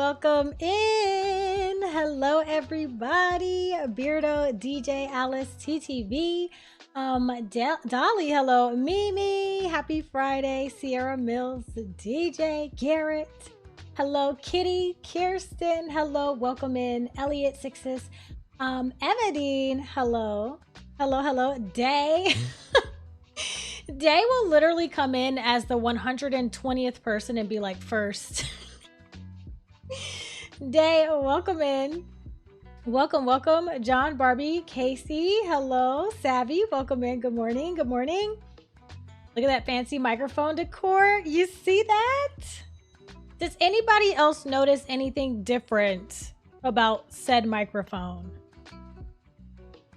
welcome in. Hello, everybody. Beardo, DJ Alice, TTV, Dolly, hello, Mimi, happy Friday, Sierra Mills, DJ Garrett, hello, Kitty, Kirsten, hello, welcome in, Elliot Sixes, Evedine, hello, hello, Day. Day will literally come in as the 120th person and be like first. Day, welcome in. Welcome. John, Barbie, Casey, hello. Savvy, welcome in. Good morning. Look at that fancy microphone decor. You see that? Does anybody else notice anything different about said microphone?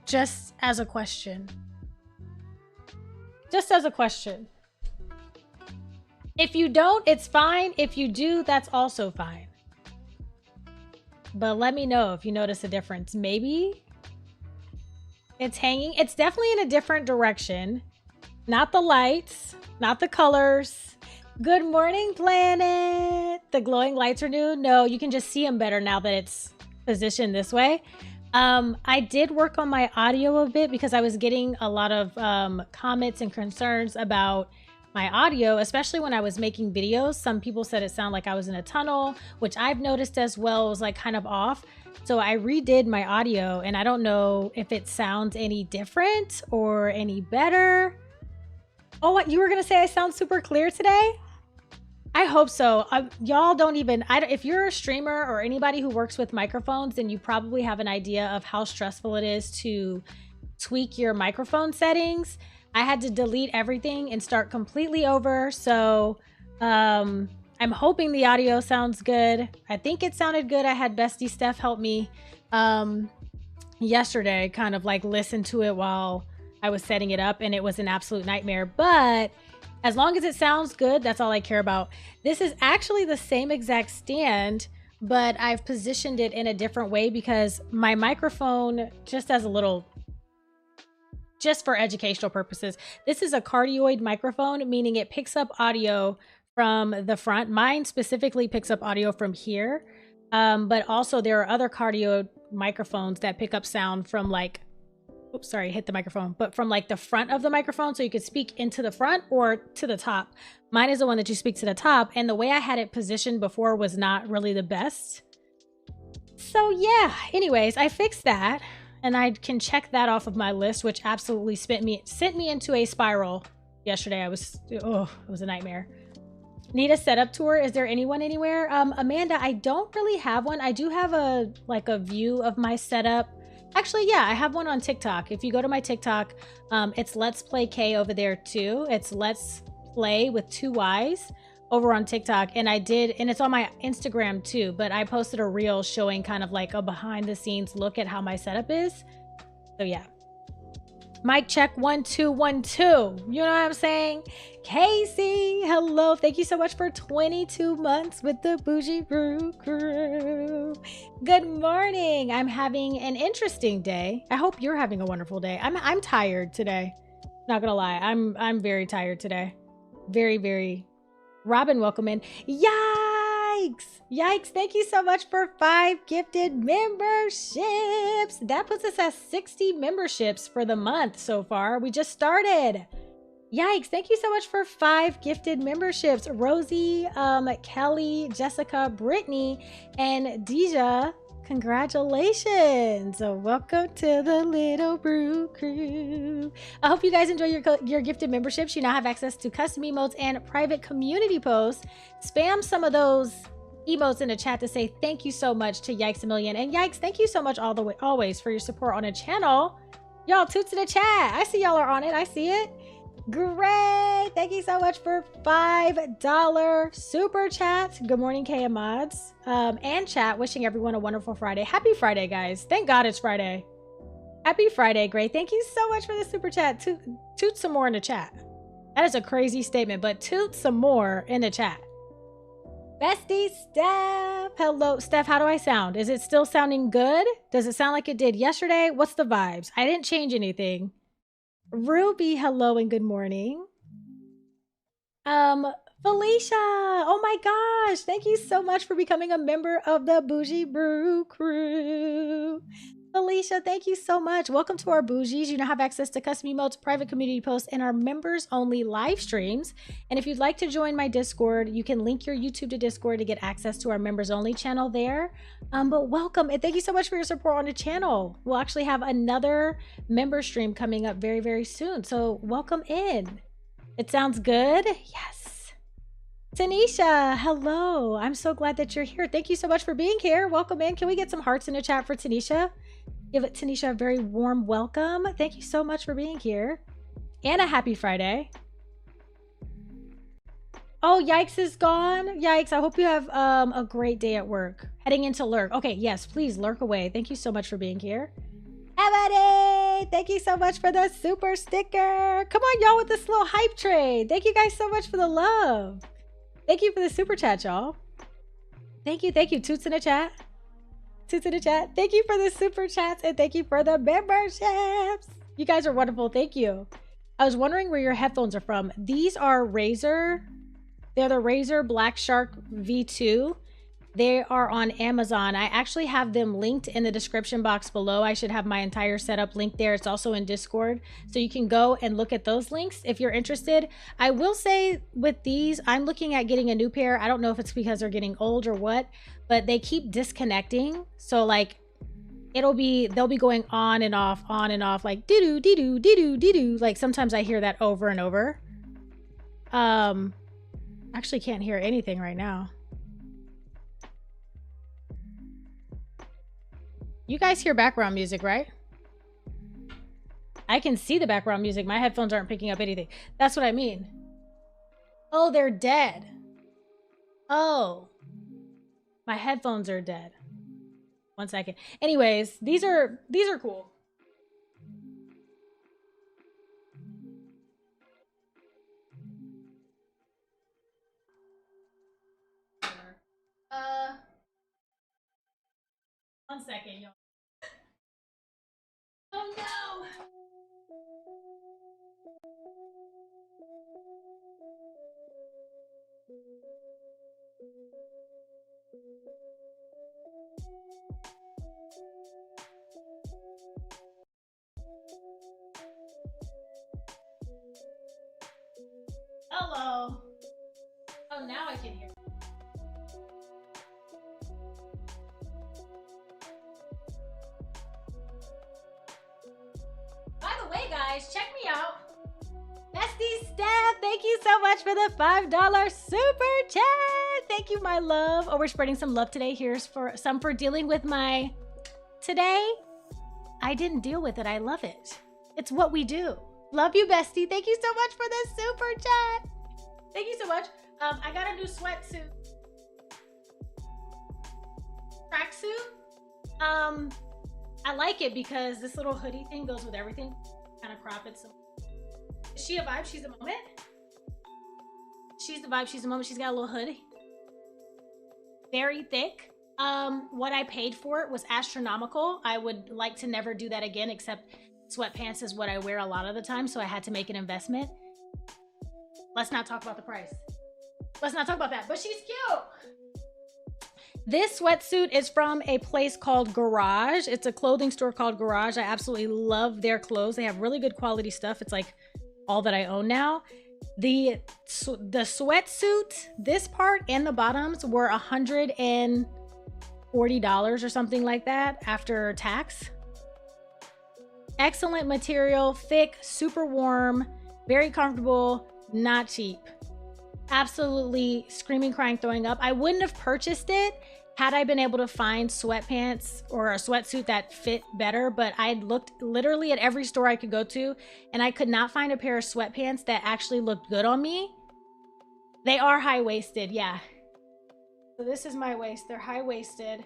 Just as a question. If you don't, it's fine. If you do, that's also fine. But let me know if you notice a difference. Maybe it's hanging. It's definitely in a different direction. Not the lights, not the colors. Good morning, planet. The glowing lights are new. No, you can just see them better now that it's positioned this way. I did work on my audio a bit because I was getting a lot of comments and concerns about my audio, especially when I was making videos. Some people said it sounded like I was in a tunnel, which I've noticed as well was like kind of off. So I redid my audio and I don't know if it sounds any different or any better. Oh, what, you were gonna say I sound super clear today? I hope so. Y'all don't even, if you're a streamer or anybody who works with microphones, then you probably have an idea of how stressful it is to tweak your microphone settings. I had to delete everything and start completely over. So I'm hoping the audio sounds good. I think it sounded good. I had Bestie Steph help me yesterday, kind of like listen to it while I was setting it up, and it was an absolute nightmare. But as long as it sounds good, that's all I care about. This is actually the same exact stand, but I've positioned it in a different way because my microphone, just for educational purposes, this is a cardioid microphone, meaning it picks up audio from the front. Mine specifically picks up audio from here, but also there are other cardioid microphones that pick up sound from like, oops, sorry, hit the microphone, but from like the front of the microphone, so you could speak into the front or to the top. Mine is the one that you speak to the top, and the way I had it positioned before was not really the best. So yeah, anyways, I fixed that, and I can check that off of my list, which absolutely sent me into a spiral yesterday. It was a nightmare. Need a setup tour? Is there anyone anywhere? Amanda, I don't really have one. I do have a view of my setup. Actually, yeah, I have one on TikTok. If you go to my TikTok, it's Let's Play K over there too. It's Let's Play with 2 Y's over on TikTok. And it's on my Instagram too, but I posted a reel showing kind of like a behind the scenes look at how my setup is. So yeah. Mic check 1 2 1 2. You know what I'm saying? Casey, hello. Thank you so much for 22 months with the Bougie Brew Crew. Good morning. I'm having an interesting day. I hope you're having a wonderful day. I'm tired today. Not gonna lie. I'm very tired today. Very. Robin, welcome in. Yikes. Thank you so much for 5 gifted memberships. That puts us at 60 memberships for the month so far. We just started. Yikes. Thank you so much for 5 gifted memberships. Rosie, Kelly, Jessica, Brittany, and Deja. Congratulations. Welcome to the Little Brew Crew. I hope you guys enjoy your gifted memberships. You now have access to custom emotes and private community posts. Spam some of those emotes in the chat to say thank you so much to Yikes a Million. And Yikes, thank you so much always for your support on the channel. Y'all, toots in the chat. I see y'all are on it. I see it. Great. Thank you so much for $5 super chat. Good morning, KM Mods. And chat, wishing everyone a wonderful Friday. Happy Friday, guys. Thank God it's Friday. Happy Friday. Great. Thank you so much for the super chat. Toot some more in the chat. That is a crazy statement, but toot some more in the chat. Bestie Steph. Hello, Steph. How do I sound? Is it still sounding good? Does it sound like it did yesterday? What's the vibes? I didn't change anything. Ruby, hello and good morning. Felicia, oh my gosh, thank you so much for becoming a member of the Bougie Brew crew. Felicia, thank you so much. Welcome to our bougies. You now have access to custom emotes, private community posts, and our members only live streams. And if you'd like to join my Discord, you can link your YouTube to Discord to get access to our members only channel there. But welcome, and thank you so much for your support on the channel. We'll actually have another member stream coming up very, very soon. So welcome in. It sounds good. Yes. Tanisha, hello. I'm so glad that you're here. Thank you so much for being here. Welcome in. Can we get some hearts in the chat for Tanisha? Give it Tanisha a very warm welcome. Thank you so much for being here. And a happy Friday. Oh, Yikes is gone. Yikes. I hope you have a great day at work. Heading into lurk. Okay, yes, please lurk away. Thank you so much for being here. Ebony, thank you so much for the super sticker. Come on, y'all, with this little hype trade. Thank you guys so much for the love. Thank you for the super chat, y'all. Thank you, thank you. Toots in the chat. Toots in the chat. Thank you for the super chats and thank you for the memberships. You guys are wonderful. Thank you. I was wondering where your headphones are from. These are Razer. They're the Razer Black Shark V2. They are on Amazon. I actually have them linked in the description box below. I should have my entire setup linked there. It's also in Discord. So you can go and look at those links if you're interested. I will say with these, I'm looking at getting a new pair. I don't know if it's because they're getting old or what, but they keep disconnecting. So like they'll be going on and off, like doo-doo, dee-doo, dee-doo, dee-doo. Like sometimes I hear that over and over. Actually can't hear anything right now. You guys hear background music, right? I can see the background music. My headphones aren't picking up anything. That's what I mean. Oh, they're dead. Oh, my headphones are dead. 1 second. Anyways, these are cool. One second, y'all. Oh no! Hello. Oh, now I can hear. By the way, guys, check me out. Bestie Steph, thank you so much for the $5 super chat. Thank you, my love. Oh, we're spreading some love today. Here's for some for dealing with my today. I didn't deal with it. I love it. It's what we do. Love you, bestie. Thank you so much for the super chat. Thank you so much. I got a new sweatsuit. Tracksuit. I like it because this little hoodie thing goes with everything. Kind of crop it. So is she a vibe? She's a moment. She's the vibe. She's a moment. She's got a little hoodie. Very thick. What I paid for it was astronomical. I would like to never do that again, except sweatpants is what I wear a lot of the time. So I had to make an investment. Let's not talk about the price. Let's not talk about that, but she's cute. This sweatsuit is from a place called Garage. It's a clothing store called Garage. I absolutely love their clothes. They have really good quality stuff. It's like all that I own now. The sweatsuit, this part and the bottoms were $140 or something like that after tax. Excellent material, thick, super warm, very comfortable, not cheap. Absolutely screaming, crying, throwing up. I wouldn't have purchased it had I been able to find sweatpants or a sweatsuit that fit better, but I looked literally at every store I could go to and I could not find a pair of sweatpants that actually looked good on me. They are high-waisted, yeah. So this is my waist. They're high-waisted.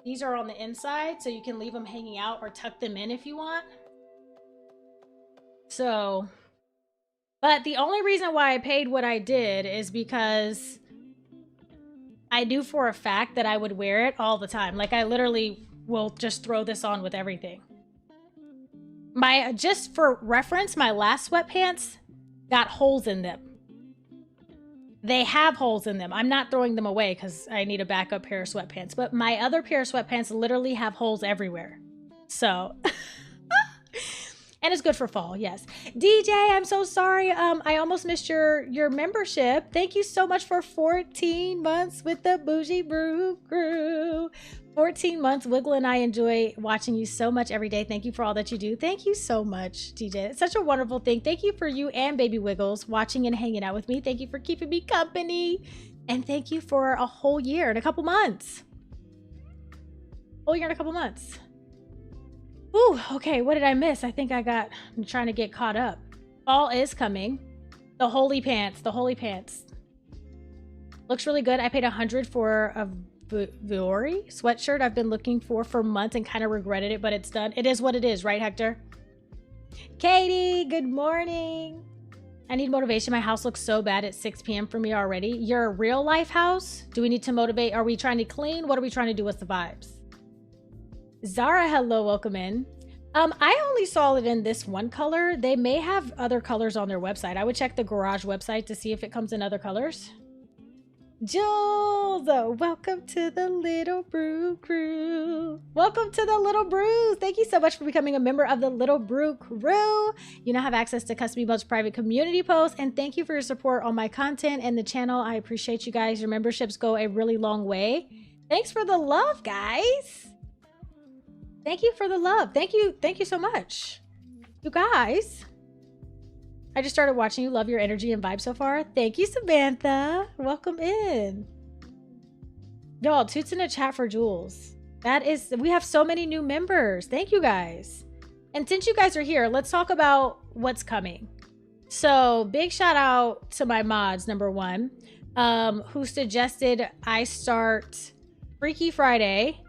These are on the inside, so you can leave them hanging out or tuck them in if you want. So, but the only reason why I paid what I did is because I knew for a fact that I would wear it all the time. Like I literally will just throw this on with everything. Just for reference, my last sweatpants got holes in them. They have holes in them. I'm not throwing them away because I need a backup pair of sweatpants, but my other pair of sweatpants literally have holes everywhere. So, and it's good for fall, yes. DJ, I'm so sorry. I almost missed your membership. Thank you so much for 14 months with the Bougie Brew Crew. 14 months. Wiggle and I enjoy watching you so much every day. Thank you for all that you do. Thank you so much, DJ. It's such a wonderful thing. Thank you for you and Baby Wiggles watching and hanging out with me. Thank you for keeping me company. And thank you for a whole year and a couple months. Whole year and a couple months. Ooh, okay. What did I miss? I think I'm trying to get caught up. Fall is coming. The holy pants. The holy pants. Looks really good. I paid $100 for a Vuori sweatshirt I've been looking for months and kind of regretted it, but it's done. It is what it is, right, Hector? Katie, good morning. I need motivation. My house looks so bad at 6 p.m. for me already. Your real life house? Do we need to motivate? Are we trying to clean? What are we trying to do with the vibes? Zara, hello, welcome in. I only saw it in this one color. They may have other colors on their website. I would check the garage website to see if it comes in other colors. Jules, welcome to the Little Brew Crew. Welcome to the Little Brews. Thank you so much for becoming a member of the Little Brew Crew. You now have access to custom emotes, private community posts, and thank you for your support on my content and the channel. I appreciate you guys. Your memberships go a really long way. Thanks for the love, guys. Thank you for the love. Thank you so much. You guys. I just started watching you. Love your energy and vibe so far. Thank you, Samantha. Welcome in. Y'all, toots in the chat for Jules. We have so many new members. Thank you guys. And since you guys are here, let's talk about what's coming. So big shout out to my mods, number one, who suggested I start Freaky Friday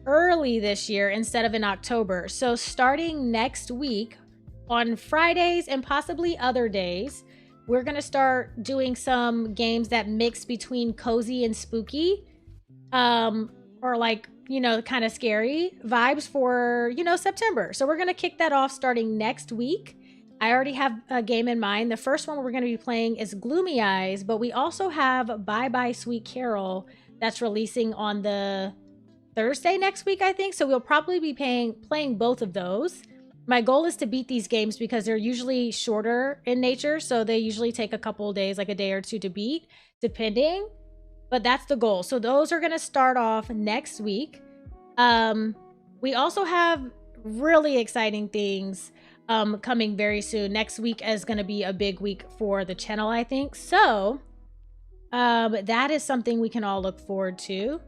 early this year instead of in October. So starting next week, on Fridays and possibly other days, we're gonna start doing some games that mix between cozy and spooky, or like, you know, kind of scary vibes for, you know, September. So we're gonna kick that off starting next week. I already have a game in mind. The first one we're gonna be playing is Gloomy Eyes, but we also have Bye Bye Sweet Carol that's releasing on the Thursday next week, I think. So we'll probably be playing both of those. My goal is to beat these games because they're usually shorter in nature. So they usually take a couple of days, like a day or two to beat, depending. But that's the goal. So those are going to start off next week. We also have really exciting things coming very soon. Next week is going to be a big week for the channel, I think. So that is something we can all look forward to.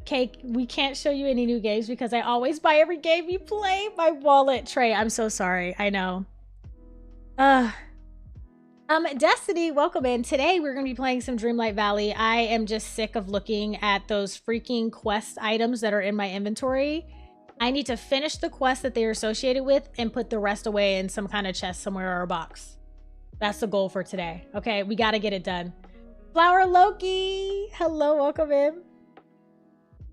Cake, we can't show you any new games because I always buy every game you play. My wallet tray. I'm so sorry. I know. Destiny, welcome in. Today we're going to be playing some Dreamlight Valley. I am just sick of looking at those freaking quest items that are in my inventory. I need to finish the quest that they're associated with and put the rest away in some kind of chest somewhere or a box. That's the goal for today. Okay, we got to get it done. Flower Loki, hello, welcome in.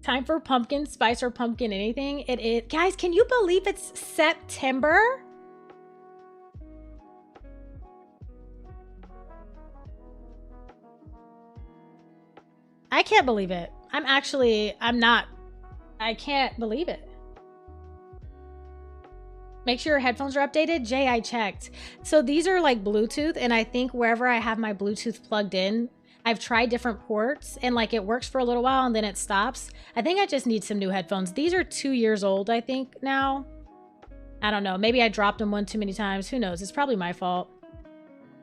Time for pumpkin spice or pumpkin anything. It is. Guys, can you believe it's September? I can't believe it. I can't believe it. Make sure your headphones are updated. Jay, I checked. So these are like Bluetooth, and I think wherever I have my Bluetooth plugged in, I've tried different ports and like it works for a little while and then it stops. I think I just need some new headphones. These are 2 years old, I think now. I don't know. Maybe I dropped them one too many times. Who knows? It's probably my fault.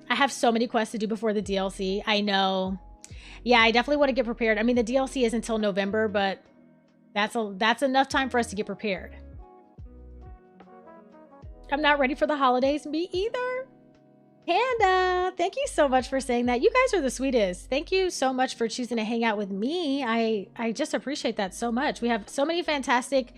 I have so many quests to do before the DLC. I know. Yeah, I definitely want to get prepared. I mean, the DLC is until November, but that's enough time for us to get prepared. I'm not ready for the holidays. Me either. Panda, thank you so much for saying that. You guys are the sweetest. Thank you so much for choosing to hang out with me. I just appreciate that so much. We have so many fantastic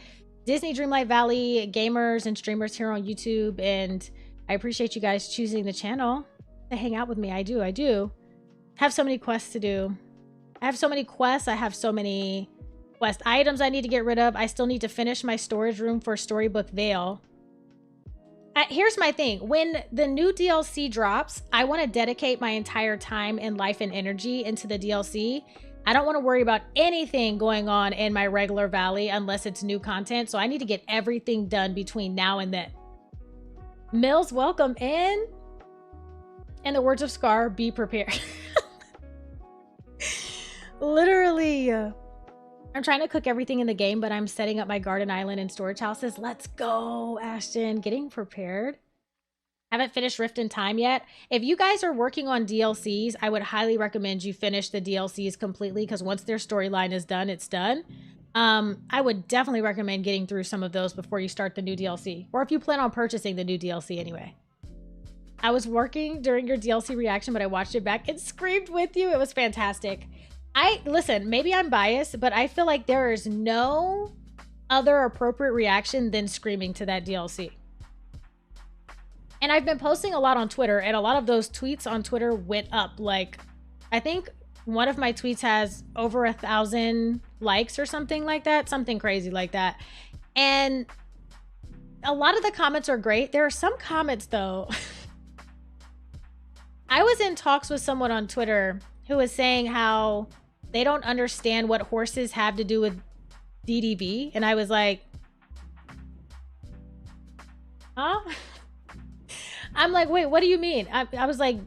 Disney Dreamlight Valley gamers and streamers here on YouTube, and I appreciate you guys choosing the channel to hang out with me. I do. Have so many quests to do. I have so many quests. I have so many quest items I need to get rid of. I still need to finish my storage room for Storybook Vale. Here's my thing. When the new DLC drops, I want to dedicate my entire time and life and energy into the DLC. I don't want to worry about anything going on in my regular valley unless it's new content. So I need to get everything done between now and then. Mills, welcome in. In the words of Scar, be prepared. Literally. I'm trying to cook everything in the game, but I'm setting up my garden island and storage houses. Let's go, Ashton. Getting prepared. Haven't finished Rift in Time yet. If you guys are working on DLCs, I would highly recommend you finish the DLCs completely, because once their storyline is done, it's done. I would definitely recommend getting through some of those before you start the new DLC, or if you plan on purchasing the new DLC anyway. I was working during your DLC reaction, but I watched it back and screamed with you. It was fantastic. Listen, maybe I'm biased, but I feel like there is no other appropriate reaction than screaming to that DLC. And I've been posting a lot on Twitter, and a lot of those tweets on Twitter went up. Like, I think one of my tweets has over 1,000 likes or something like that, something crazy like that. And a lot of the comments are great. There are some comments though. I was in talks with someone on Twitter who was saying how they don't understand what horses have to do with DDV. And I was like, huh? I'm like, wait, what do you mean? I was like,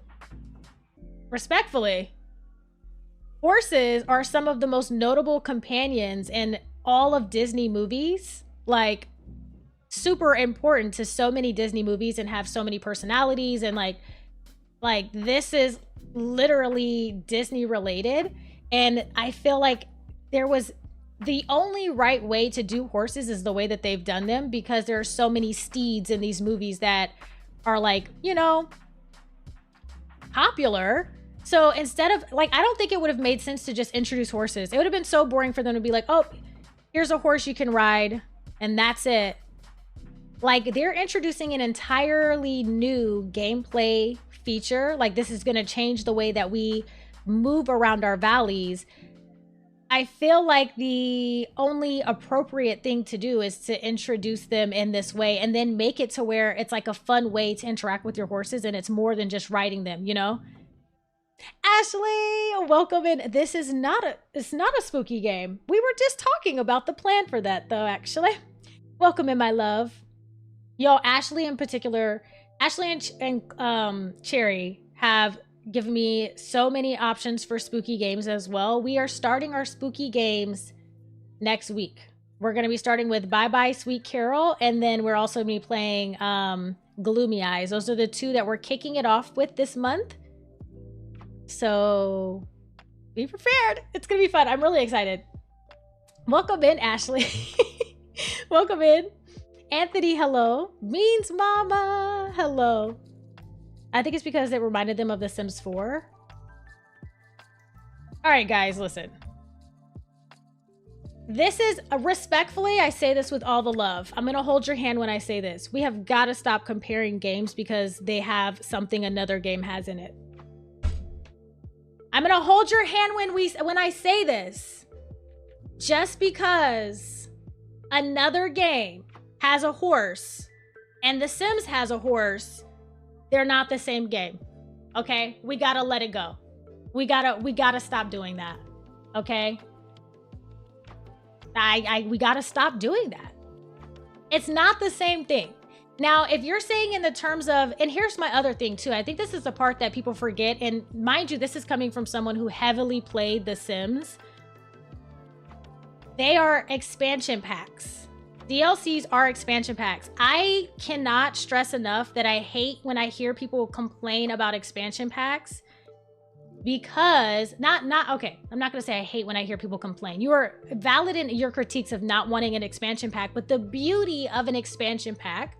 respectfully, horses are some of the most notable companions in all of Disney movies. Like, super important to so many Disney movies and have so many personalities. And like this is literally Disney related. And I feel like the only right way to do horses is the way that they've done them, because there are so many steeds in these movies that are like, you know, popular. So instead of like, I don't think it would have made sense to just introduce horses. It would have been so boring for them to be like, oh, here's a horse you can ride and that's it. Like, they're introducing an entirely new gameplay feature. Like, this is going to change the way that we move around our valleys. I feel like the only appropriate thing to do is to introduce them in this way and then make it to where it's like a fun way to interact with your horses and it's more than just riding them, you know? Ashley, welcome in. This is it's not a spooky game. We were just talking about the plan for that though, actually. Welcome in, my love. Yo, Ashley in particular, Ashley and Cherry have given me so many options for spooky games as well. We are starting our spooky games next week. We're going to be starting with Bye Bye Sweet Carol, and then we're also going to be playing Gloomy Eyes. Those are the two that we're kicking it off with this month. So be prepared. It's going to be fun. I'm really excited. Welcome in, Ashley. Welcome in. Anthony, hello. Means Mama, hello. I think it's because it reminded them of The Sims 4. All right, guys, listen. This is, respectfully, I say this with all the love. I'm going to hold your hand when I say this. We have got to stop comparing games because they have something another game has in it. I'm going to hold your hand when I say this. Just because another game has a horse and The Sims has a horse, they're not the same game. Okay? We gotta let it go. We gotta stop doing that. Okay? We gotta stop doing that. It's not the same thing. Now, if you're saying in the terms of, and here's my other thing too, I think this is the part that people forget, and mind you, this is coming from someone who heavily played The Sims. They are expansion packs. DLCs are expansion packs. I cannot stress enough that I hate when I hear people complain about expansion packs, because okay, I'm not gonna say I hate when I hear people complain. You are valid in your critiques of not wanting an expansion pack, but the beauty of an expansion pack,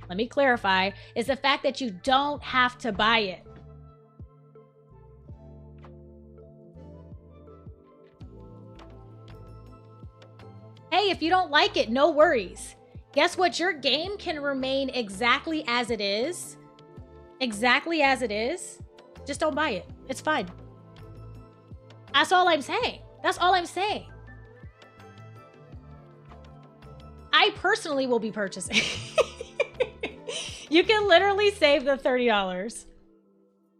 let me clarify, is the fact that you don't have to buy it. Hey, if you don't like it, no worries. Guess what? Your game can remain exactly as it is. Exactly as it is. Just don't buy it. It's fine. That's all I'm saying. That's all I'm saying. I personally will be purchasing. You can literally save the $30.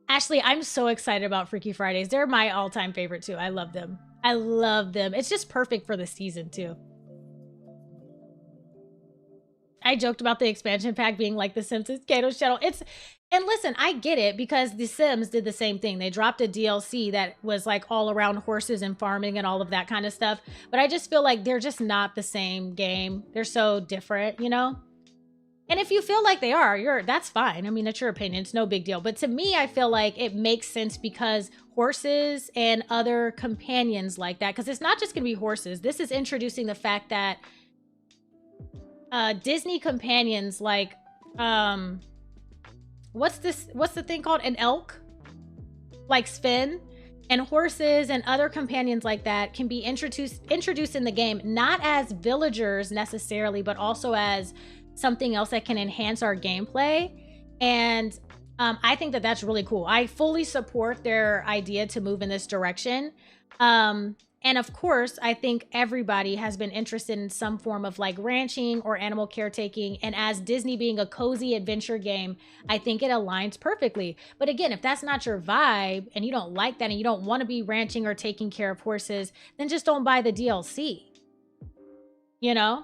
Ashley, I'm so excited about Freaky Fridays. They're my all-time favorite too. I love them. I love them. It's just perfect for the season too. I joked about the expansion pack being like the Simpsons Kato Shuttle. And listen, I get it because the Sims did the same thing. They dropped a DLC that was like all around horses and farming and all of that kind of stuff. But I just feel like they're just not the same game. They're so different, you know? And if you feel like they are, that's fine. I mean, that's your opinion. It's no big deal. But to me, I feel like it makes sense because horses and other companions like that, because it's not just going to be horses. This is introducing the fact that Disney companions like, what's the thing called? An elk? Like Sven? And horses and other companions like that can be introduced in the game, not as villagers necessarily, but also as something else that can enhance our gameplay. And I think that that's really cool. I fully support their idea to move in this direction. And of course, I think everybody has been interested in some form of like ranching or animal caretaking. And as Disney being a cozy adventure game, I think it aligns perfectly. But again, if that's not your vibe and you don't like that and you don't want to be ranching or taking care of horses, then just don't buy the DLC, you know?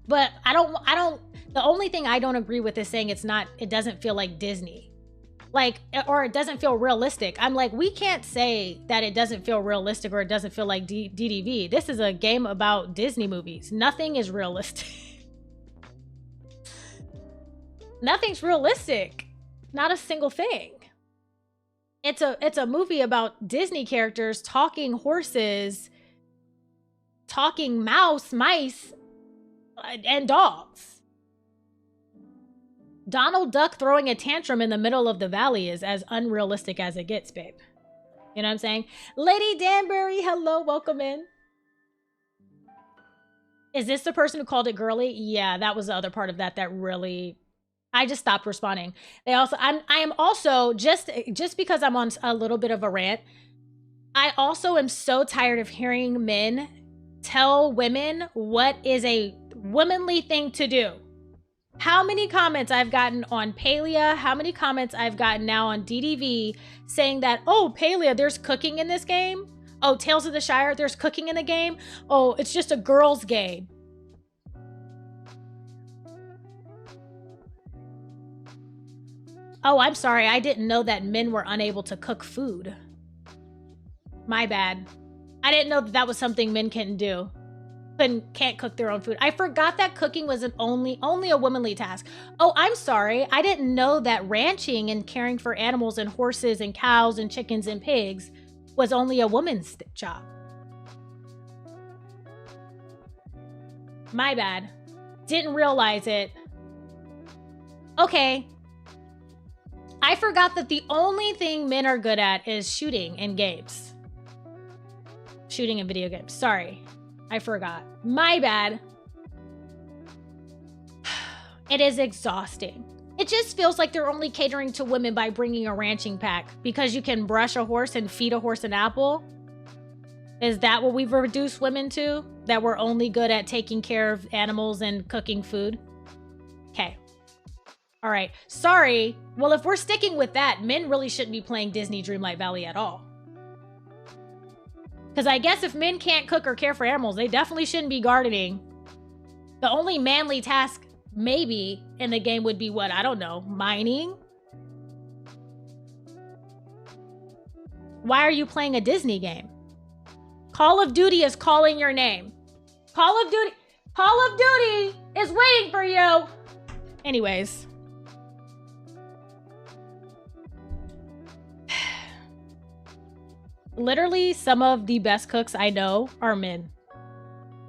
But the only thing I don't agree with is saying it doesn't feel like Disney. Like, or it doesn't feel realistic. I'm like, we can't say that it doesn't feel realistic or it doesn't feel like DDV. This is a game about Disney movies. Nothing is realistic. Nothing's realistic. Not a single thing. It's a movie about Disney characters talking horses, talking mice, and dogs. Donald Duck throwing a tantrum in the middle of the valley is as unrealistic as it gets, babe. You know what I'm saying? Lady Danbury, hello, welcome in. Is this the person who called it girly? Yeah, that was the other part of that really... I just stopped responding. I am also, just because I'm on a little bit of a rant, I also am so tired of hearing men tell women what is a womanly thing to do. How many comments I've gotten on Paleia, how many comments I've gotten now on DDV saying that, oh, Paleia, there's cooking in this game. Oh, Tales of the Shire, there's cooking in the game. Oh, it's just a girl's game. Oh, I'm sorry. I didn't know that men were unable to cook food. My bad. I didn't know that was something men can do. Can't cook their own food. I forgot that cooking was only a womanly task. Oh, I'm sorry. I didn't know that ranching and caring for animals and horses and cows and chickens and pigs was only a woman's job. My bad. Didn't realize it. Okay. I forgot that the only thing men are good at is shooting in games. Shooting in video games. Sorry. I forgot. My bad. It is exhausting. It just feels like they're only catering to women by bringing a ranching pack because you can brush a horse and feed a horse an apple. Is that what we've reduced women to? That we're only good at taking care of animals and cooking food? Okay. All right. Sorry. Well, if we're sticking with that, men really shouldn't be playing Disney Dreamlight Valley at all. Because I guess if men can't cook or care for animals, they definitely shouldn't be gardening. The only manly task, maybe, in the game would be what? I don't know. Mining? Why are you playing a Disney game? Call of Duty is calling your name. Call of Duty is waiting for you. Anyways. Literally, some of the best cooks I know are men.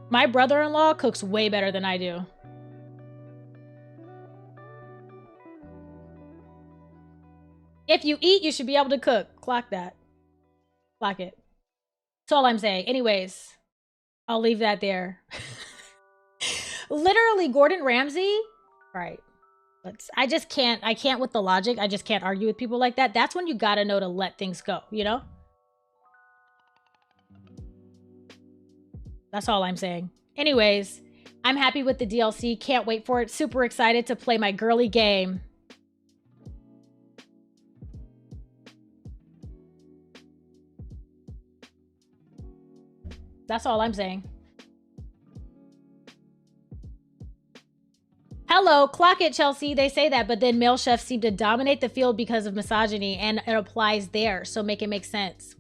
My brother-in-law cooks way better than I do. If you eat, you should be able to cook. Clock that. Clock it. That's all I'm saying. Anyways, I'll leave that there. Literally, Gordon Ramsay. All right. I can't with the logic. I just can't argue with people like that. That's when you gotta know to let things go, you know? That's all I'm saying. Anyways, I'm happy with the DLC. Can't wait for it. Super excited to play my girly game. That's all I'm saying. Hello, clock it, Chelsea. They say that, but then male chefs seem to dominate the field because of misogyny, and it applies there, so make it make sense.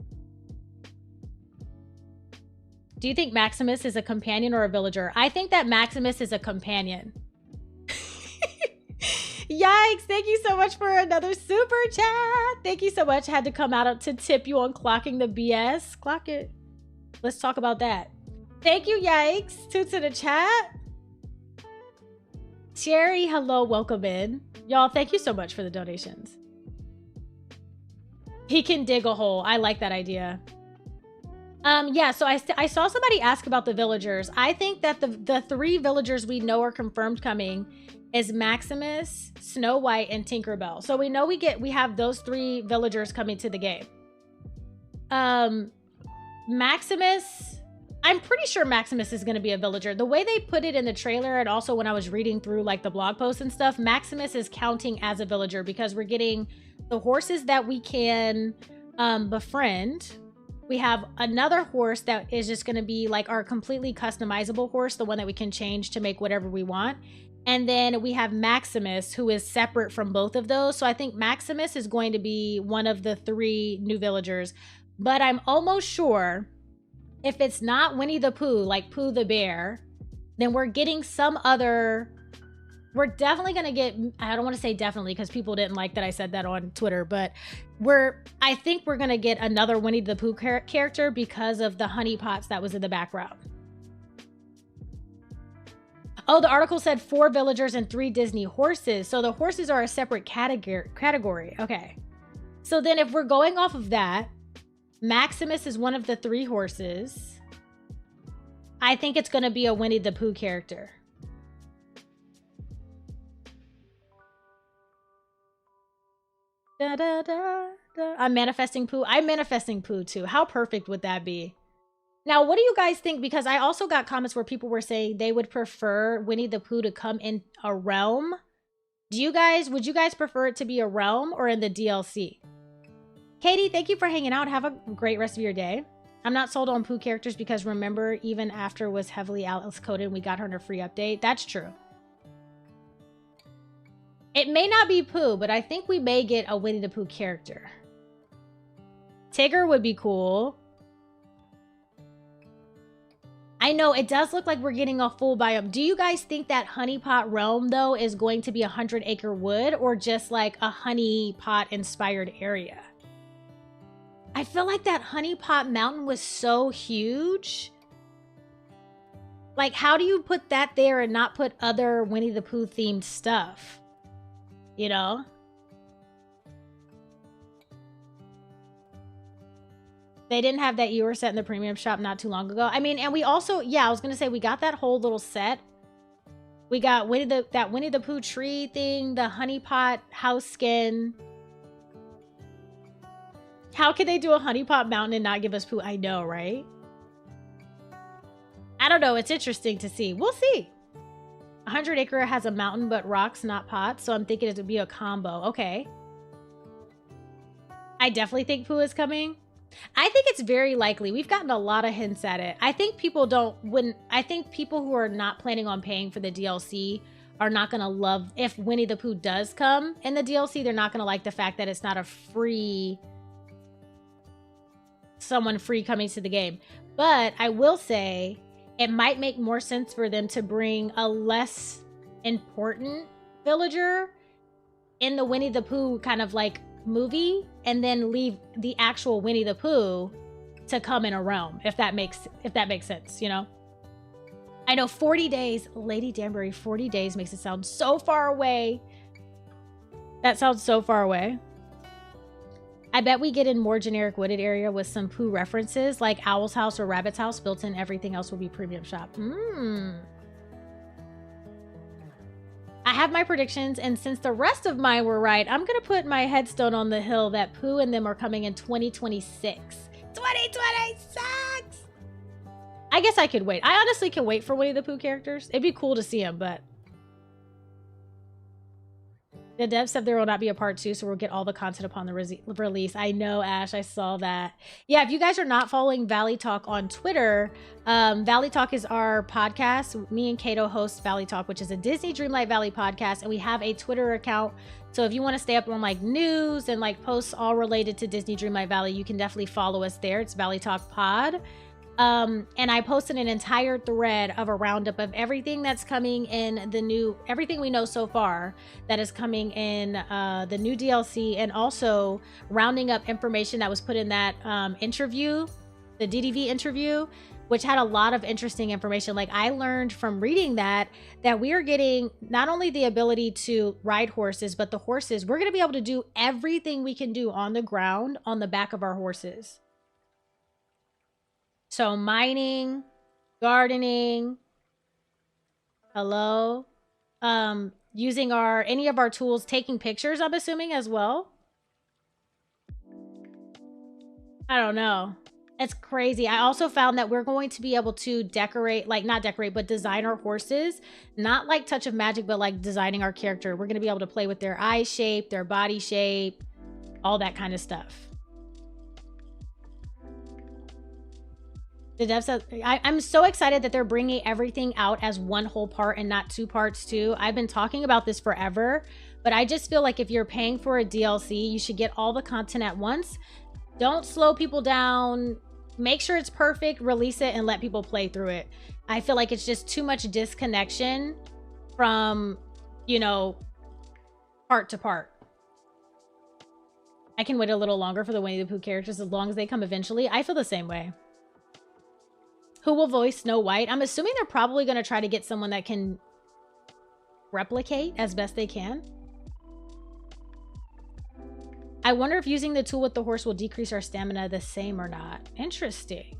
Do you think Maximus is a companion or a villager? I think that Maximus is a companion. Yikes, thank you so much for another super chat. Thank you so much. Had to come out to tip you on clocking the BS. Clock it. Let's talk about that. Thank you, Yikes. Toots in the chat. Cherry, hello, welcome in. Y'all, thank you so much for the donations. He can dig a hole. I like that idea. Yeah, so I saw somebody ask about the villagers. I think that the 3 villagers we know are confirmed coming is Maximus, Snow White, and Tinkerbell. So we know we have those 3 villagers coming to the game. Maximus, I'm pretty sure Maximus is going to be a villager. The way they put it in the trailer, and also when I was reading through like the blog posts and stuff, Maximus is counting as a villager because we're getting the horses that we can befriend. We have another horse that is just going to be like our completely customizable horse, the one that we can change to make whatever we want. And then we have Maximus, who is separate from both of those. So I think Maximus is going to be one of the 3 new villagers. But I'm almost sure if it's not Winnie the Pooh, like Pooh the bear, then we're getting some other... We're definitely going to get... I don't want to say definitely because people didn't like that I said that on Twitter, but I think we're going to get another Winnie the Pooh character because of the honey pots that was in the background. Oh, the article said 4 villagers and 3 Disney horses. So the horses are a separate category. Okay. So then if we're going off of that, Maximus is one of the 3 horses. I think it's going to be a Winnie the Pooh character. Da, da, da, da. I'm manifesting Pooh. I'm manifesting Pooh too. How perfect would that be? Now, what do you guys think? Because I also got comments where people were saying they would prefer Winnie the Pooh to come in a realm. Would you guys prefer it to be a realm or in the DLC? Katie, thank you for hanging out. Have a great rest of your day. I'm not sold on Pooh characters because remember, even after was heavily Alice coded, we got her in a free update. That's true. It may not be Pooh, but I think we may get a Winnie the Pooh character. Tigger would be cool. I know, it does look like we're getting a full biome. Do you guys think that honey pot realm, though, is going to be 100-acre wood or just like a honey pot inspired area? I feel like that honey pot mountain was so huge. Like, how do you put that there and not put other Winnie the Pooh themed stuff? You know? They didn't have that Eeyore set in the premium shop not too long ago. I mean, and we also, yeah, I was going to say, we got that whole little set. We got that Winnie the Pooh tree thing, the honey pot house skin. How could they do a honey pot mountain and not give us Pooh? I know, right? I don't know. It's interesting to see. We'll see. 100 acre has a mountain, but rocks, not pots. So I'm thinking it would be a combo. Okay. I definitely think Pooh is coming. I think it's very likely. We've gotten a lot of hints at it. I think people I think people who are not planning on paying for the DLC are not going to love, if Winnie the Pooh does come in the DLC, they're not going to like the fact that it's not a free, someone free coming to the game. But I will say it might make more sense for them to bring a less important villager in the Winnie the Pooh kind of like movie and then leave the actual Winnie the Pooh to come in a realm, if that makes sense, you know? I know 40 days, Lady Danbury, 40 days makes it sound so far away. That sounds so far away. I bet we get in more generic wooded area with some Pooh references like Owl's House or Rabbit's House built in. Everything else will be premium shop. I have my predictions, and since the rest of mine were right, I'm going to put my headstone on the hill that Pooh and them are coming in 2026. 2026! I guess I could wait. I honestly can wait for Winnie the Pooh characters. It'd be cool to see them, but the devs said there will not be a part 2, so we'll get all the content upon the release. I know, Ash. I saw that. Yeah, if you guys are not following Valley Talk on Twitter, Valley Talk is our podcast. Me and Kato host Valley Talk, which is a Disney Dreamlight Valley podcast, and we have a Twitter account. So if you want to stay up on like news and like posts all related to Disney Dreamlight Valley, you can definitely follow us there. It's Valley Talk Pod. And I posted an entire thread of a roundup of everything that's coming in everything we know so far that is coming in the new DLC, and also rounding up information that was put in that interview, the DDV interview, which had a lot of interesting information. Like, I learned from reading that we are getting not only the ability to ride horses, but the horses, we're going to be able to do everything we can do on the ground on the back of our horses. So mining, gardening, using any of our tools, taking pictures, I'm assuming, as well. I don't know. It's crazy. I also found that we're going to be able to but design our horses, not like Touch of Magic, but like designing our character. We're going to be able to play with their eye shape, their body shape, all that kind of stuff. The dev says, I'm so excited that they're bringing everything out as one whole part and not 2 parts too. I've been talking about this forever, but I just feel like if you're paying for a DLC, you should get all the content at once. Don't slow people down. Make sure it's perfect, release it, and let people play through it. I feel like it's just too much disconnection from, part to part. I can wait a little longer for the Winnie the Pooh characters as long as they come eventually. I feel the same way. Who will voice Snow White? I'm assuming they're probably going to try to get someone that can replicate as best they can. I wonder if using the tool with the horse will decrease our stamina the same or not. Interesting.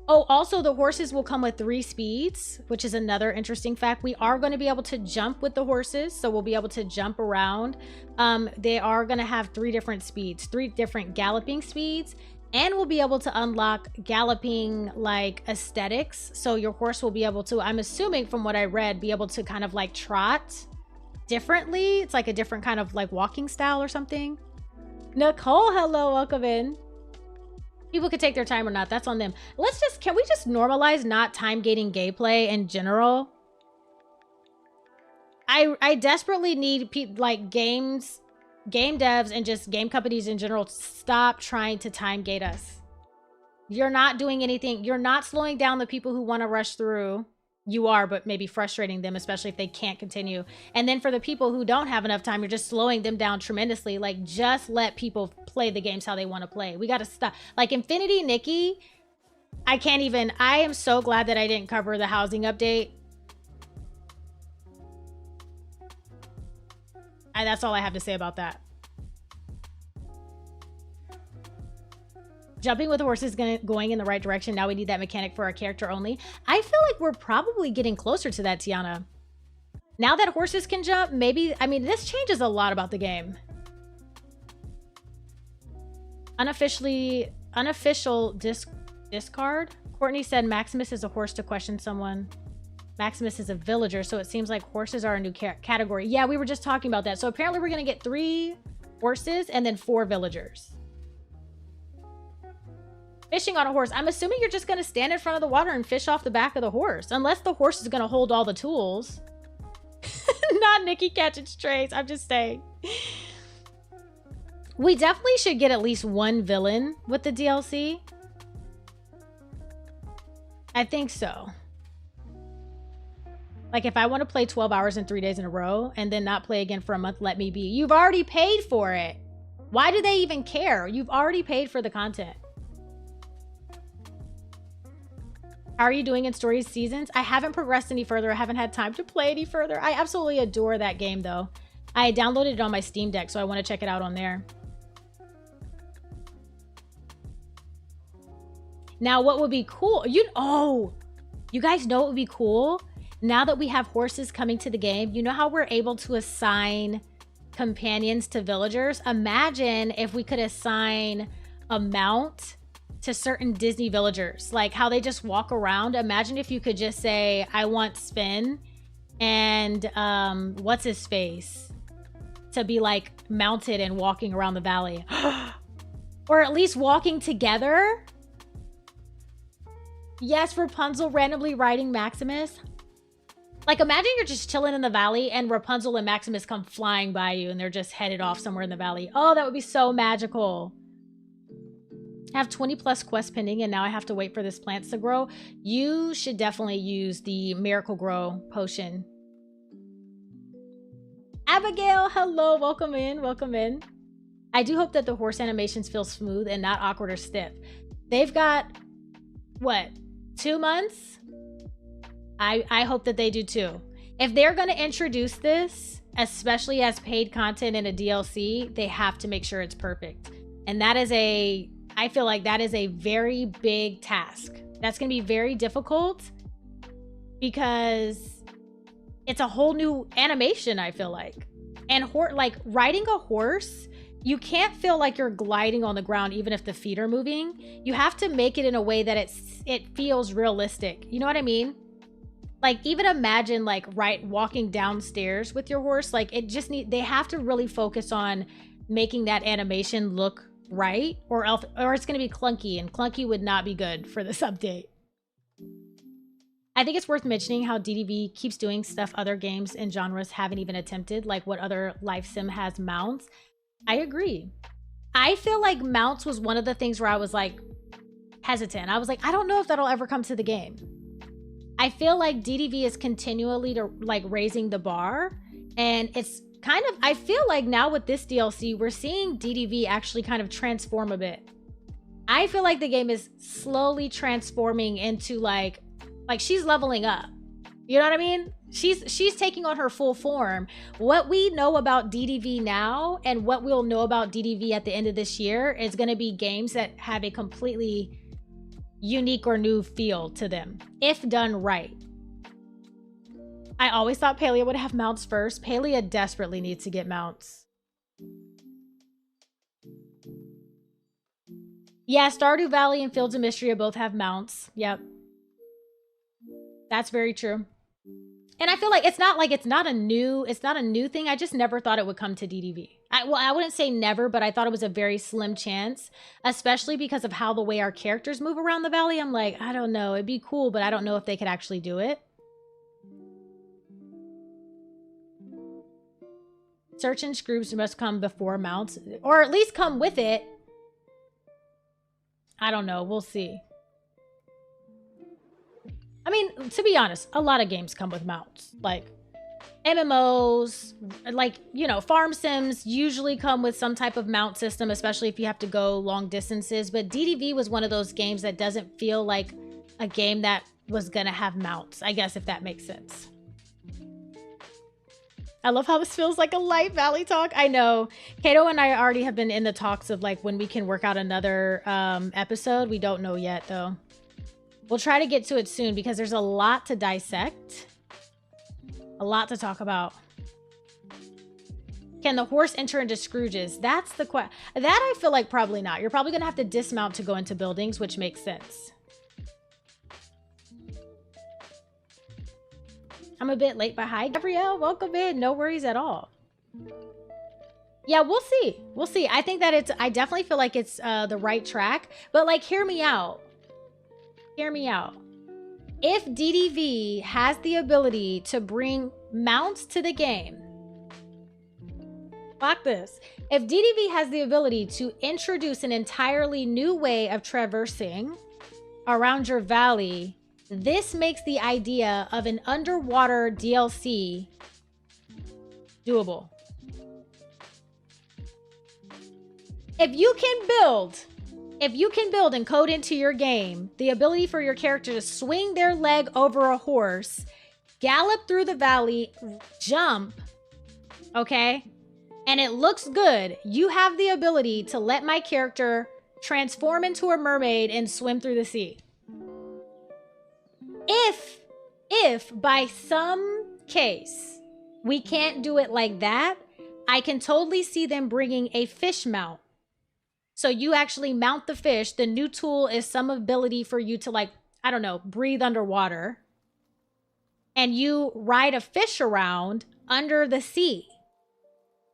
Oh, also the horses will come with 3 speeds, which is another interesting fact. We are going to be able to jump with the horses, so we'll be able to jump around. They are going to have 3 different speeds, 3 different galloping speeds. And we'll be able to unlock galloping like aesthetics. So your horse will be able to, I'm assuming from what I read, be able to kind of like trot differently. It's like a different kind of like walking style or something. Nicole, hello, welcome in. People could take their time or not, that's on them. Can we just normalize not time gating gameplay in general? I desperately need game devs and just game companies in general, stop trying to time gate us. You're not doing anything. You're not slowing down the people who want to rush through. You are, but maybe frustrating them, especially if they can't continue. And then for the people who don't have enough time, you're just slowing them down tremendously. Like, just let people play the games how they want to play. We got to stop. Like Infinity Nikki, I am so glad that I didn't cover the housing update. That's all I have to say about that. Jumping with the horse is going in the right direction. Now we need that mechanic for our character only. I feel like we're probably getting closer to that, Tiana. Now that horses can jump, maybe, this changes a lot about the game. Unofficial discard. Courtney said Maximus is a horse to question someone. Maximus is a villager, so it seems like horses are a new category. Yeah, we were just talking about that. So apparently we're going to get 3 horses and then 4 villagers. Fishing on a horse. I'm assuming you're just going to stand in front of the water and fish off the back of the horse. Unless the horse is going to hold all the tools. Not Nikki catching strays. I'm just saying. We definitely should get at least 1 villain with the DLC. I think so. Like, if I want to play 12 hours in 3 days in a row and then not play again for a month, let me be. You've already paid for it. Why do they even care? You've already paid for the content. How are you doing in stories seasons? I haven't progressed any further. I haven't had time to play any further. I absolutely adore that game, though. I downloaded it on my Steam Deck, so I want to check it out on there. Now, what would be cool? You guys know what would be cool? Now that we have horses coming to the game, you know how we're able to assign companions to villagers? Imagine if we could assign a mount to certain Disney villagers, like how they just walk around. Imagine if you could just say, I want Sven and what's his face to be like mounted and walking around the valley. Or at least walking together. Yes, Rapunzel randomly riding Maximus. Like, imagine you're just chilling in the valley and Rapunzel and Maximus come flying by you and they're just headed off somewhere in the valley. Oh, that would be so magical. I have 20 plus quests pending and now I have to wait for this plants to grow. You should definitely use the Miracle Grow potion. Abigail, hello, welcome in, welcome in. I do hope that the horse animations feel smooth and not awkward or stiff. They've got, what, 2 months? I hope that they do too. If they're gonna introduce this, especially as paid content in a DLC, they have to make sure it's perfect. And that is I feel like that is a very big task. That's gonna be very difficult because it's a whole new animation, I feel like. And like riding a horse, you can't feel like you're gliding on the ground even if the feet are moving. You have to make it in a way that it feels realistic. You know what I mean? Like, even imagine like walking downstairs with your horse. Like, they have to really focus on making that animation look right, or it's going to be clunky, and clunky would not be good for this update. I think it's worth mentioning how DDV keeps doing stuff other games and genres haven't even attempted, like what other life sim has mounts. I agree. I feel like mounts was one of the things where I was like hesitant. I was like, I don't know if that'll ever come to the game. I feel like DDV is continually like raising the bar, and it's kind of, I feel like now with this DLC, we're seeing DDV actually kind of transform a bit. I feel like the game is slowly transforming into like she's leveling up. You know what I mean? She's taking on her full form. What we know about DDV now and what we'll know about DDV at the end of this year is going to be games that have a completely unique or new feel to them, if done right. I always thought Paleia would have mounts first. Paleia desperately needs to get mounts. Yeah, Stardew Valley and Fields of Mystery both have mounts. Yep. That's very true. And I feel like it's not a new thing. I just never thought it would come to DDV. I wouldn't say never, but I thought it was a very slim chance, especially because of how the way our characters move around the valley. I'm like, I don't know. It'd be cool, but I don't know if they could actually do it. Search and Scrooge must come before mounts, or at least come with it. I don't know. We'll see. I mean, to be honest, a lot of games come with mounts. Like MMOs, like, you know, farm sims usually come with some type of mount system, especially if you have to go long distances. But DDV was one of those games that doesn't feel like a game that was gonna have mounts, I guess, if that makes sense. I love how this feels like a light Valley talk. I know. Kato and I already have been in the talks of like when we can work out another episode. We don't know yet, though. We'll try to get to it soon because there's a lot to dissect. A lot to talk about. Can the horse enter into Scrooge's? That's the question. That I feel like probably not. You're probably going to have to dismount to go into buildings, which makes sense. I'm a bit late, but hi, Gabrielle. Welcome in. No worries at all. Yeah, we'll see. We'll see. I think that I definitely feel like it's the right track. But like, hear me out. Hear me out. If DDV has the ability to bring mounts to the game, fuck this. If DDV has the ability to introduce an entirely new way of traversing around your valley, this makes the idea of an underwater DLC doable. If you can build and code into your game the ability for your character to swing their leg over a horse, gallop through the valley, jump, okay, and it looks good, you have the ability to let my character transform into a mermaid and swim through the sea. If by some case we can't do it like that, I can totally see them bringing a fish mount. So you actually mount the fish. The new tool is some ability for you to, like, I don't know, breathe underwater. And you ride a fish around under the sea.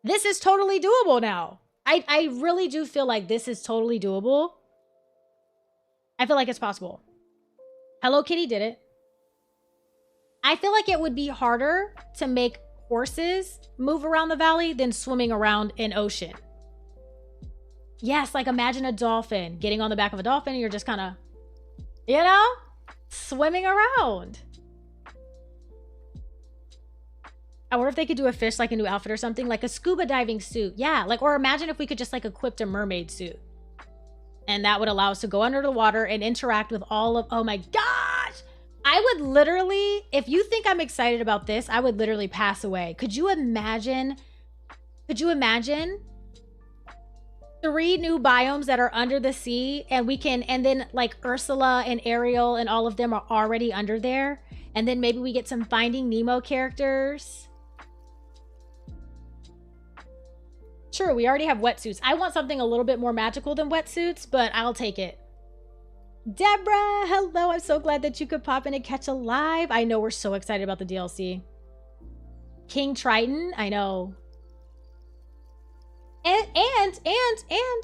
This is totally doable now. I really do feel like this is totally doable. I feel like it's possible. Hello Kitty did it. I feel like it would be harder to make horses move around the valley than swimming around an ocean. Yes, like imagine a dolphin getting on the back of a dolphin and you're just kind of, you know, swimming around. I wonder if they could do a fish like a new outfit or something, like a scuba diving suit. Yeah, like, or imagine if we could just like equip a mermaid suit. And that would allow us to go under the water and interact with all of, oh my gosh. I would literally, if you think I'm excited about this, I would literally pass away. Could you imagine 3 new biomes that are under the sea and we can, and then like Ursula and Ariel and all of them are already under there. And then maybe we get some Finding Nemo characters. Sure, we already have wetsuits. I want something a little bit more magical than wetsuits, but I'll take it. Deborah, hello. I'm so glad that you could pop in and catch a live. I know we're so excited about the DLC. King Triton, I know. And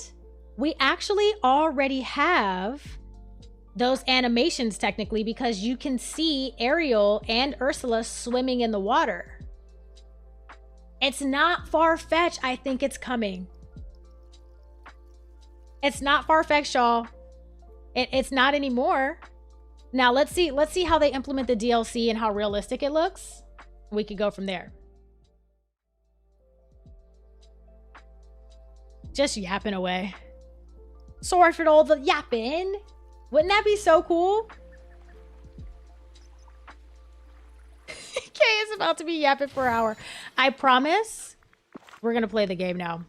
we actually already have those animations technically because you can see Ariel and Ursula swimming in the water. It's not far-fetched. I think it's coming. It's not far-fetched, y'all. It's not anymore. Now let's see how they implement the DLC and how realistic it looks. We could go from there. Just yapping away. Sorry for all the yapping. Wouldn't that be so cool? Kay is about to be yapping for an hour. I promise we're going to play the game now.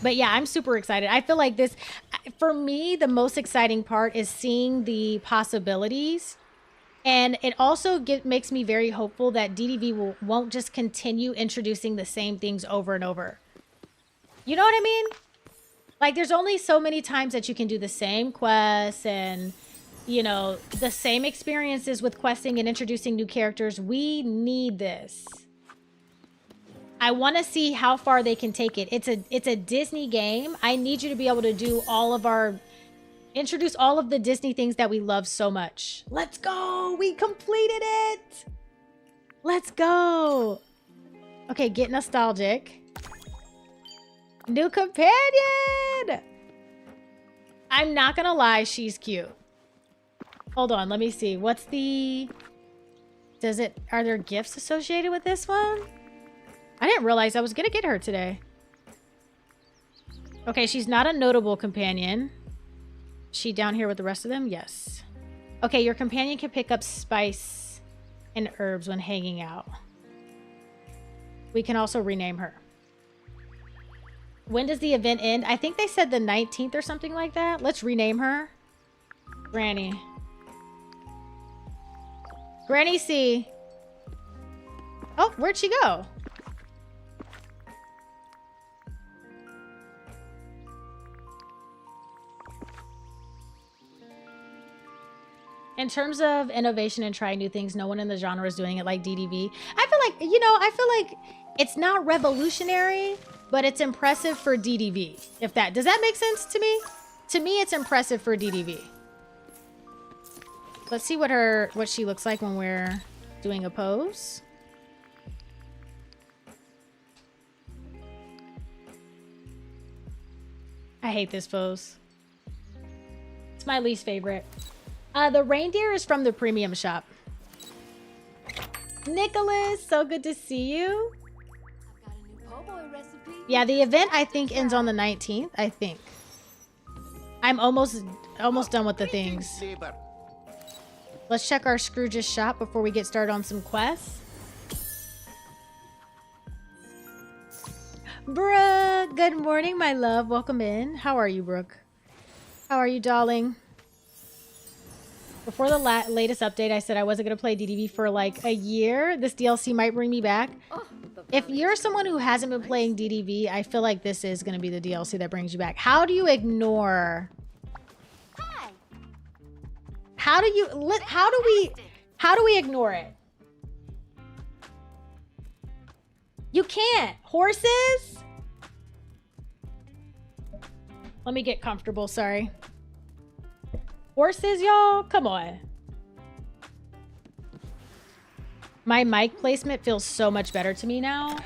But yeah, I'm super excited. I feel like this, for me, the most exciting part is seeing the possibilities. And it also makes me very hopeful that DDV won't just continue introducing the same things over and over. You know what I mean? Like, there's only so many times that you can do the same quests and, you know, the same experiences with questing and introducing new characters. We need this. I want to see how far they can take it. It's a Disney game. I need you to be able to do introduce all of the Disney things that we love so much. Let's go. We completed it. Let's go. Okay, get nostalgic. New companion. I'm not gonna lie, she's cute. Hold on, let me see. What's the... Are there gifts associated with this one? I didn't realize I was gonna get her today. Okay, she's not a notable companion. Is she down here with the rest of them? Yes. Okay, your companion can pick up spice and herbs when hanging out. We can also rename her. When does the event end? I think they said the 19th or something like that. Let's rename her. Granny. Granny C. Oh, where'd she go? In terms of innovation and trying new things, no one in the genre is doing it like DDV. I feel like, you know, it's not revolutionary, but it's impressive for DDV. Does that make sense to me? To me, it's impressive for DDV. Let's see what she looks like when we're doing a pose. I hate this pose. It's my least favorite. The reindeer is from the premium shop. Nicholas, so good to see you. I've got a new po' boy recipe. Yeah, the event I think ends on the 19th. I think. I'm almost done with the things. Let's check our Scrooge's shop before we get started on some quests. Brooke, good morning, my love. Welcome in. How are you, Brooke? How are you, darling? Before the latest update, I said I wasn't going to play DDV for like a year. This DLC might bring me back. Oh, the If you're someone who hasn't been playing DDV, I feel like this is going to be the DLC that brings you back. How do you ignore? Hi. How do we ignore it? You can't. Horses? Let me get comfortable, sorry. Horses, y'all? Come on. My mic placement feels so much better to me now.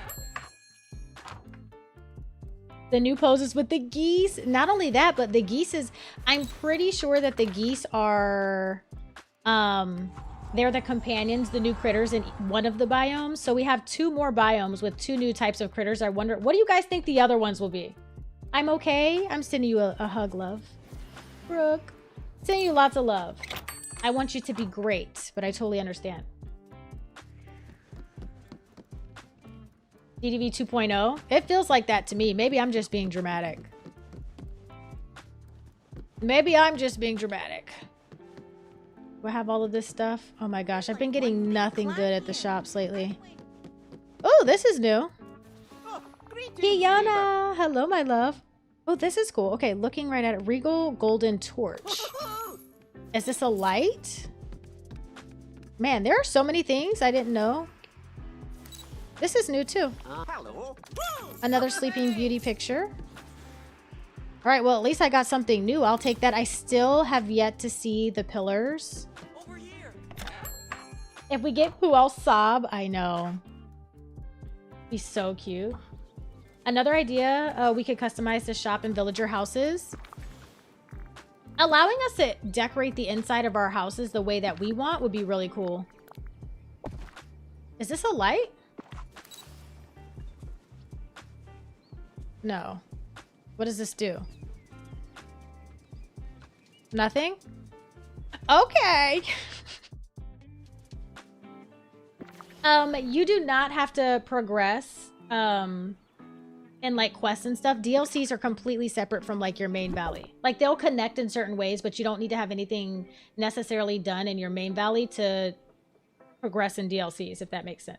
The new poses with the geese. Not only that, but the geese is... I'm pretty sure that the geese are... they're the companions, the new critters in one of the biomes. So we have 2 more biomes with 2 new types of critters. I wonder... What do you guys think the other ones will be? I'm okay. I'm sending you a hug, love. Brooke. Sending you lots of love. I want you to be great, but I totally understand. DDV 2.0? It feels like that to me. Maybe I'm just being dramatic. Maybe I'm just being dramatic. Do I have all of this stuff? Oh my gosh, I've been getting nothing good at the shops lately. Oh, this is new. Kiana! Hello, my love. Oh, this is cool. Okay, looking right at it. Regal Golden Torch. Is this a light? Man, there are so many things I didn't know. This is new too. Another Sleeping Beauty picture. All right, well, at least I got something new. I'll take that. I still have yet to see the pillars. Over here. If we get Who Else Sob, I know. Be so cute. Another idea, we could customize the shop and villager houses. Allowing us to decorate the inside of our houses the way that we want would be really cool. Is this a light? No. What does this do? Nothing? Okay. You do not have to progress and like quests and stuff. DLCs are completely separate from like your main valley. Like they'll connect in certain ways, but you don't need to have anything necessarily done in your main valley to progress in DLCs, if that makes sense.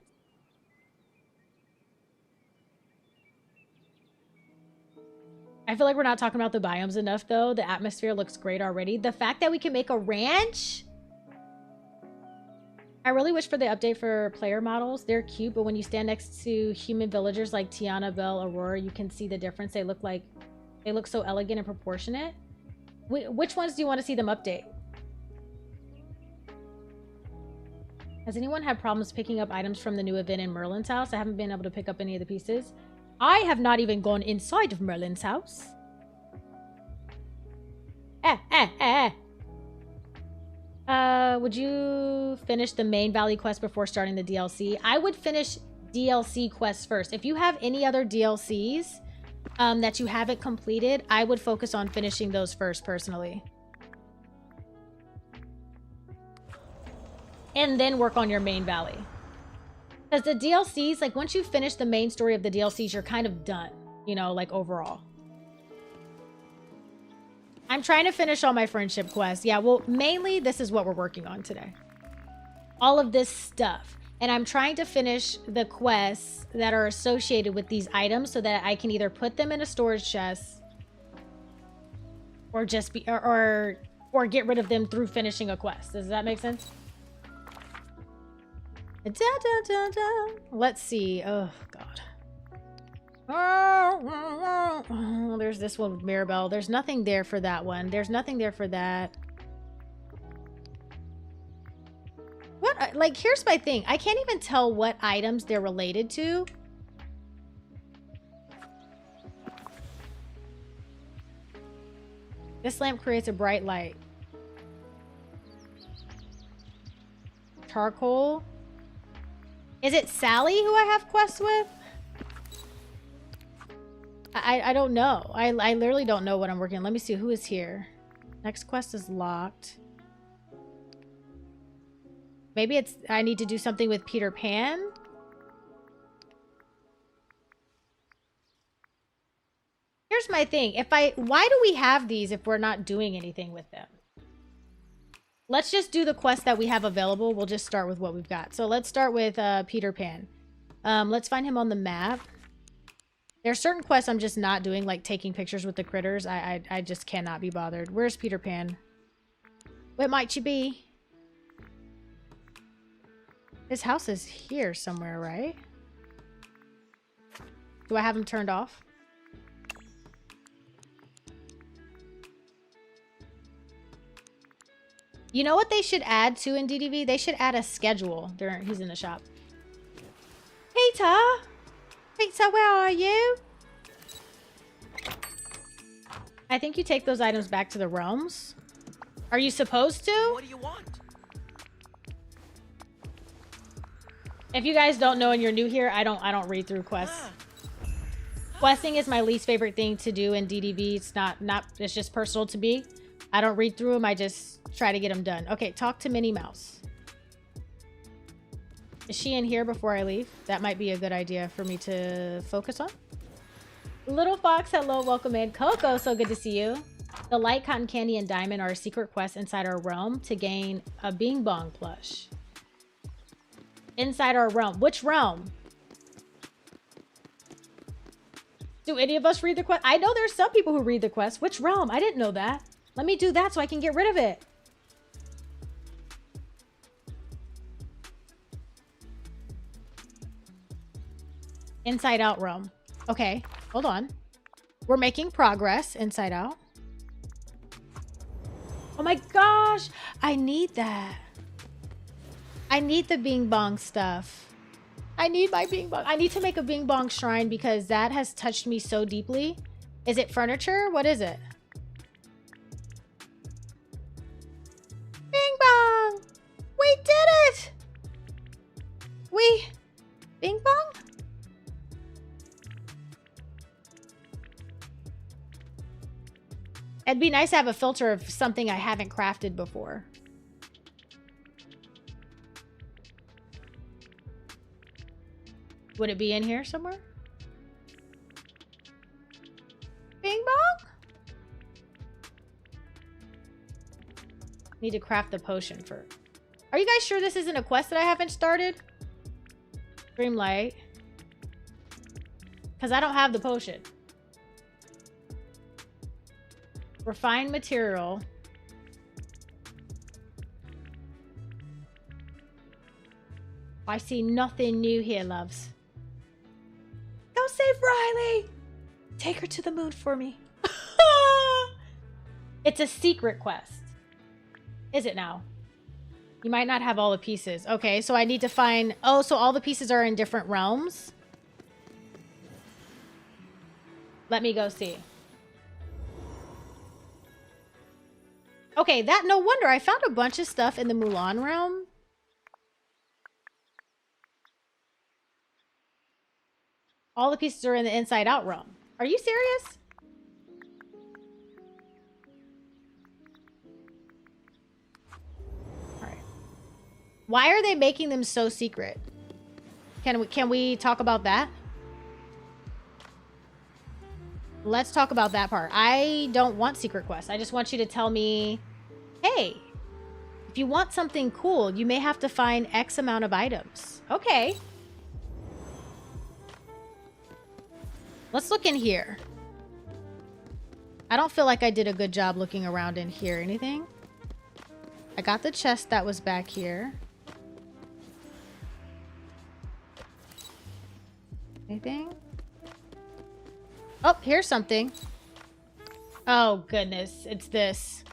I feel like we're not talking about the biomes enough though. The atmosphere looks great already. The fact that we can make a ranch. I really wish for the update for player models. They're cute, but when you stand next to human villagers like Tiana, Belle, Aurora, you can see the difference. They look so elegant and proportionate. Which ones do you want to see them update? Has anyone had problems picking up items from the new event in Merlin's house? I haven't been able to pick up any of the pieces. I have not even gone inside of Merlin's house. Would you finish the main valley quest before starting the DLC? I would finish DLC quests first. If you have any other DLCs that you haven't completed, I would focus on finishing those first personally. And then work on your main valley. Because the DLCs, like once you finish the main story of the DLCs, you're kind of done, you know, like overall. I'm trying to finish all my friendship quests. Yeah, well, mainly this is what we're working on today. All of this stuff. And I'm trying to finish the quests that are associated with these items so that I can either put them in a storage chest or just be, or get rid of them through finishing a quest. Does that make sense? Da, da, da, da. Let's see. Oh, God. Oh, there's this one with Mirabelle. There's nothing there for that one. There's nothing there for that. What? Like, here's my thing. I can't even tell what items they're related to. This lamp creates a bright light. Charcoal. Is it Sally who I have quests with? I don't know. I literally don't know what I'm working on. Let me see who is here. Next quest is locked. Maybe it's I need to do something with Peter Pan. Here's my thing. Why do we have these if we're not doing anything with them? Let's just do the quest that we have available. We'll just start with what we've got. So let's start with Peter Pan. Let's find him on the map. There are certain quests I'm just not doing, like taking pictures with the critters. I just cannot be bothered. Where's Peter Pan? Where might you be? His house is here somewhere, right? Do I have him turned off? You know what they should add to in DDV? They should add a schedule during he's in the shop. Peter! Peter, where are you? I think you take those items back to the realms. Are you supposed to? What do you want? If you guys don't know and you're new here, I don't read through quests. Questing is my least favorite thing to do in DDV. It's it's just personal to me. I don't read through them. I just try to get them done. Okay, talk to Minnie Mouse. Is she in here before I leave? That might be a good idea for me to focus on. Little Fox, hello, welcome in. Coco, so good to see you. The light, cotton candy, and diamond are a secret quest inside our realm to gain a Bing Bong plush. Inside our realm. Which realm? Do any of us read the quest? I know there's some people who read the quest. Which realm? I didn't know that. Let me do that so I can get rid of it. Inside Out realm. Okay, hold on. We're making progress. Inside Out. Oh my gosh, I need that. I need the Bing Bong stuff. I need my Bing Bong. I need to make a Bing Bong shrine because that has touched me so deeply. Is it furniture? What is it? Bing Bong! We did it! Bing Bong? It'd be nice to have a filter of something I haven't crafted before. Would it be in here somewhere? Bing Bong? Need to craft the potion first. Are you guys sure this isn't a quest that I haven't started? Dreamlight. Because I don't have the potion. Refined material. I see nothing new here, loves. Go save Riley! Take her to the moon for me. It's a secret quest. Is it now? You might not have all the pieces. Okay, so I need to find... Oh, so all the pieces are in different realms? Let me go see. Okay, no wonder. I found a bunch of stuff in the Mulan realm. All the pieces are in the Inside Out realm. Are you serious? All right. Why are they making them so secret? Can we talk about that? Let's talk about that part. I don't want secret quests. I just want you to tell me, hey, if you want something cool, you may have to find X amount of items. Okay. Let's look in here. I don't feel like I did a good job looking around in here. Anything? I got the chest that was back here. Anything? Oh, here's something. Oh, goodness. It's this.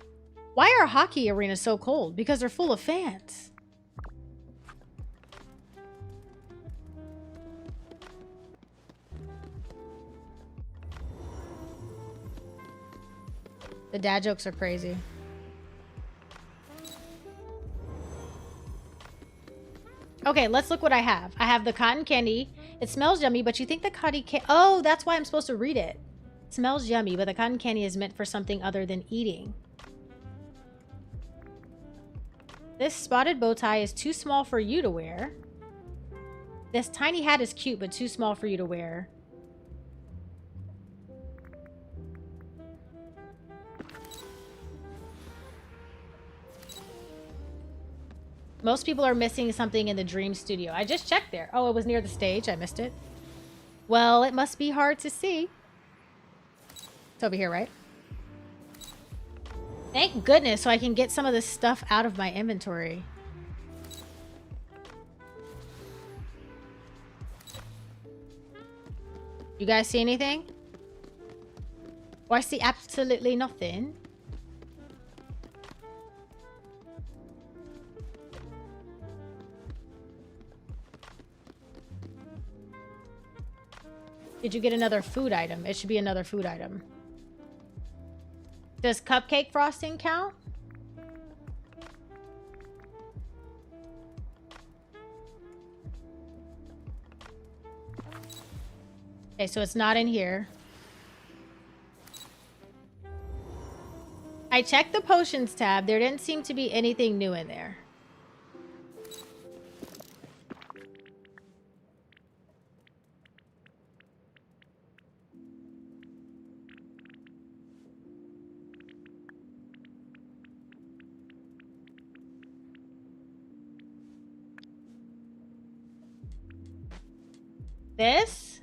Why are hockey arenas so cold? Because they're full of fans. The dad jokes are crazy. Okay, let's look what I have. I have the cotton candy. It smells yummy, but you think the cotton candy... Oh, that's why I'm supposed to read it. It smells yummy, but the cotton candy is meant for something other than eating. This spotted bow tie is too small for you to wear. This tiny hat is cute, but too small for you to wear. Most people are missing something in the dream studio. I just checked there. Oh, it was near the stage. I missed it. Well, it must be hard to see. It's over here, right? Thank goodness, so I can get some of this stuff out of my inventory. You guys see anything? Oh, I see absolutely nothing. Did you get another food item? It should be another food item. Does cupcake frosting count? Okay, so it's not in here. I checked the potions tab. There didn't seem to be anything new in there. This?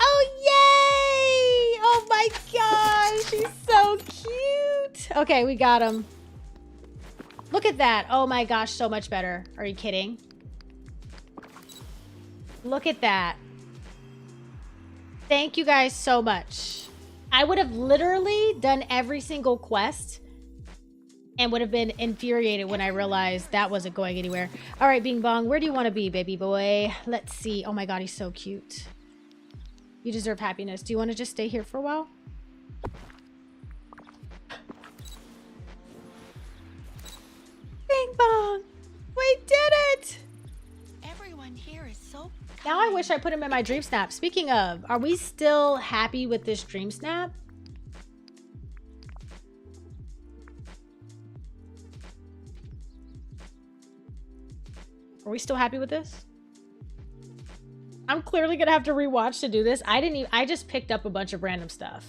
Oh, yay! Oh my gosh, he's so cute. Okay, we got him. Look at that. Oh my gosh, so much better. Are you kidding? Look at that. Thank you guys so much. I would have literally done every single quest and would have been infuriated when I realized that wasn't going anywhere. All right, Bing Bong, where do you want to be, baby boy? Let's see. Oh my God, he's so cute. You deserve happiness. Do you want to just stay here for a while? Bing Bong, we did it. Everyone here is so Now I wish I put him in my dream snap. Speaking of, are we still happy with this dream snap? Are we still happy with this? I'm clearly gonna have to rewatch to do this. I just picked up a bunch of random stuff.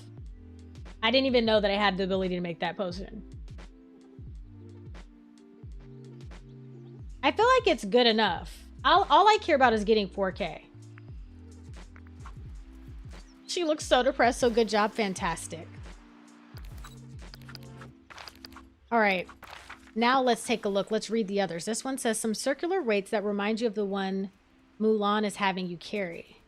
I didn't even know that I had the ability to make that potion. I feel like it's good enough. All I care about is getting 4K. She looks so depressed, so good job, fantastic. All right, now let's take a look. Let's read the others. This one says some circular weights that remind you of the one Mulan is having you carry.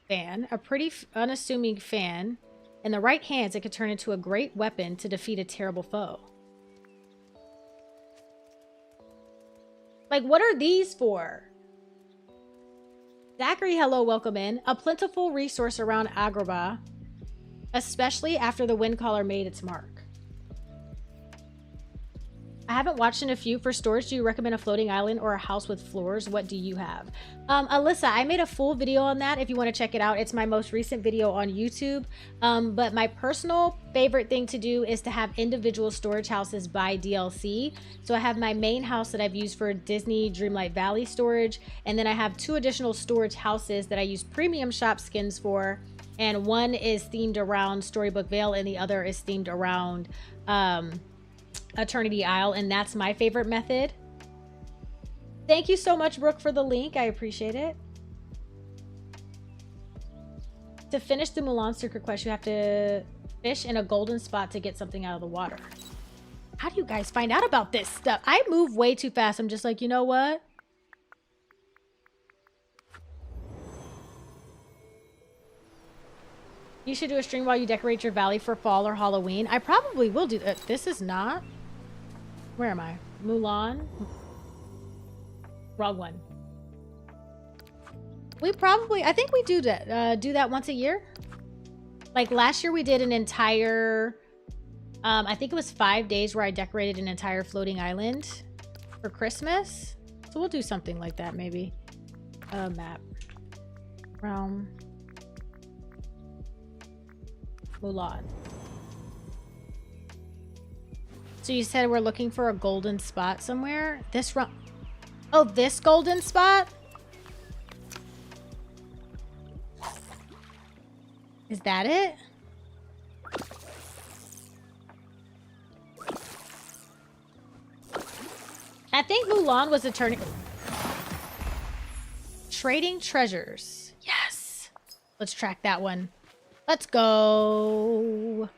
Fan, a pretty unassuming fan. In the right hands, it could turn into a great weapon to defeat a terrible foe. Like, what are these for? Zachary, hello, welcome in. A plentiful resource around Agrabah, especially after the wind collar made its mark. I haven't watched in a few. For storage, do you recommend a floating island or a house with floors? What do you have? Alyssa, I made a full video on that if you want to check it out. It's my most recent video on YouTube. But my personal favorite thing to do is to have individual storage houses by DLC. So I have my main house that I've used for Disney Dreamlight Valley storage. And then I have 2 additional storage houses that I use premium shop skins for. And one is themed around Storybook Vale and the other is themed around Eternity Isle, and that's my favorite method. Thank you so much, Brooke, for the link. I appreciate it. To finish the Mulan secret quest, you have to fish in a golden spot to get something out of the water. How do you guys find out about this stuff? I move way too fast. I'm just like, you know what? You should do a stream while you decorate your valley for fall or Halloween. I probably will do that. This is not... Where am I? Mulan? Wrong one. We probably... I think we do that once a year. Like last year we did an entire... I think it was 5 days where I decorated an entire floating island for Christmas. So we'll do something like that maybe. Map. Realm. Mulan. So you said we're looking for a golden spot somewhere? This run. Oh, this golden spot? Is that it? I think Mulan was a turning. Trading treasures. Yes. Let's track that one. Let's go.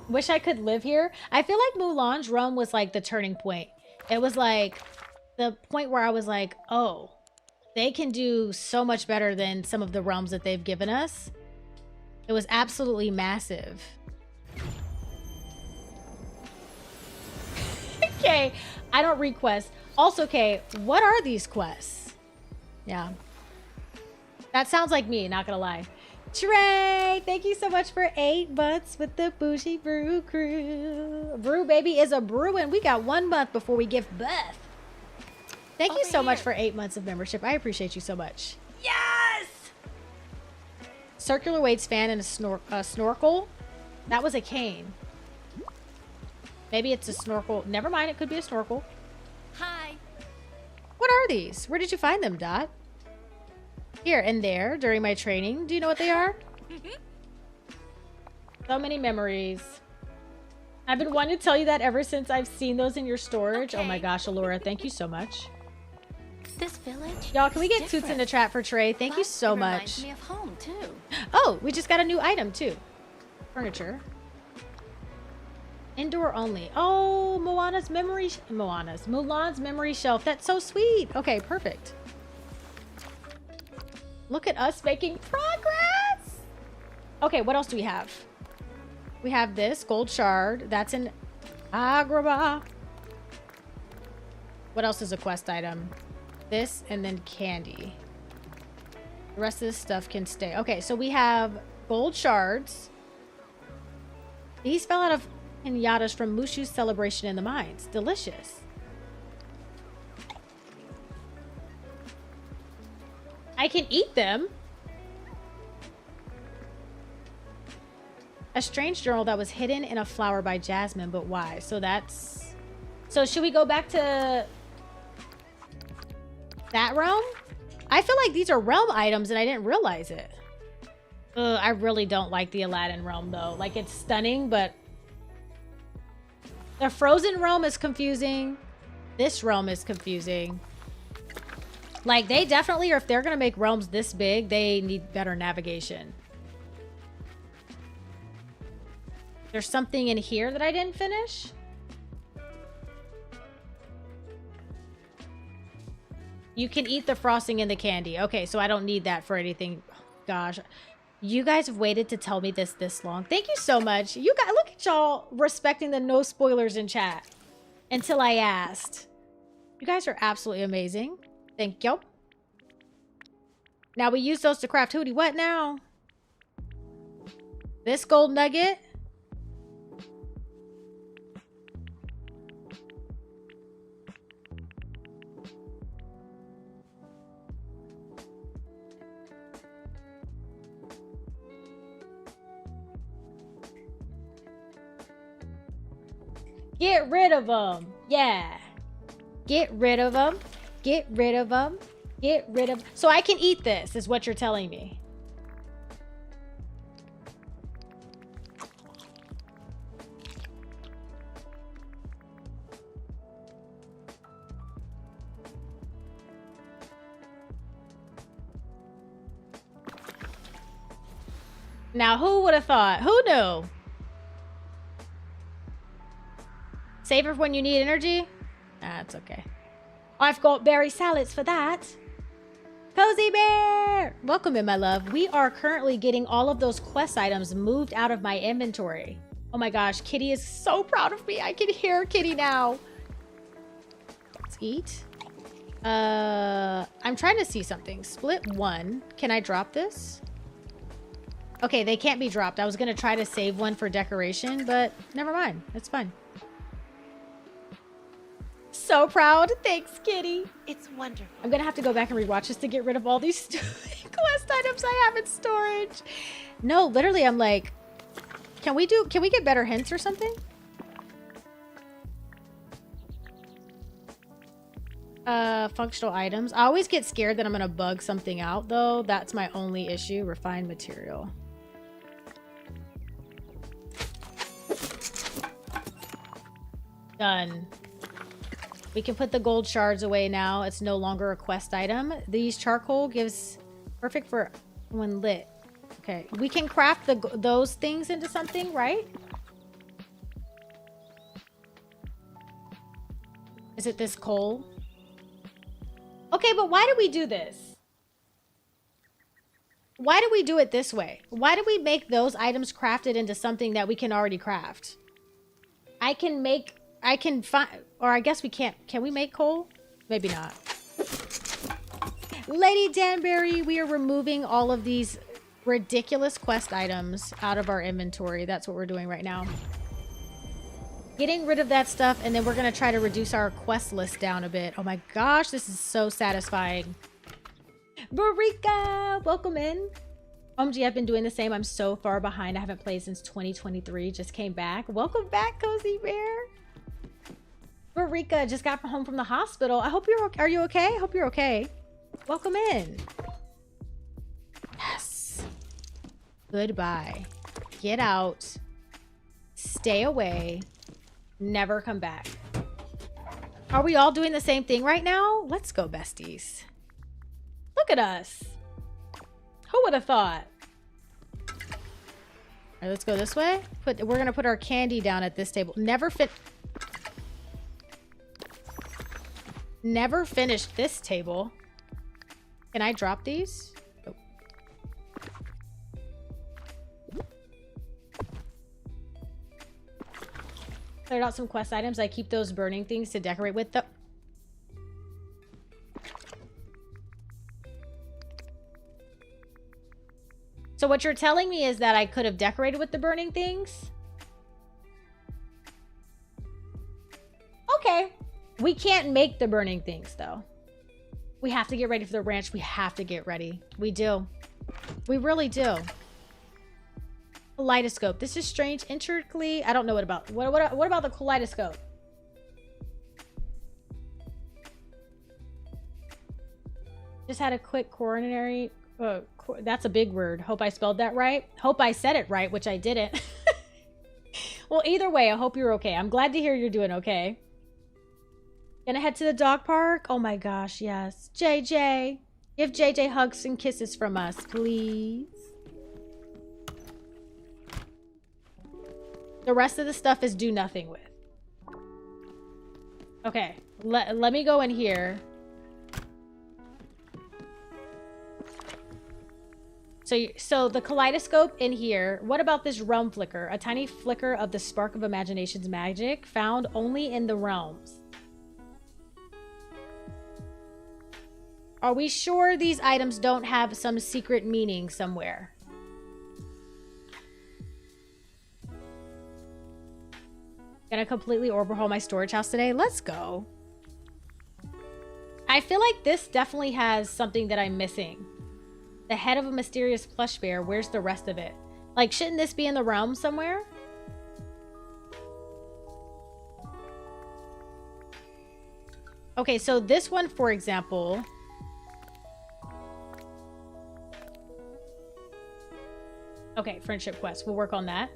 Wish I could live here. I feel like Mulan's realm was like the turning point. It was like the point where I was like, oh, they can do so much better than some of the realms that they've given us. It was absolutely massive. Okay, I don't request. Also, okay, what are these quests? Yeah. That sounds like me, not gonna lie. Trey, thank you so much for 8 months with the Bougie Brew crew. Brew baby is a brewing. We got 1 month before we give birth. Thank you so much for 8 months of membership. I appreciate you so much. Yes! Circular Wade's fan and a snorkel. That was a cane. Maybe it's a snorkel. Never mind, it could be a snorkel. Hi. What are these? Where did you find them, Dot? Here and there during my training. Do you know what they are? So many memories. I've been wanting to tell you that ever since I've seen those in your storage. Okay. Oh my gosh, Alora, thank you so much. This village. Y'all, can we get Toots in the chat for Trey? Thank you so much. Reminds me of home too. Oh, we just got a new item too. Furniture. Indoor only. Oh, Mulan's memory shelf. That's so sweet. Okay, perfect. Look at us making progress. Okay, what else do we have? We have this gold shard. That's an Agrabah. What else is a quest item? This and then candy. The rest of this stuff can stay. Okay, so we have gold shards. These fell out of pinatas from Mushu's celebration in the mines. Delicious. I can eat them. A strange journal that was hidden in a flower by Jasmine, but why? So that's... So should we go back to that realm? I feel like these are realm items and I didn't realize it. Ugh, I really don't like the Aladdin realm though. Like, it's stunning, but the Frozen realm is confusing. This realm is confusing. Like, they definitely, or if they're gonna make realms this big, they need better navigation. There's something in here that I didn't finish. You can eat the frosting and the candy. Okay, so I don't need that for anything. Gosh, you guys have waited to tell me this long. Thank you so much. You guys, look at y'all respecting the no spoilers in chat until I asked. You guys are absolutely amazing. Thank you. Now we use those to craft Hootie. What now? This gold nugget. Get rid of them. Yeah. Get rid of them. Get rid of them. Get rid of... So I can eat this, is what you're telling me. Now, who would have thought? Who knew? Save it when you need energy? That's okay. I've got berry salads for that. Cozy Bear! Welcome in, my love. We are currently getting all of those quest items moved out of my inventory. Oh my gosh, Kitty is so proud of me. I can hear Kitty now. Let's eat. I'm trying to see something. Split 1. Can I drop this? Okay, they can't be dropped. I was going to try to save one for decoration, but never mind. It's fine. So proud. Thanks, Kitty. It's wonderful. I'm gonna have to go back and rewatch this to get rid of all these quest items I have in storage. No, literally, I'm like, Can we get better hints or something? Functional items. I always get scared that I'm gonna bug something out though. That's my only issue. Refined material. Done. We can put the gold shards away now. It's no longer a quest item. These charcoal gives perfect for when lit. Okay, we can craft those things into something, right? Is it this coal? Okay, but why do we do this? Why do we do it this way? Why do we make those items crafted into something that we can already craft? I can find, or I guess we can't. Can we make coal? Maybe not. Lady Danbury, we are removing all of these ridiculous quest items out of our inventory. That's what we're doing right now. Getting rid of that stuff, and then we're going to try to reduce our quest list down a bit. Oh my gosh, this is so satisfying. Marika, welcome in. OMG, I've been doing the same. I'm so far behind. I haven't played since 2023. Just came back. Welcome back, Cozy Bear. Marika just got home from the hospital. I hope you're okay. Are you okay? I hope you're okay. Welcome in. Yes. Goodbye. Get out. Stay away. Never come back. Are we all doing the same thing right now? Let's go, besties. Look at us. Who would have thought? All right, let's go this way. We're gonna put our candy down at this table. Never finished this table. Can I drop these? Oh. Cleared out some quest items. I keep those burning things to decorate with. So what you're telling me is that I could have decorated with the burning things? Okay. We can't make the burning things, though. We have to get ready for the ranch. We have to get ready. We do. We really do. Kaleidoscope. This is strange. Intricately. I don't know what about. What about the kaleidoscope? Just had a quick coronary. That's a big word. Hope I spelled that right. Hope I said it right, which I didn't. Well, either way, I hope you're okay. I'm glad to hear you're doing okay. Gonna head to the dog park? Oh my gosh, yes. JJ. Give JJ hugs and kisses from us, please. The rest of the stuff is do nothing with. Okay, let me go in here. So the kaleidoscope in here. What about this realm flicker? A tiny flicker of the spark of imagination's magic found only in the realms. Are we sure these items don't have some secret meaning somewhere? Gonna completely overhaul my storage house today. Let's go. I feel like this definitely has something that I'm missing. The head of a mysterious plush bear. Where's the rest of it? Like, shouldn't this be in the realm somewhere? Okay, so this one, for example. Okay, friendship quest. We'll work on that.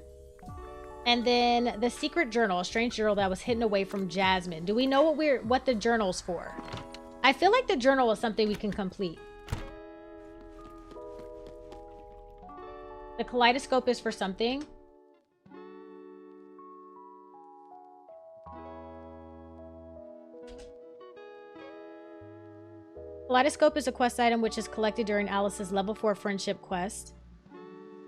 And then the secret journal, a strange journal that was hidden away from Jasmine. Do we know what the journal's for? I feel like the journal is something we can complete. The kaleidoscope is for something. Kaleidoscope is a quest item which is collected during Alice's level 4 friendship quest.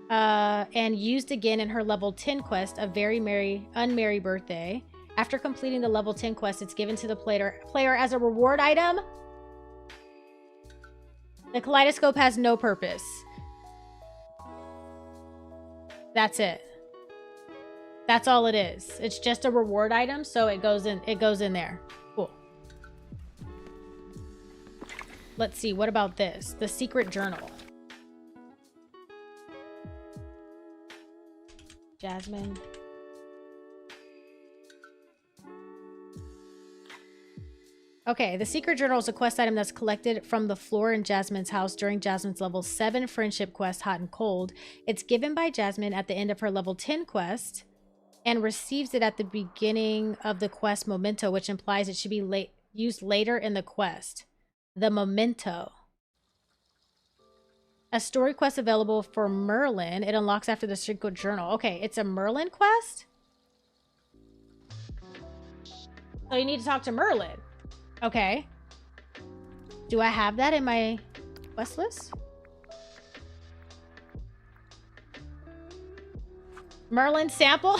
And used again in her level 10 quest of Unmerry Birthday. After completing the level 10 quest, it's given to the player as a reward item. The kaleidoscope has no purpose. That's it. That's all it is. It's just a reward item, so it goes in there. Cool. Let's see, what about this? The secret journal. Jasmine. Okay, the secret journal is a quest item that's collected from the floor in Jasmine's house during Jasmine's level 7 friendship quest, Hot and Cold. It's given by Jasmine at the end of her level 10 quest and receives it at the beginning of the quest Memento, which implies it should be used later in the quest. The Memento. A story quest available for Merlin. It unlocks after the secret journal. Okay, it's a Merlin quest? So you need to talk to Merlin. Okay. Do I have that in my quest list? Merlin sample?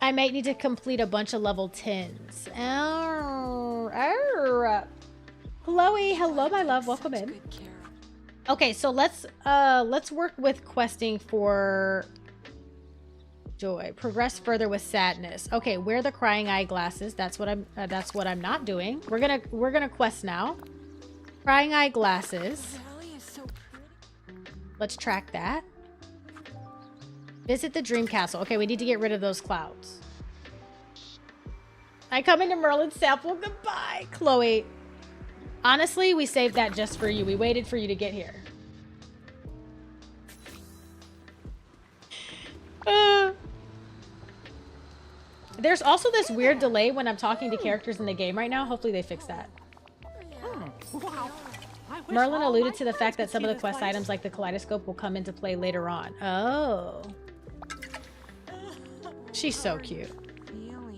I might need to complete a bunch of level 10s. Chloe, hello my love, welcome in. Okay, so let's work with questing for joy. Progress further with sadness. Okay, wear the crying eye glasses. That's what I'm not doing. We're gonna quest now. Crying eye glasses. Let's track that. Visit the dream castle. Okay, we need to get rid of those clouds. I come into Merlin's sample. Goodbye, Chloe. Honestly, we saved that just for you. We waited for you to get here. There's also this weird delay when I'm talking to characters in the game right now. Hopefully they fix that. Merlin alluded to the fact that some of the quest items like the kaleidoscope will come into play later on. Oh. She's so cute.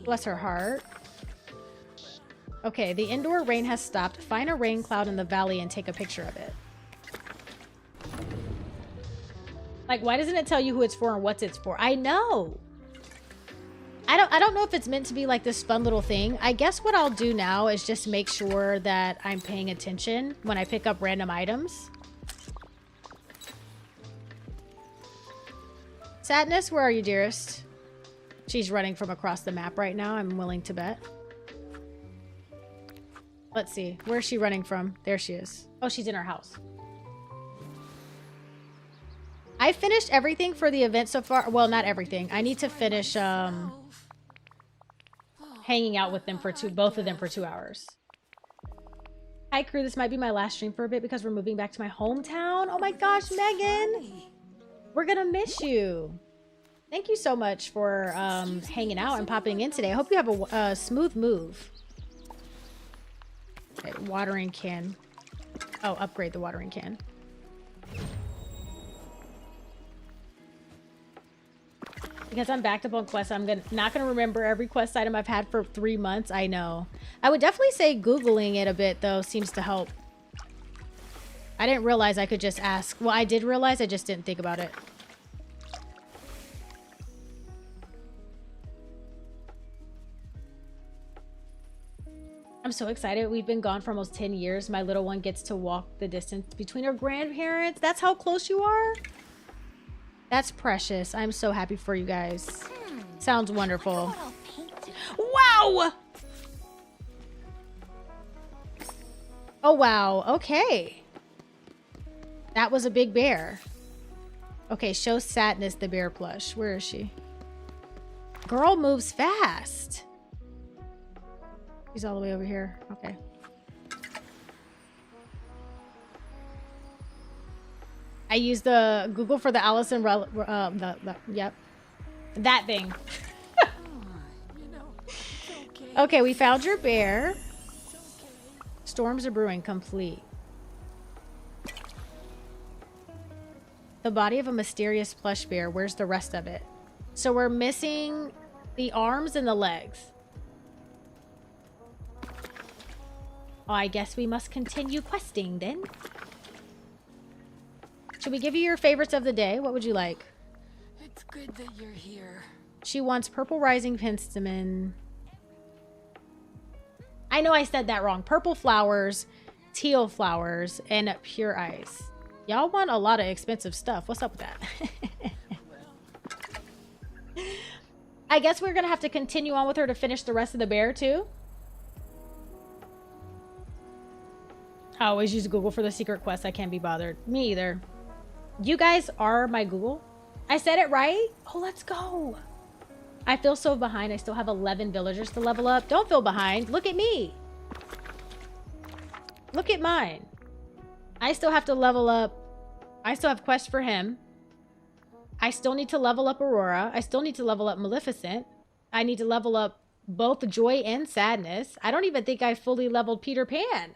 Bless her heart. Okay, the indoor rain has stopped. Find a rain cloud in the valley and take a picture of it. Like, why doesn't it tell you who it's for and what it's for? I know. I don't know if it's meant to be like this fun little thing. I guess what I'll do now is just make sure that I'm paying attention when I pick up random items. Sadness, where are you, dearest? She's running from across the map right now, I'm willing to bet. Let's see. Where's she running from? There she is. Oh, she's in her house. I finished everything for the event so far. Well, not everything. I need to finish hanging out with them for both of them for 2 hours. Hi, crew. This might be my last stream for a bit because we're moving back to my hometown. Oh my gosh, Megan. We're gonna miss you. Thank you so much for hanging out and popping in today. I hope you have a smooth move. Okay, watering can. Oh, upgrade the watering can. Because I'm backed up on quests, I'm not gonna remember every quest item I've had for 3 months. I know. I would definitely say Googling it a bit though seems to help. I didn't realize I could just ask. Well, I did realize, I just didn't think about it. I'm so excited. We've been gone for almost 10 years. My little one gets to walk the distance between her grandparents. That's how close you are? That's precious. I'm so happy for you guys. Sounds wonderful. Wow! Oh, wow. Okay. That was a big bear. Okay, show Sadness the bear plush. Where is she? Girl moves fast. She's all the way over here. Okay. I used the Google for the Allison, yep. That thing. Okay, we found your bear. Storms are brewing, complete. The body of a mysterious plush bear. Where's the rest of it? So we're missing the arms and the legs. Oh, I guess we must continue questing then. Should we give you your favorites of the day? What would you like? It's good that you're here. She wants purple rising penstemon. I know I said that wrong. Purple flowers, teal flowers, and pure ice. Y'all want a lot of expensive stuff. What's up with that? I guess we're gonna have to continue on with her to finish the rest of the bear too. I always use Google for the secret quest. I can't be bothered. Me either. You guys are my Google. I said it right? Oh, let's go. I feel so behind. I still have 11 villagers to level up. Don't feel behind. Look at me. Look at mine. I still have to level up. I still have quests for him. I still need to level up Aurora. I still need to level up Maleficent. I need to level up both Joy and Sadness. I don't even think I fully leveled Peter Pan.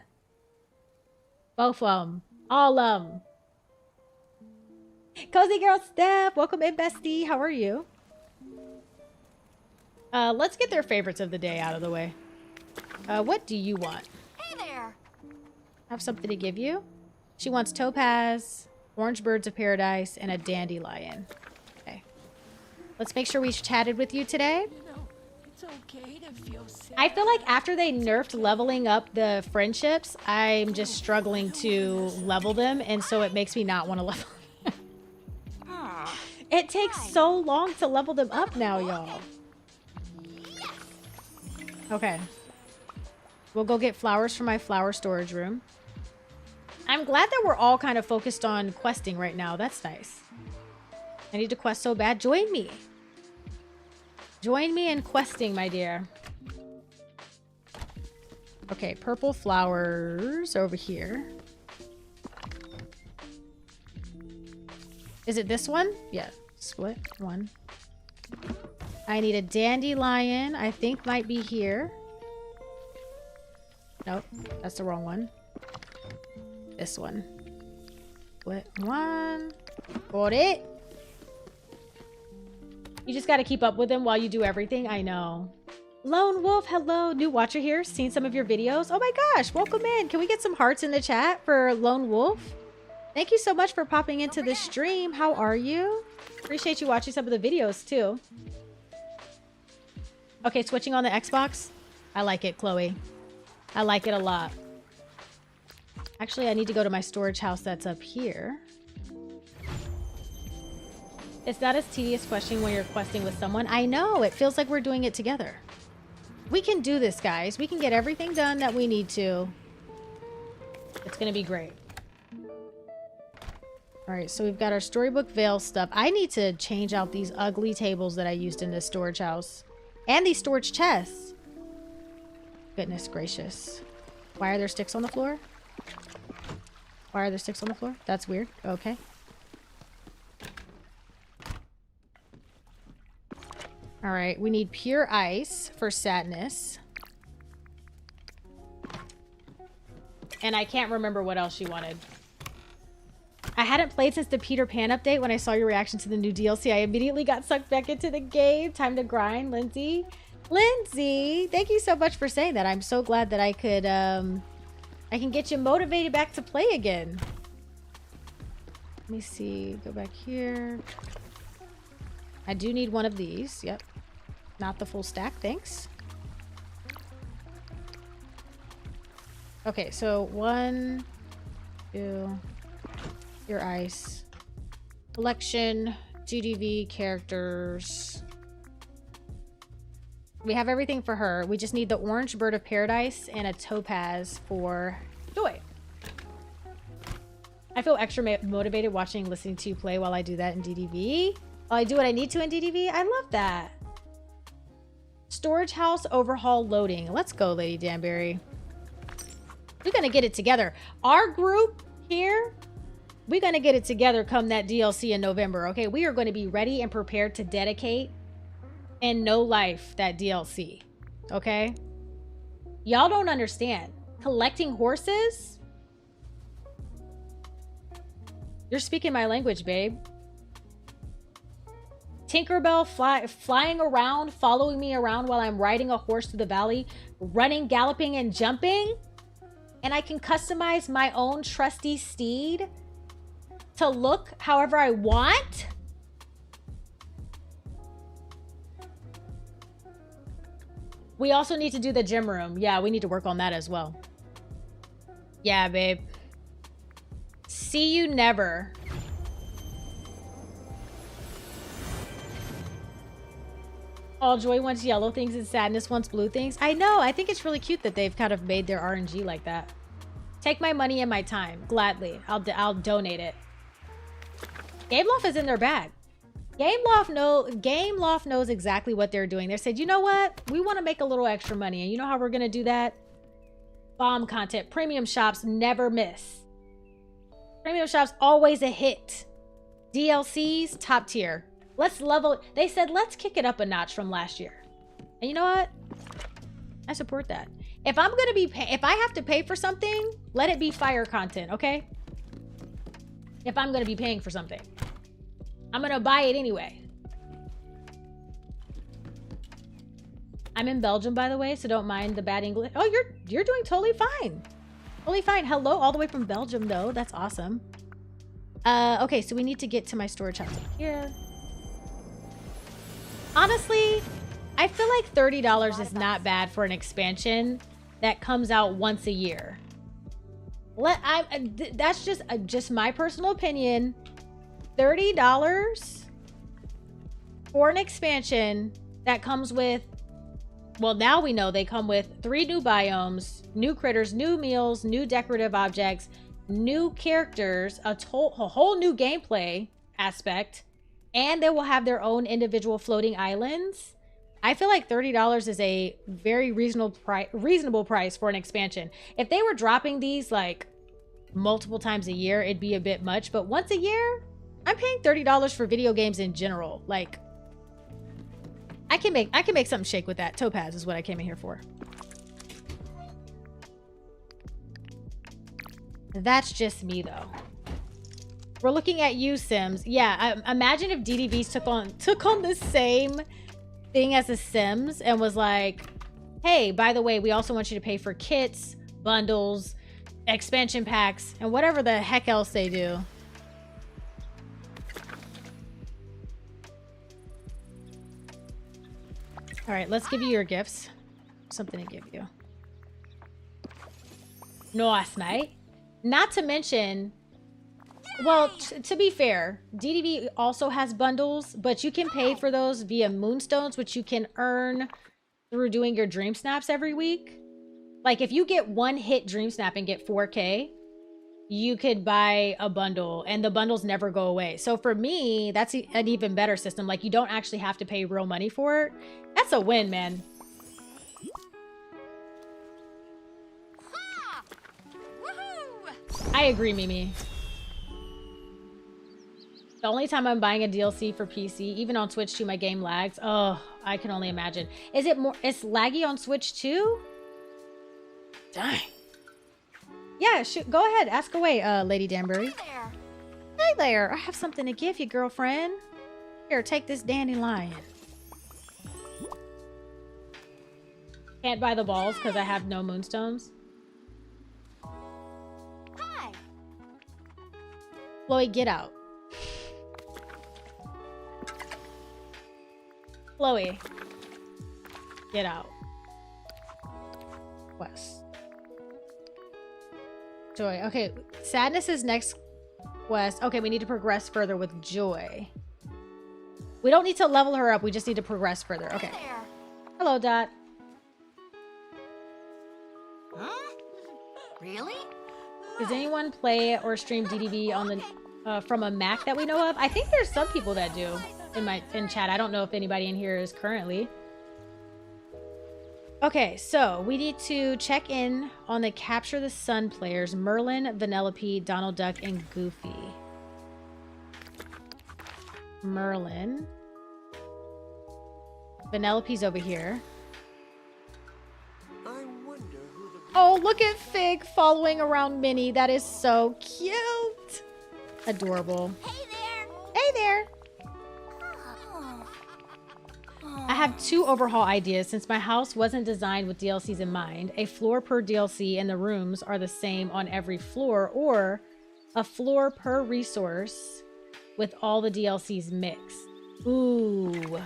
Both of them. All of them. Cozy Girl Steph, welcome in, bestie. How are you? Let's get their favorites of the day out of the way. What do you want? Hey there. Have something to give you? She wants topaz, orange birds of paradise, and a dandelion. Okay. Let's make sure we chatted with you today. You know, it's okay to feel sad. I feel like after they nerfed leveling up the friendships, I'm just struggling to level them, and so it makes me not want to level. It takes so long to level them up now, y'all. Okay. We'll go get flowers from my flower storage room. I'm glad that we're all kind of focused on questing right now. That's nice. I need to quest so bad. Join me. Join me in questing, my dear. Okay, purple flowers over here. Is it this one? Yeah. Split one. I need a dandelion. I think might be here. Nope. That's the wrong one. This one. Split one. Got it. You just got to keep up with them while you do everything. I know. Lone Wolf, hello. New watcher here. Seen some of your videos. Oh my gosh. Welcome in. Can we get some hearts in the chat for Lone Wolf? Thank you so much for popping into the stream. How are you? Appreciate you watching some of the videos too. Okay, switching on the Xbox. I like it, Chloe. I like it a lot. Actually, I need to go to my storage house that's up here. It's not as tedious questing when you're questing with someone. I know, it feels like we're doing it together. We can do this, guys. We can get everything done that we need to. It's gonna be great. All right, so we've got our Storybook Veil stuff. I need to change out these ugly tables that I used in this storage house. And these storage chests. Goodness gracious. Why are there sticks on the floor? Why are there sticks on the floor? That's weird. Okay. All right, we need pure ice for Sadness. And I can't remember what else she wanted. I hadn't played since the Peter Pan update. When I saw your reaction to the new DLC, I immediately got sucked back into the game. Time to grind, Lindsay. Lindsay, thank you so much for saying that. I'm so glad that I could, I can get you motivated back to play again. Let me see. Go back here. I do need one of these. Yep. Not the full stack. Thanks. Okay, so 1, 2... Your ice. Collection. GDV characters. We have everything for her. We just need the orange bird of paradise and a topaz for Joy. I feel extra motivated watching, listening to you play while I do that in DDV. While I do what I need to in DDV. I love that. Storage house overhaul loading. Let's go, Lady Danbury. We're gonna get it together. Our group here, we're gonna get it together come that DLC in November. Okay, we are going to be ready and prepared to dedicate and no life that DLC. Okay, y'all don't understand. Collecting horses, you're speaking my language, babe. Tinkerbell flying around, following me around while I'm riding a horse through the valley, running, galloping, and jumping. And I can customize my own trusty steed to look however I want. We also need to do the gym room. Yeah, we need to work on that as well. Yeah, babe. See you never. All Joy wants yellow things and Sadness wants blue things. I know. I think it's really cute that they've kind of made their RNG like that. Take my money and my time. Gladly. I'll donate it. Gameloft is in their bag. Gameloft knows exactly what they're doing. They said, you know what? We want to make a little extra money. And you know how we're going to do that? Bomb content. Premium shops never miss. Premium shops always a hit. DLCs, top tier. Let's level. They said, let's kick it up a notch from last year. And you know what? I support that. If I'm going to be, if I have to pay for something, let it be fire content, okay? If I'm going to be paying for something, I'm going to buy it anyway. I'm in Belgium, by the way, so don't mind the bad English. Oh, you're doing totally fine. Totally fine. Hello, all the way from Belgium, though. That's awesome. Okay, so we need to get to my storage house here. Honestly, I feel like $30 is not bad for an expansion that comes out once a year. That's just my personal opinion. $30 for an expansion that comes with, well, now we know they come with 3 new biomes, new critters, new meals, new decorative objects, new characters, a whole new gameplay aspect, and they will have their own individual floating islands. I feel like $30 is a very reasonable price for an expansion. If they were dropping these like multiple times a year, it'd be a bit much, but once a year, I'm paying $30 for video games in general. Like, I can make something shake with that. Topaz is what I came in here for. That's just me though. We're looking at you, Sims. Yeah, imagine if DDVs took on the same thing as the Sims and was like, hey, by the way, we also want you to pay for kits, bundles, expansion packs, and whatever the heck else they do. All right, let's give you your gifts. Something to give you. Nice, mate. Not to mention, well, to be fair, DDV also has bundles, but you can pay for those via Moonstones, which you can earn through doing your Dream Snaps every week. Like, if you get one hit Dream Snap and get 4K, you could buy a bundle, and the bundles never go away. So for me, that's an even better system. Like, you don't actually have to pay real money for it. That's a win, man. I agree, Mimi. The only time I'm buying a DLC for PC, even on Switch too, my game lags. Oh, I can only imagine. Is it more, it's laggy on Switch too? Dang. Yeah, go ahead. Ask away, Lady Danbury. Hey there. Hey there. I have something to give you, girlfriend. Here, take this dandelion. Can't buy the balls because I have no moonstones. Hi. Chloe, get out. Chloe, get out. Quest. Joy. Okay, sadness is next quest. Okay, we need to progress further with Joy. We don't need to level her up. We just need to progress further. Okay. Hey there. Hello, Dot. Huh? Really? Does anyone play or stream DDV on the from a Mac that we know of? I think there's some people that do in chat. I don't know if anybody in here is currently. Okay, so we need to check in on the Capture the Sun players: Merlin, Vanellope, Donald Duck, and Goofy. Merlin. Vanellope's over here. I wonder who the... Oh, look at Fig following around Minnie. That is so cute. Adorable. Hey there. Hey there. I have 2 overhaul ideas since my house wasn't designed with DLCs in mind. A floor per DLC and the rooms are the same on every floor, or a floor per resource with all the DLCs mixed. Ooh.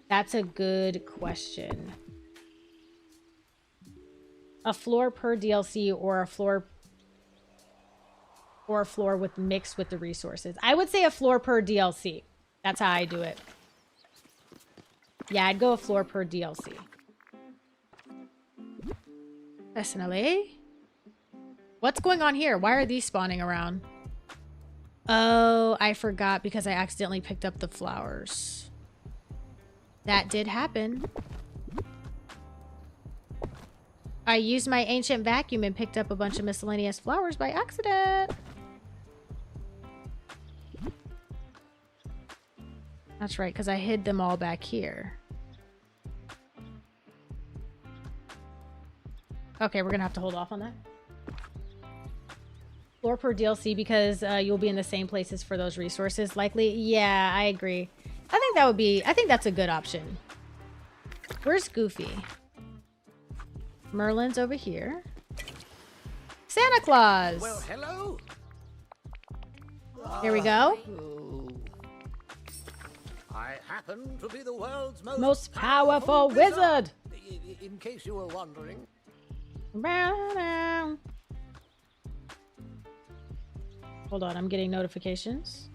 That's a good question. A floor per DLC or a floor with mixed with the resources. I would say a floor per DLC. That's how I do it. Yeah, I'd go a floor per DLC. Personally. What's going on here? Why are these spawning around? Oh, I forgot because I accidentally picked up the flowers. That did happen. I used my ancient vacuum and picked up a bunch of miscellaneous flowers by accident. That's right, because I hid them all back here. Okay, we're gonna have to hold off on that. Floor per DLC because you'll be in the same places for those resources. Likely, yeah, I agree. I think that would be, I think that's a good option. Where's Goofy? Merlin's over here. Santa Claus! Well, hello. Here we go. I happen to be the world's Most powerful wizard! In case you were wondering. Hold on, I'm getting notifications.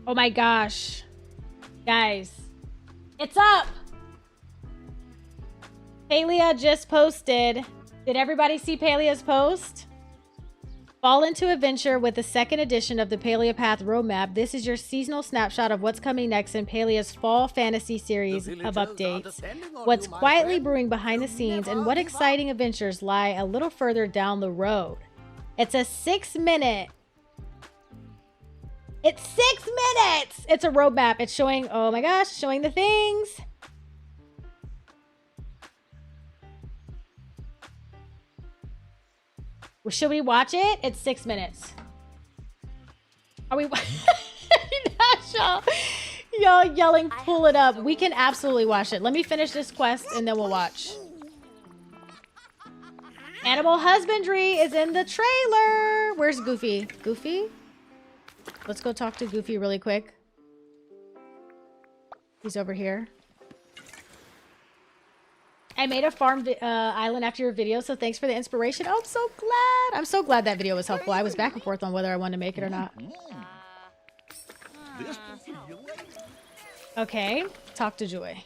Oh my gosh. Guys, it's up! Paleia just posted. Did everybody see Paleia's post? Fall into adventure with the second edition of the Paleia Path roadmap. This is your seasonal snapshot of what's coming next in Paleia's fall fantasy series of updates. What's quietly brewing behind the scenes and what exciting adventures lie a little further down the road. It's a 6-minute. It's 6 minutes! It's a roadmap. It's showing, oh my gosh, showing the things. Should we watch it? It's 6 minutes. Are we? Y'all yelling, pull it up. We can absolutely watch it. Let me finish this quest and then we'll watch. Animal husbandry is in the trailer. Where's Goofy? Goofy? Let's go talk to Goofy really quick. He's over here. I made a farm island after your video, so thanks for the inspiration. Oh, I'm so glad. I'm so glad that video was helpful. I was back and forth on whether I wanted to make it or not. Okay, talk to Joy.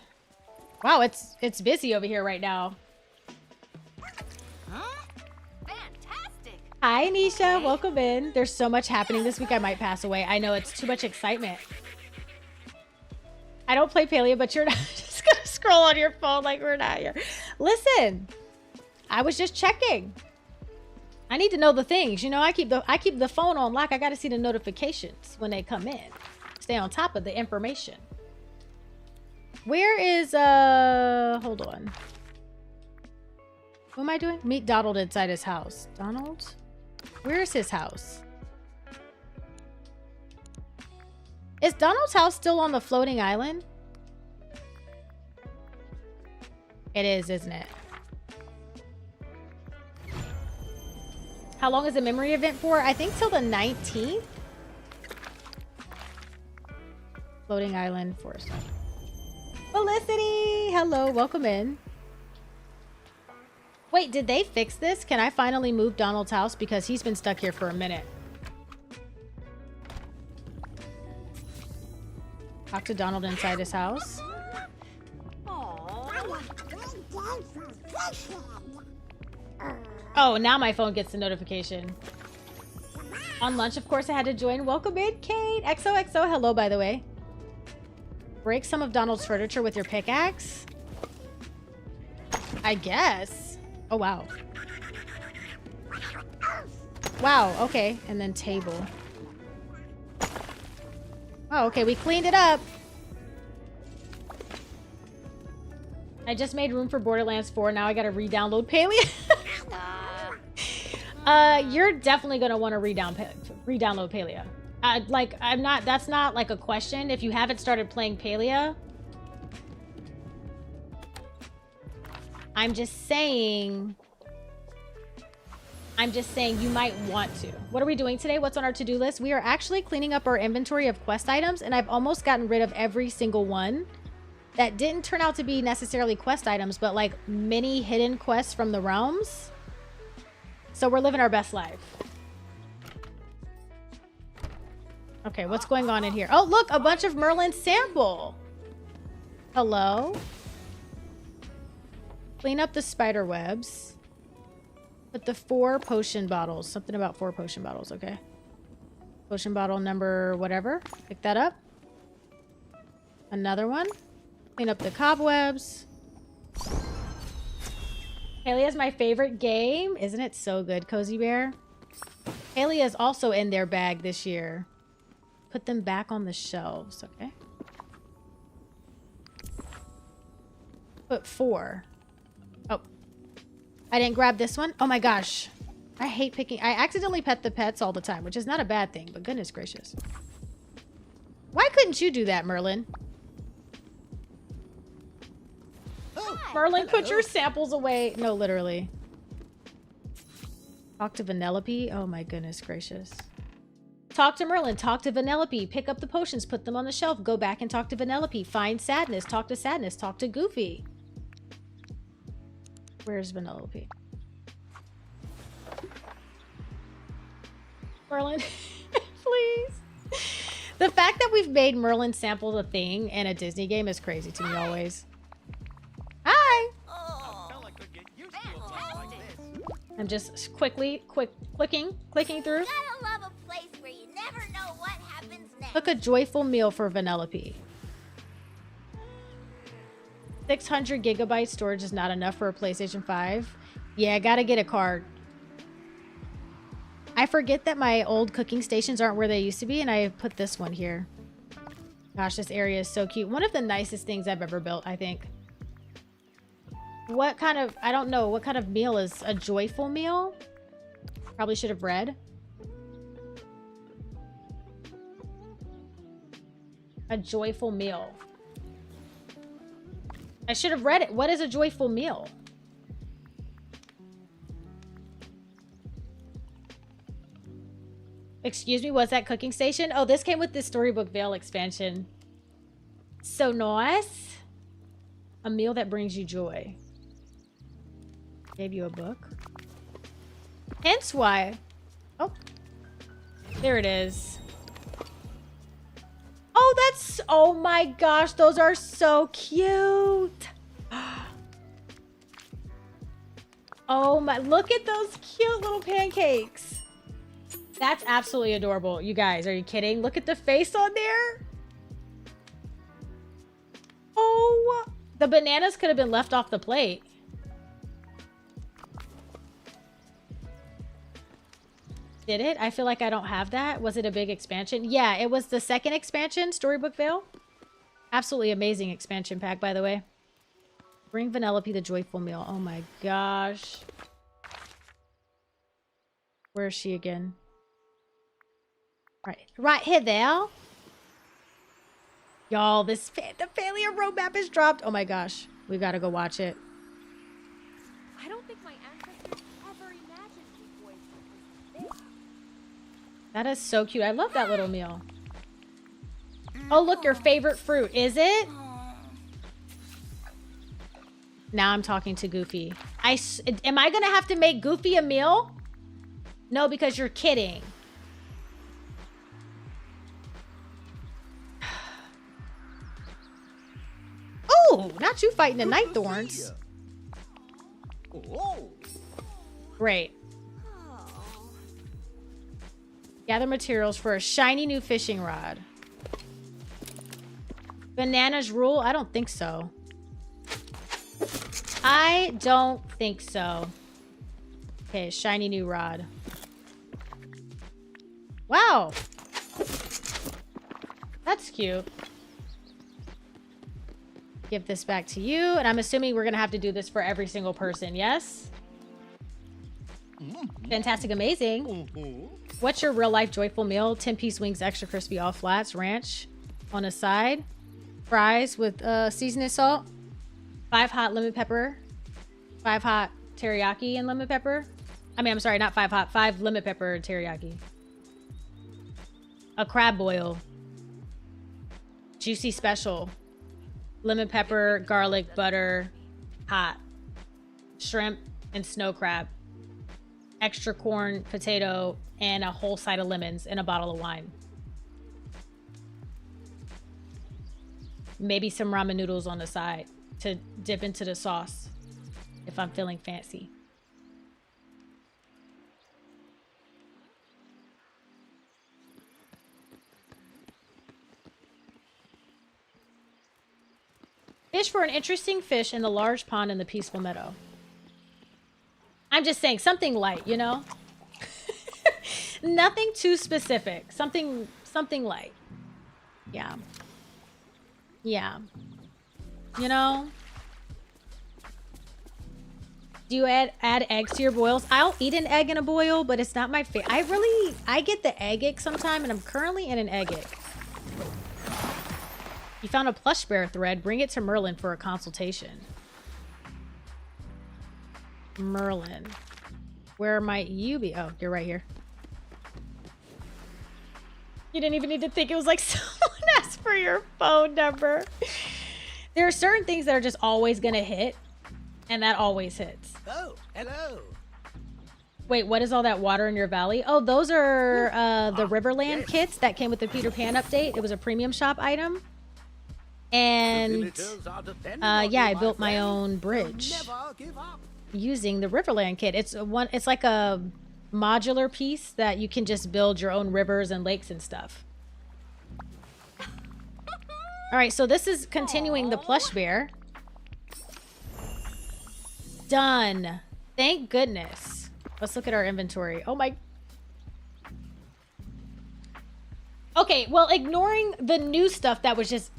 Wow, it's busy over here right now. Fantastic. Hi, Nisha. Welcome in. There's so much happening this week. I might pass away. I know, it's too much excitement. I don't play Paleia, but you're not just gonna scroll on your phone like we're not here. Listen, I was just checking. I need to know the things. You know, I keep the phone on lock. I got to see the notifications when they come in. Stay on top of the information. Where is hold on. What am I doing? Meet Donald inside his house. Donald? Where's his house? Is Donald's house still on the floating island? It is, isn't it? How long is the memory event for? I think till the 19th. Floating island forest. Felicity! Hello, welcome in. Wait, did they fix this? Can I finally move Donald's house? Because he's been stuck here for a minute. Talk to Donald inside his house. Oh, now my phone gets the notification. On lunch, of course, I had to join. Welcome in, Kate. XOXO. Hello, by the way. Break some of Donald's furniture with your pickaxe? I guess. Oh, wow. Wow, okay. And then table. Oh, okay, we cleaned it up. I just made room for Borderlands 4. Now I gotta re-download Paleia. You're definitely gonna want to re-download Paleia. Like, that's not like a question. If you haven't started playing Paleia, I'm just saying you might want to. What are we doing today? What's on our to-do list? We are actually cleaning up our inventory of quest items, and I've almost gotten rid of every single one that didn't turn out to be necessarily quest items, but like mini hidden quests from the realms. So we're living our best life. Okay, what's going on in here? Oh, look, a bunch of Merlin sample. Hello? Clean up the spider webs. Put the 4 potion bottles. Something about 4 potion bottles, okay. Potion bottle number whatever. Pick that up. Another one. Clean up the cobwebs. Paleia is my favorite game. Isn't it so good, Cozy Bear? Paleia is also in their bag this year. Put them back on the shelves, okay? Put 4. Oh. I didn't grab this one. Oh my gosh. I hate picking. I accidentally pet the pets all the time, which is not a bad thing, but goodness gracious. Why couldn't you do that, Merlin? Merlin, put your samples away. No, literally. Talk to Vanellope. Oh my goodness gracious. Talk to Merlin. Talk to Vanellope. Pick up the potions. Put them on the shelf. Go back and talk to Vanellope. Find Sadness. Talk to Sadness. Talk to Goofy. Where's Vanellope? Merlin, please. The fact that we've made Merlin sample a thing in a Disney game is crazy to me always. Hi. I'm just clicking through. Gotta love a place where you never know what happens next. Cook a joyful meal for Vanellope. 600 gigabyte storage is not enough for a PlayStation 5. Yeah, I gotta get a card. I forget that my old cooking stations aren't where they used to be, and I put this one here. Gosh, this area is so cute. One of the nicest things I've ever built, I think. What kind of, I don't know, what kind of meal is a joyful meal? Probably should have read. A joyful meal. I should have read it. What is a joyful meal? Excuse me, what's that cooking station? Oh, this came with the Storybook Vale expansion. So nice. A meal that brings you joy. Gave you a book. Hence why. Oh. There it is. Oh, that's... Oh my gosh, those are so cute. Oh my... Look at those cute little pancakes. That's absolutely adorable. You guys, are you kidding? Look at the face on there. Oh, the bananas could have been left off the plate. Did it? I feel like I don't have that. Was it a big expansion? Yeah, it was the second expansion, Storybook Vale. Absolutely amazing expansion pack, by the way. Bring Vanellope the joyful meal. Oh my gosh. Where is she again? Right here, there. Y'all, the Paleia roadmap is dropped. Oh my gosh. We gotta go watch it. I don't think my ancestors ever imagined these boys like this. That is so cute. I love that little meal. Oh, look, your favorite fruit. Is it? Now I'm talking to Goofy. Am I gonna have to make Goofy a meal? No, because you're kidding. Oh, not you fighting the night thorns. Great. Gather materials for a shiny new fishing rod. Bananas rule? I don't think so. I don't think so. Okay, shiny new rod. Wow. That's cute. Give this back to you. And I'm assuming we're going to have to do this for every single person. Yes? Fantastic. Amazing. What's your real life joyful meal? 10-piece wings, extra crispy, all flats, ranch on a side. Fries with seasoning salt. 5 hot lemon pepper. 5 hot teriyaki and lemon pepper. I mean, I'm sorry, not 5 hot. 5 lemon pepper teriyaki. A crab boil. Juicy special. Lemon pepper, garlic, butter, hot. Shrimp and snow crab. extra corn, potato, and a whole side of lemons and a bottle of wine. Maybe some ramen noodles on the side to dip into the sauce if I'm feeling fancy. Fish for an interesting fish in the large pond in the peaceful meadow. I'm just saying something light, you know? Nothing too specific. Something light. Yeah. Yeah. You know? Do you add eggs to your boils? I'll eat an egg in a boil, but it's not my favorite. I get the egg ick sometime, and I'm currently in an egg ick. You found a plush bear thread. Bring it to Merlin for a consultation. Merlin. Where might you be? Oh, you're right here. You didn't even need to think. It was like someone asked for your phone number. There are certain things that are just always going to hit, and that always hits. Oh, hello. Wait, what is all that water in your valley? Oh, those are the Riverland kits that came with the Peter Pan update. It was a premium shop item. And yeah, I built my own bridge using the Riverland kit. It's like a modular piece that you can just build your own rivers and lakes and stuff. All right, so this is continuing the plush bear. Done. Thank goodness. Let's look at our inventory. Oh my. Okay, well, ignoring the new stuff that was just...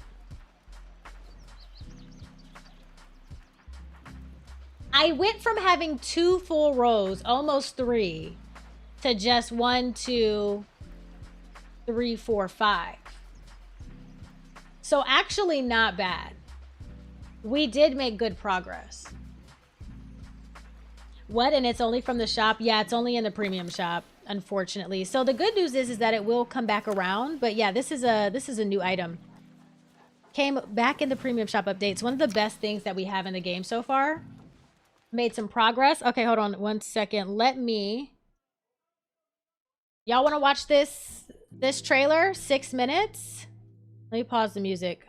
I went from having 2 full rows, almost 3, to just 1, 2, 3, 4, 5. So actually not bad. We did make good progress. What? And it's only from the shop? Yeah, it's only in the premium shop, unfortunately. So the good news is that it will come back around. But yeah, this is a new item. Came back in the premium shop updates. One of the best things that we have in the game so far. Made some progress. Okay, hold on 1 second. Let me... Y'all want to watch this trailer? 6 minutes? Let me pause the music.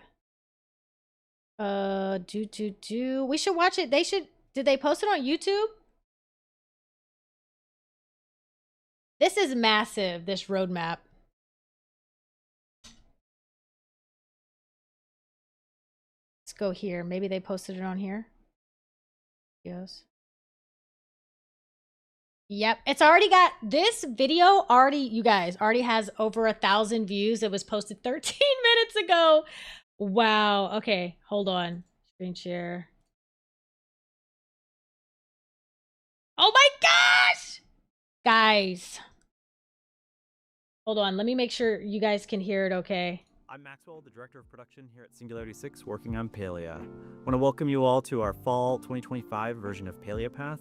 We should watch it. Did they post it on YouTube? This is massive, this roadmap. Let's go here. Maybe they posted it on here. Yes. Yep, it's already got this video you guys already has over 1,000 views. It was posted 13 minutes ago. Wow. Okay, hold on. Screen share. Oh my gosh! Guys. Hold on, let me make sure you guys can hear it okay. I'm Maxwell, the Director of Production here at Singularity 6, working on Paleia. I want to welcome you all to our Fall 2025 version of Paleia Path.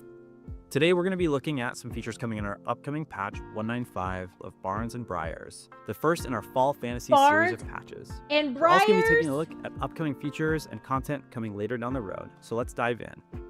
Today we're going to be looking at some features coming in our upcoming patch 195 of Barns and Briars, the first in our Fall Fantasy series of patches. And We're also Briars. going to be taking a look at upcoming features and content coming later down the road, so let's dive in.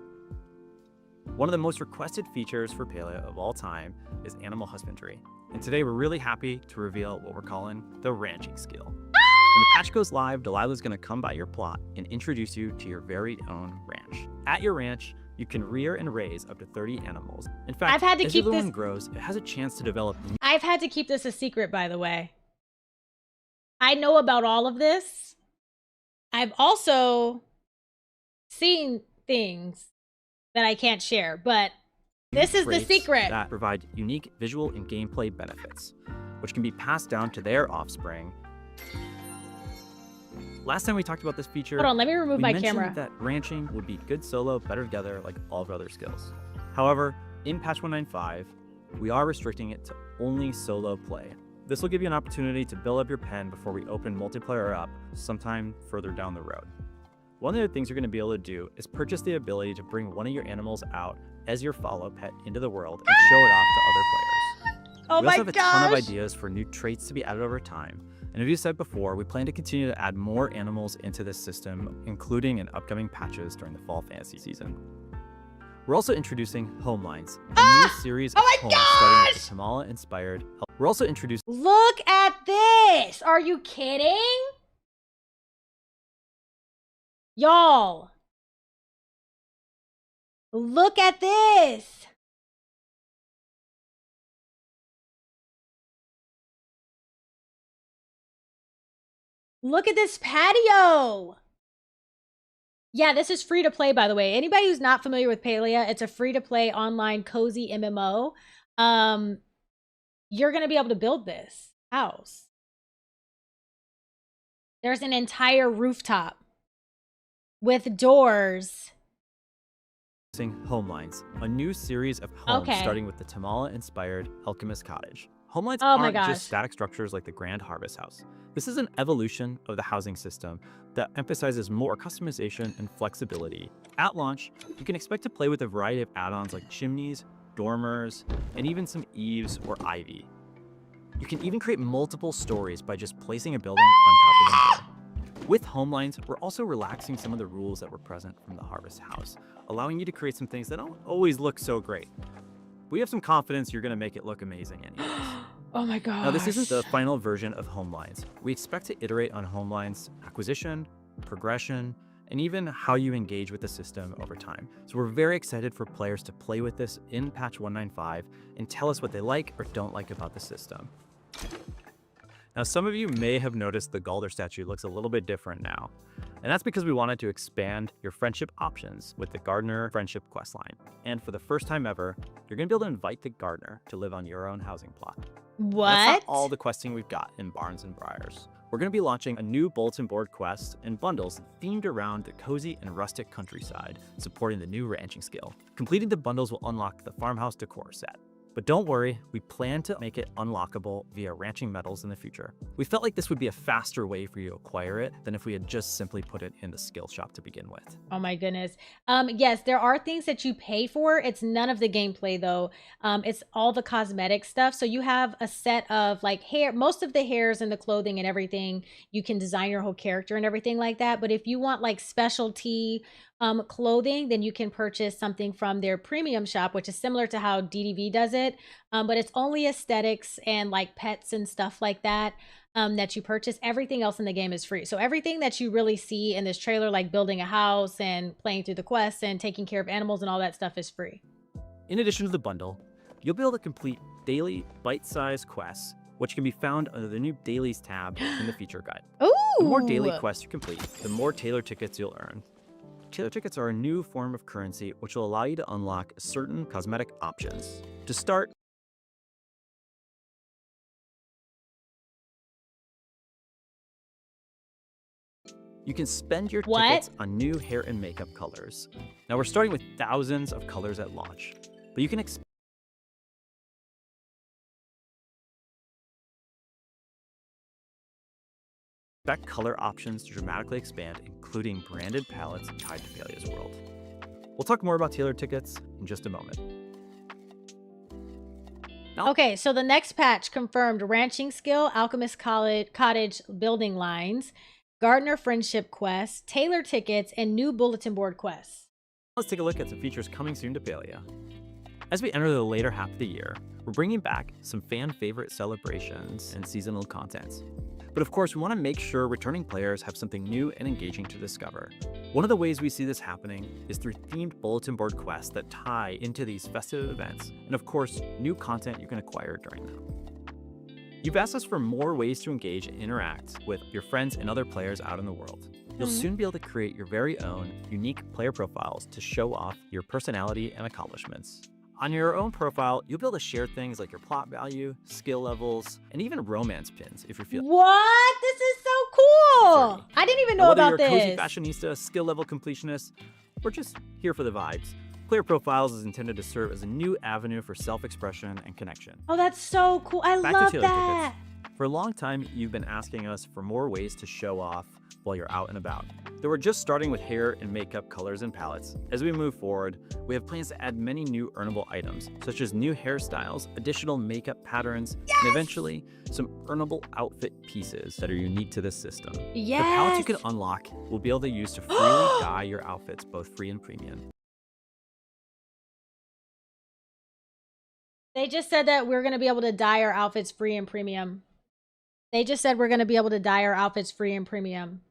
One of the most requested features for Paleia of all time is animal husbandry, and today we're really happy to reveal what we're calling the ranching skill. When the patch goes live, Delilah's going to come by your plot and introduce you to your very own ranch. At your ranch, you can rear and raise up to 30 animals. In fact, I've had to as keep your this. one grows, it has a chance to develop. I've had to keep this a secret, by the way. I know about all of this. I've also seen things that I can't share, but this is the traits secret. That provide unique visual and gameplay benefits, which can be passed down to their offspring. Last time we talked about this feature, Hold on, let me remove my mentioned camera. that ranching would be good solo, better together, like all of our other skills. However, in patch 195, we are restricting it to only solo play. This will give you an opportunity to build up your pen before we open multiplayer up sometime further down the road. One of the things you're going to be able to do is purchase the ability to bring one of your animals out as your follow pet into the world and show it off to other players. Oh We my also have a ton of gosh. ideas for new traits to be added over time. And as you said before, we plan to continue to add more animals into this system, including in upcoming patches during the fall fantasy season. We're also introducing Homelines, a new series of homes starting with the Tamala-inspired. We're also introducing. Look at this! Are you kidding? Y'all. Look at this! Look at this patio! Yeah, this is free to play, by the way. Anybody who's not familiar with Paleia, it's a free to play online cozy MMO. You're gonna be able to build this house. There's an entire rooftop with doors. Homelines, a new series of homes starting with the Tamala-inspired Alchemist Cottage. Homelines aren't just static structures like the Grand Harvest House. This is an evolution of the housing system that emphasizes more customization and flexibility. At launch, you can expect to play with a variety of add-ons like chimneys, dormers, and even some eaves or ivy. You can even create multiple stories by just placing a building on top of another. With Homelines, we're also relaxing some of the rules that were present from the Harvest House, allowing you to create some things that don't always look so great. We have some confidence you're going to make it look amazing anyways. Oh my god. Now, this isn't the final version of Homelines. We expect to iterate on Homelines' acquisition, progression, and even how you engage with the system over time. So we're very excited for players to play with this in patch 195 and tell us what they like or don't like about the system. Now, some of you may have noticed the Galder statue looks a little bit different now. And that's because we wanted to expand your friendship options with the Gardener Friendship questline. And for the first time ever, you're going to be able to invite the gardener to live on your own housing plot. What? That's not all the questing we've got in Barns and Briars. We're going to be launching a new bulletin board quest and bundles themed around the cozy and rustic countryside, supporting the new ranching skill. Completing the bundles will unlock the farmhouse decor set. But don't worry, we plan to make it unlockable via ranching medals in the future. We felt like this would be a faster way for you to acquire it than if we had just simply put it in the skill shop to begin with. Oh my goodness. Yes, there are things that you pay for. It's none of the gameplay though. It's all the cosmetic stuff. So you have a set of like hair, most of the hairs and the clothing and everything. You can design your whole character and everything like that. But if you want like specialty clothing, then you can purchase something from their premium shop, which is similar to how DDV does it. But it's only aesthetics and like pets and stuff like that that you purchase. Everything else in the game is free. So everything that you really see in this trailer, like building a house and playing through the quests and taking care of animals and all that stuff, is free. In addition to the bundle, you'll be able to complete daily bite-sized quests, which can be found under the new Dailies tab in the feature guide. Ooh! The more daily quests you complete, the more Tailor tickets you'll earn. Tailor tickets are a new form of currency which will allow you to unlock certain cosmetic options. To start, you can spend your tickets on new hair and makeup colors. Now we're starting with thousands of colors at launch, but you can expect color options to dramatically expand, including branded palettes tied to Paleia's world. We'll talk more about Tailor tickets in just a moment. Okay, so the next patch confirmed ranching skill, alchemist cottage building lines, gardener friendship quests, Tailor tickets, and new bulletin board quests. Let's take a look at some features coming soon to Paleia. As we enter the later half of the year, we're bringing back some fan favorite celebrations and seasonal content. But of course, we want to make sure returning players have something new and engaging to discover. One of the ways we see this happening is through themed bulletin board quests that tie into these festive events, and of course, new content you can acquire during them. You've asked us for more ways to engage and interact with your friends and other players out in the world. You'll soon be able to create your very own unique player profiles to show off your personality and accomplishments. On your own profile, you'll be able to share things like your plot value, skill levels, and even romance pins if you're feeling. What? This is so cool! I didn't even know about this. Whether you're a cozy fashionista, skill level completionist, or just here for the vibes, Player Profiles is intended to serve as a new avenue for self-expression and connection. Oh, that's so cool. I love that. For a long time, you've been asking us for more ways to show off while you're out and about. Though we're just starting with hair and makeup colors and palettes, as we move forward, we have plans to add many new earnable items, such as new hairstyles, additional makeup patterns, and eventually some earnable outfit pieces that are unique to this system. Yes. The palettes you can unlock will be able to use to freely dye your outfits, both free and premium. They just said that we're going to be able to dye our outfits free and premium. They just said we're going to be able to dye our outfits free and premium.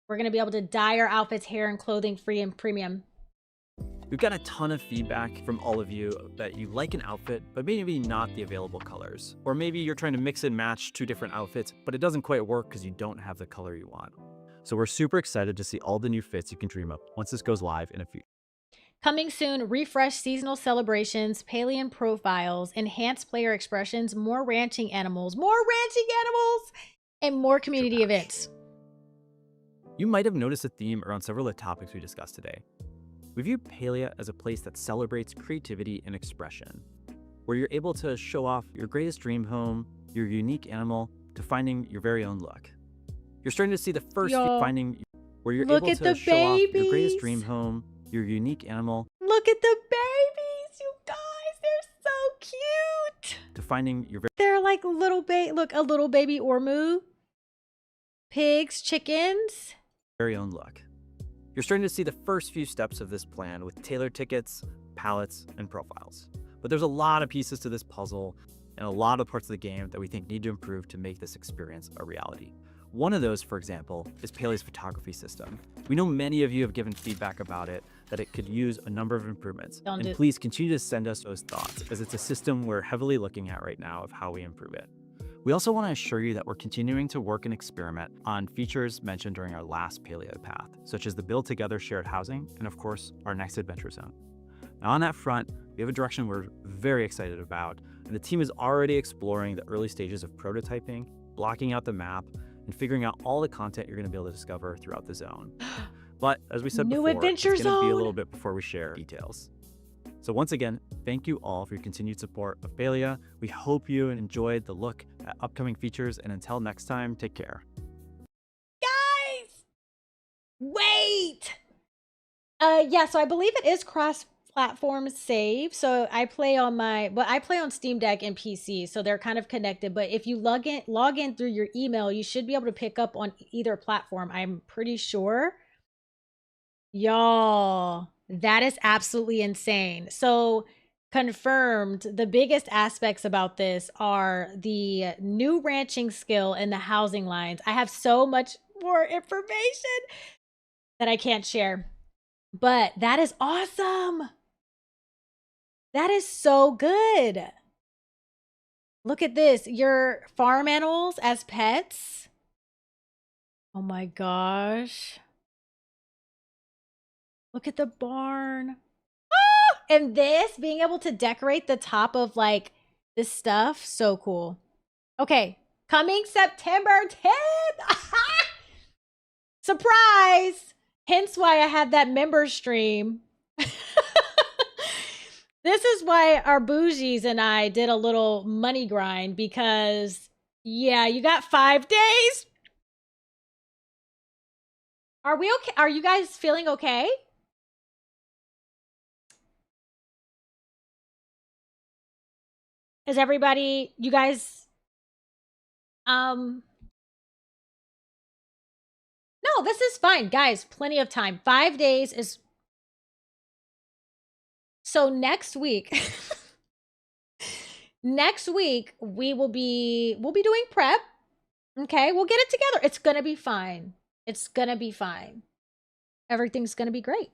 We're going to be able to dye our outfits, hair, and clothing free and premium. We've got a ton of feedback from all of you that you like an outfit, but maybe not the available colors. Or maybe you're trying to mix and match two different outfits, but it doesn't quite work because you don't have the color you want. So we're super excited to see all the new fits you can dream up once this goes live in a few. Coming soon, refresh seasonal celebrations, Palean profiles, enhanced player expressions, more ranching animals, and more community events. You might have noticed a theme around several of the topics we discussed today. We view Paleia as a place that celebrates creativity and expression, where you're able to show off your greatest dream home, your unique animal, to finding your very own look. You're starting to see the first finding where you're able to show off your greatest dream home, your unique animal. Look at the babies, you guys. They're so cute. To finding your They're like little look, a little baby Ormu. Pigs, chickens. Very own look. You're starting to see the first few steps of this plan with tailored tickets, palettes, and profiles. But there's a lot of pieces to this puzzle and a lot of parts of the game that we think need to improve to make this experience a reality. One of those, for example, is Paleia's photography system. We know many of you have given feedback about it, that it could use a number of improvements. And please continue to send us those thoughts, as it's a system we're heavily looking at right now of how we improve it. We also want to assure you that we're continuing to work and experiment on features mentioned during our last Paleia path, such as the Build Together shared housing, and of course, our next adventure zone. Now on that front, we have a direction we're very excited about, and the team is already exploring the early stages of prototyping, blocking out the map, and figuring out all the content you're going to be able to discover throughout the zone. But as we said before, it's going to be a little bit before we share details. So once again, thank you all for your continued support of Paleia. We hope you enjoyed the look at upcoming features, and until next time, take care. Guys! Wait! Yeah, so I believe it is cross-platform save. So I play on Steam Deck and PC, so they're kind of connected. But if you log in through your email, you should be able to pick up on either platform, I'm pretty sure. Y'all, that is absolutely insane. So confirmed, the biggest aspects about this are the new ranching skill and the housing lines. I have so much more information that I can't share, but that is awesome. That is so good. Look at this. Your farm animals as pets. Oh my gosh. Look at the barn. Ah! And this, being able to decorate the top of like this stuff, so cool. Okay, coming September 10th. Surprise! Hence why I had that member stream. This is why our bougies and I did a little money grind, because yeah, you got 5 days. Are we okay? Are you guys feeling okay? Is everybody, you guys, no, this is fine, guys. Plenty of time. 5 days is. So next week, we'll be doing prep. Okay, we'll get it together. It's gonna be fine. It's gonna be fine. Everything's gonna be great.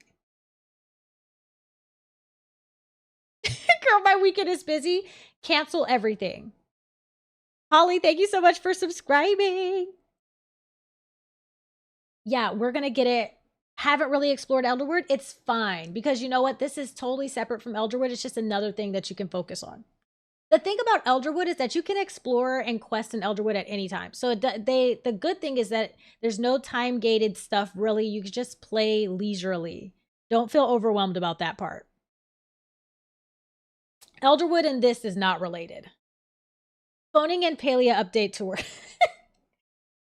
Girl, my weekend is busy. Cancel everything. Holly, thank you so much for subscribing. Yeah, we're gonna get it. Haven't really explored Elderwood. It's fine, because you know what? This is totally separate from Elderwood. It's just another thing that you can focus on. The thing about Elderwood is that you can explore and quest in Elderwood at any time. So the good thing is that there's no time-gated stuff, really. You can just play leisurely. Don't feel overwhelmed about that part. Elderwood and this is not related. Phoning in Paleia update tour.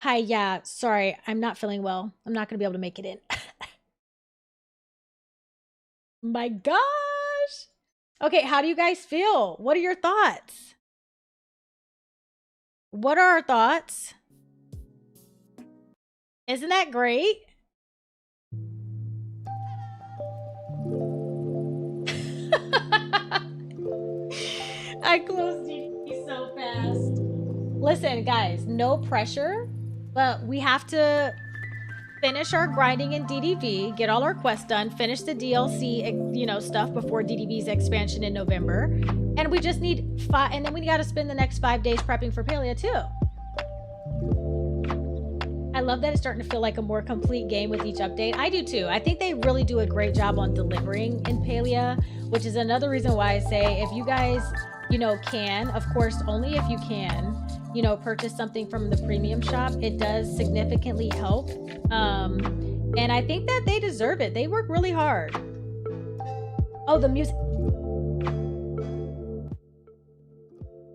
Hi, yeah, sorry, I'm not feeling well. I'm not going to be able to make it in. My gosh. Okay, how do you guys feel? What are your thoughts? What are our thoughts? Isn't that great? I closed DDV so fast. Listen, guys, no pressure, but we have to finish our grinding in DDV, get all our quests done, finish the DLC, you know, stuff before DDV's expansion in November. And we just need 5, and then we got to spend the next 5 days prepping for Paleia too. I love that it's starting to feel like a more complete game with each update. I do too. I think they really do a great job on delivering in Paleia, which is another reason why I say if you guys, you know, can, of course, only if you can, you know, purchase something from the premium shop, it does significantly help. And I think that they deserve it. They work really hard. Oh, the music.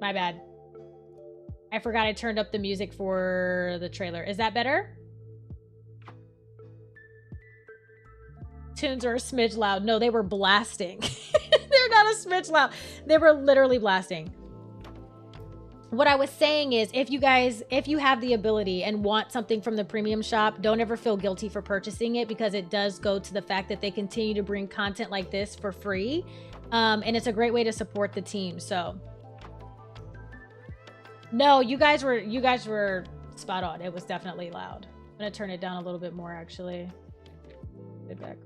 My bad. I forgot I turned up the music for the trailer. Is that better? Tunes are a smidge loud. No, they were blasting. They're not a smidge loud. They were literally blasting. What I was saying is, if you have the ability and want something from the premium shop, don't ever feel guilty for purchasing it, because it does go to the fact that they continue to bring content like this for free. And it's a great way to support the team. So no, you guys were spot on. It was definitely loud. I'm gonna turn it down a little bit more, actually. Get back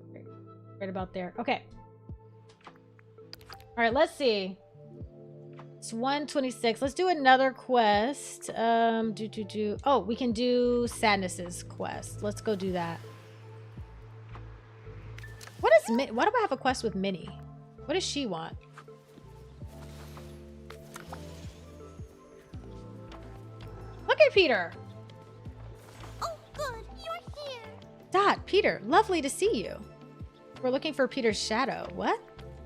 right about there. Okay. All right, let's see. It's 1:26. Let's do another quest. Oh, we can do Sadness's quest. Let's go do that. Why do I have a quest with Minnie? What does she want? Look at Peter. Oh, good. You're here. Dot, Peter, lovely to see you. We're looking for Peter's shadow. What?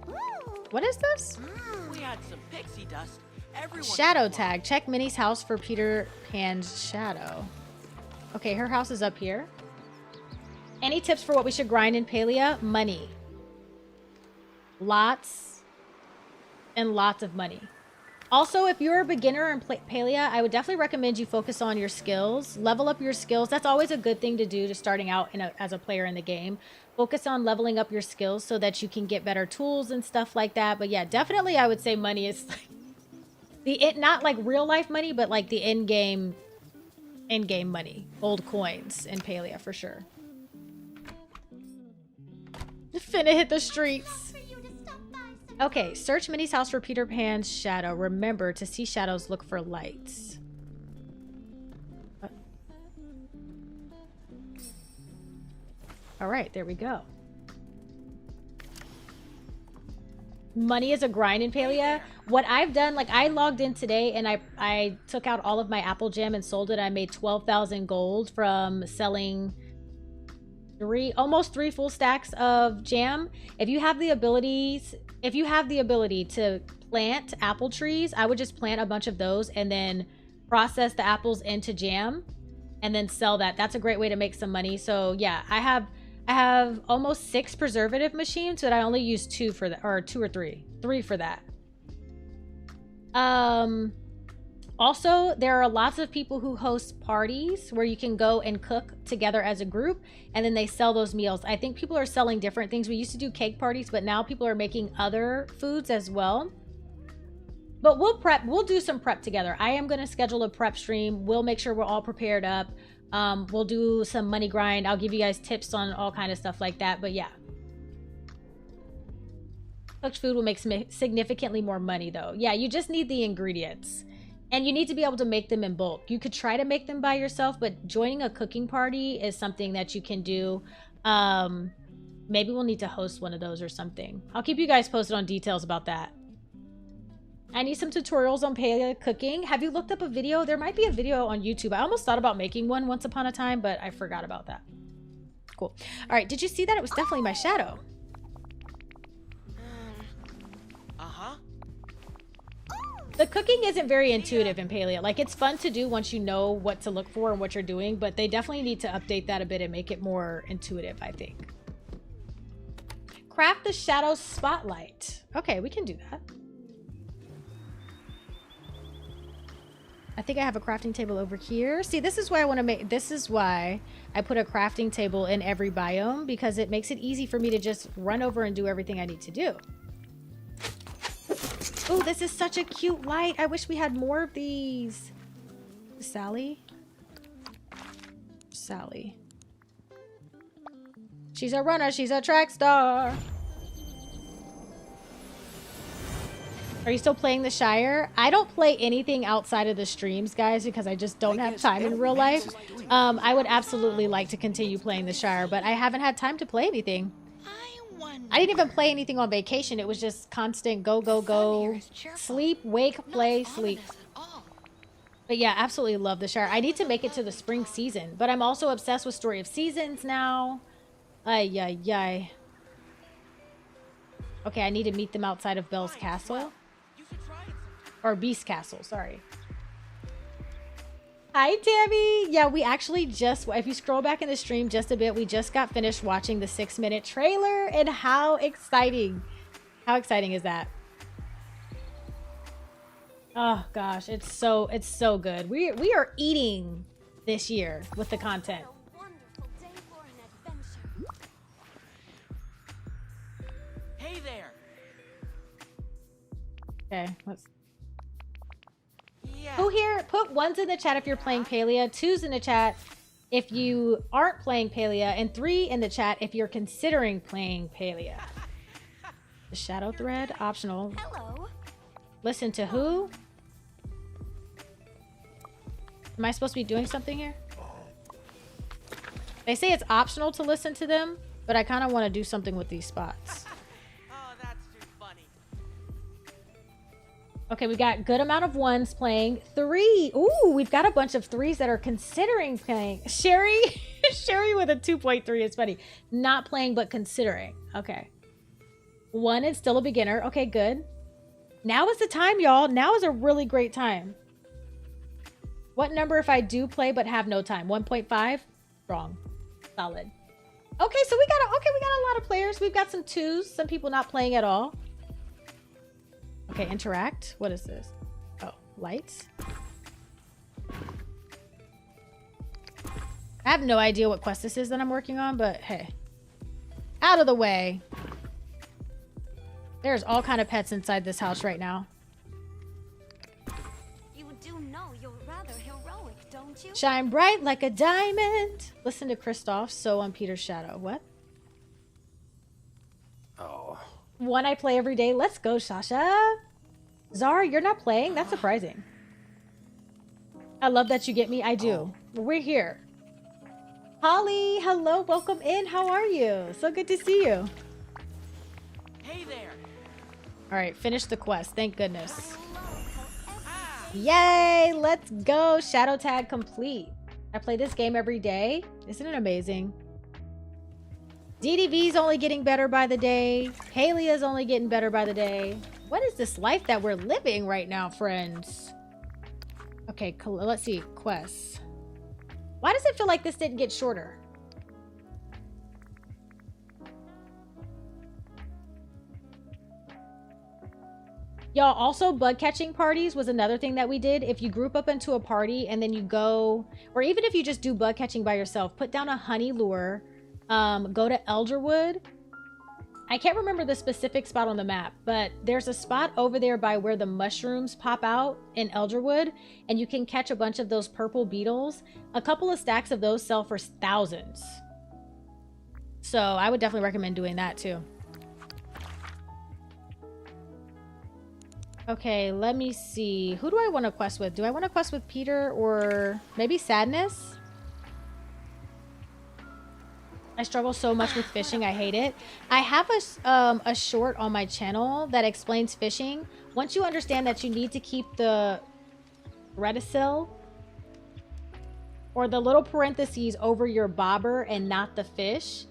Ooh. What is this? We had some pixie dust. Everyone Shadow tag. Check Minnie's house for Peter Pan's shadow. Okay, her house is up here. Any tips for what we should grind in Paleia? Money. Lots and lots of money. Also, if you're a beginner in Paleia, I would definitely recommend you focus on your skills. Level up your skills. That's always a good thing to do to starting out as a player in the game. Focus on leveling up your skills so that you can get better tools and stuff like that. But yeah, definitely I would say money is like not like real life money, but like the in-game money. Old coins in Paleia for sure. Finna hit the streets. Okay, search Minnie's house for Peter Pan's shadow. Remember, to see shadows, look for lights. All right, there we go. Money is a grind in Paleia. What I've done, like I logged in today and I took out all of my apple jam and sold it. I made 12,000 gold from selling almost 3 full stacks of jam. If you have the ability to plant apple trees, I would just plant a bunch of those and then process the apples into jam and then sell that. That's a great way to make some money. So yeah, I have almost 6 preservative machines, but I only use 2 for that, or 2 or 3 for that. Also, there are lots of people who host parties where you can go and cook together as a group, and then they sell those meals. I think people are selling different things. We used to do cake parties, but now people are making other foods as well. But we'll do some prep together. I am going to schedule a prep stream. We'll make sure we're all prepared up. We'll do some money grind. I'll give you guys tips on all kind of stuff like that. But yeah. Cooked food will make significantly more money though. Yeah, you just need the ingredients. And you need to be able to make them in bulk. You could try to make them by yourself, but joining a cooking party is something that you can do. Maybe we'll need to host one of those or something. I'll keep you guys posted on details about that. I need some tutorials on Paleia cooking. Have you looked up a video? There might be a video on YouTube. I almost thought about making one once upon a time, but I forgot about that. Cool. All right, did you see that? It was definitely my shadow. The cooking isn't very intuitive in Paleia. Like, it's fun to do once you know what to look for and what you're doing, but they definitely need to update that a bit and make it more intuitive, I think. Craft the shadow spotlight. Okay, we can do that. I think I have a crafting table over here. See, this is why I put a crafting table in every biome, because it makes it easy for me to just run over and do everything I need to do. Oh, this is such a cute light. I wish we had more of these. Sally? Sally. She's a runner. She's a track star. Are you still playing the Shire? I don't play anything outside of the streams, guys, because I just don't have time in real life. I would absolutely like to continue playing the Shire, but I haven't had time to play anything. I didn't even play anything on vacation. It was just constant go, go, go. Sleep, wake, play, sleep. But yeah, absolutely love the Shire. I need to make it to the spring season, but I'm also obsessed with Story of Seasons now. Ay, ay, ay. Okay, I need to meet them outside of Belle's Castle. Or Beast Castle, sorry. Hi, Tammy. Yeah, we actually just, if you scroll back in the stream just a bit, we just got finished watching the 6-minute trailer, and how exciting is that? Oh gosh, it's so good. We are eating this year with the content. Hey there. Okay, let's. Yeah. Who here? Put ones in the chat if you're playing Paleia, 2s in the chat if you aren't playing Paleia, and 3 in the chat if you're considering playing Paleia. The shadow thread, optional. Hello. Listen to who? Am I supposed to be doing something here? They say it's optional to listen to them, but I kind of want to do something with these spots. Oh, that's too funny. Okay, we got good amount of 1s playing. 3. Ooh, we've got a bunch of 3s that are considering playing. Sherry, Sherry with a 2.3 is funny. Not playing, but considering. Okay. 1 is still a beginner. Okay, good. Now is the time, y'all. Now is a really great time. What number if I do play but have no time? 1.5? Wrong. Solid. Okay, so we got a lot of players. We've got some 2s, some people not playing at all. Okay, interact. What is this? Oh, lights. I have no idea what quest this is that I'm working on, but hey. Out of the way. There's all kind of pets inside this house right now. You do know you're rather heroic, don't you? Shine bright like a diamond. Listen to Kristoff, so on Peter's shadow. What? Oh. 1 I play every day. Let's go, Sasha. Zara, you're not playing? That's surprising. I love that you get me. I do. We're here. Holly, hello. Welcome in. How are you? So good to see you. Hey there. All right, finish the quest. Thank goodness. Yay, let's go. Shadow tag complete. I play this game every day. Isn't it amazing? DDV's only getting better by the day. Paleia's only getting better by the day. What is this life that we're living right now, friends? Okay, let's see. Quests. Why does it feel like this didn't get shorter? Y'all, also bug catching parties was another thing that we did. If you group up into a party and then you go, or even if you just do bug catching by yourself, put down a honey lure, go to Elderwood. I can't remember the specific spot on the map, but there's a spot over there by where the mushrooms pop out in Elderwood, and you can catch a bunch of those purple beetles. A couple of stacks of those sell for thousands. So I would definitely recommend doing that too. Okay, let me see. Who do I want to quest with? Do I want to quest with Peter or maybe Sadness? I struggle so much with fishing. I hate it. I have a short on my channel that explains fishing. Once you understand that you need to keep the reticule or the little parentheses over your bobber and not the fish,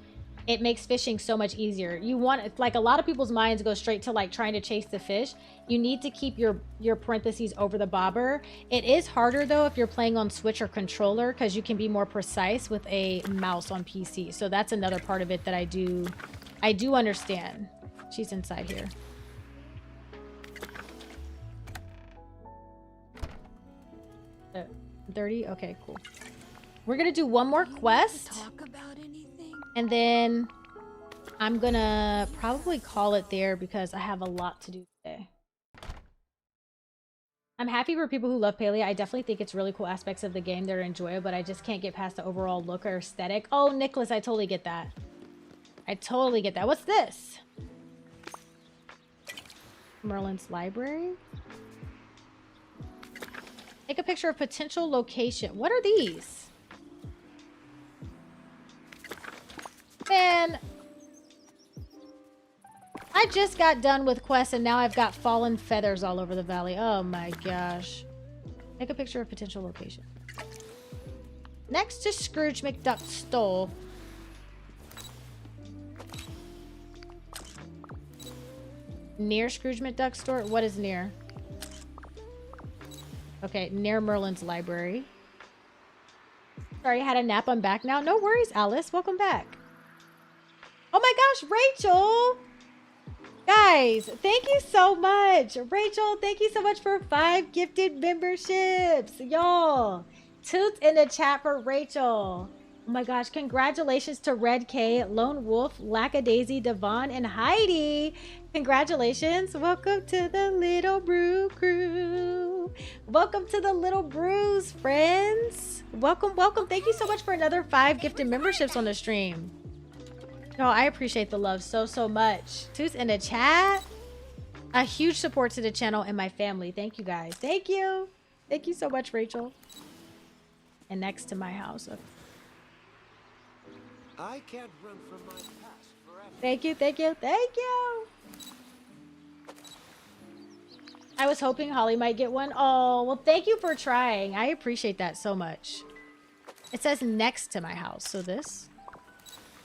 it makes fishing so much easier. You want, like, a lot of people's minds go straight to like trying to chase the fish. You need to keep your parentheses over the bobber. It is harder though if you're playing on Switch or controller, because you can be more precise with a mouse on PC. So that's another part of it that I do understand. She's inside here. Uh, 30? Okay, cool. We're gonna do one more quest. Talk about anything? And then I'm gonna probably call it there because I have a lot to do today. I'm happy for people who love Paleia. I definitely think it's really cool aspects of the game that are enjoyable, but I just can't get past the overall look or aesthetic. Oh, Nicholas, I totally get that. I totally get that. What's this? Merlin's library. Take a picture of potential location. What are these? Man, I just got done with quests and now I've got fallen feathers all over the valley. Oh my gosh. Take a picture of potential location. Next to Scrooge McDuck's stole. Near Scrooge McDuck's store? What is near? Okay, near Merlin's library. Sorry, I had a nap. I'm back now. No worries, Alice. Welcome back. Oh my gosh, Rachel! Guys, thank you so much. Rachel, thank you so much for 5 gifted memberships. Y'all, toots in the chat for Rachel. Oh my gosh, congratulations to Red K, Lone Wolf, Lackadaisy, Devon, and Heidi. Congratulations. Welcome to the Little Brew crew. Welcome to the Little Brews, friends. Welcome, welcome. Thank you so much for another 5 gifted memberships on the stream. No, I appreciate the love so, so much. Toots in the chat. A huge support to the channel and my family. Thank you guys. Thank you. Thank you so much, Rachel. And next to my house. Okay. I can't run from my past forever. Thank you, thank you, thank you. I was hoping Holly might get one. Oh, well, thank you for trying. I appreciate that so much. It says next to my house. So this.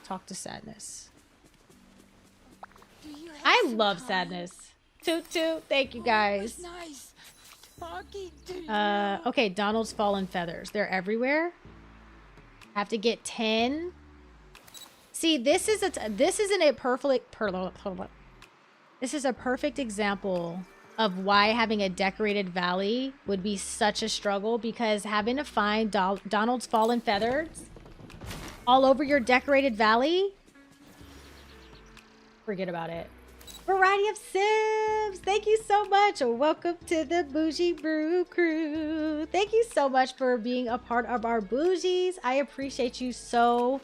Talk to Sadness. I love Sadness. Toot toot. Thank you guys. Nice. Marky, Okay, Donald's fallen feathers. They're everywhere. I have to get 10. See, this is a perfect example of why having a decorated valley would be such a struggle, because having to find Donald's fallen feathers all over your decorated valley, forget about it. Variety of Sims, thank you so much. Welcome to the Bougie Brew crew. Thank you so much for being a part of our bougies. I appreciate you so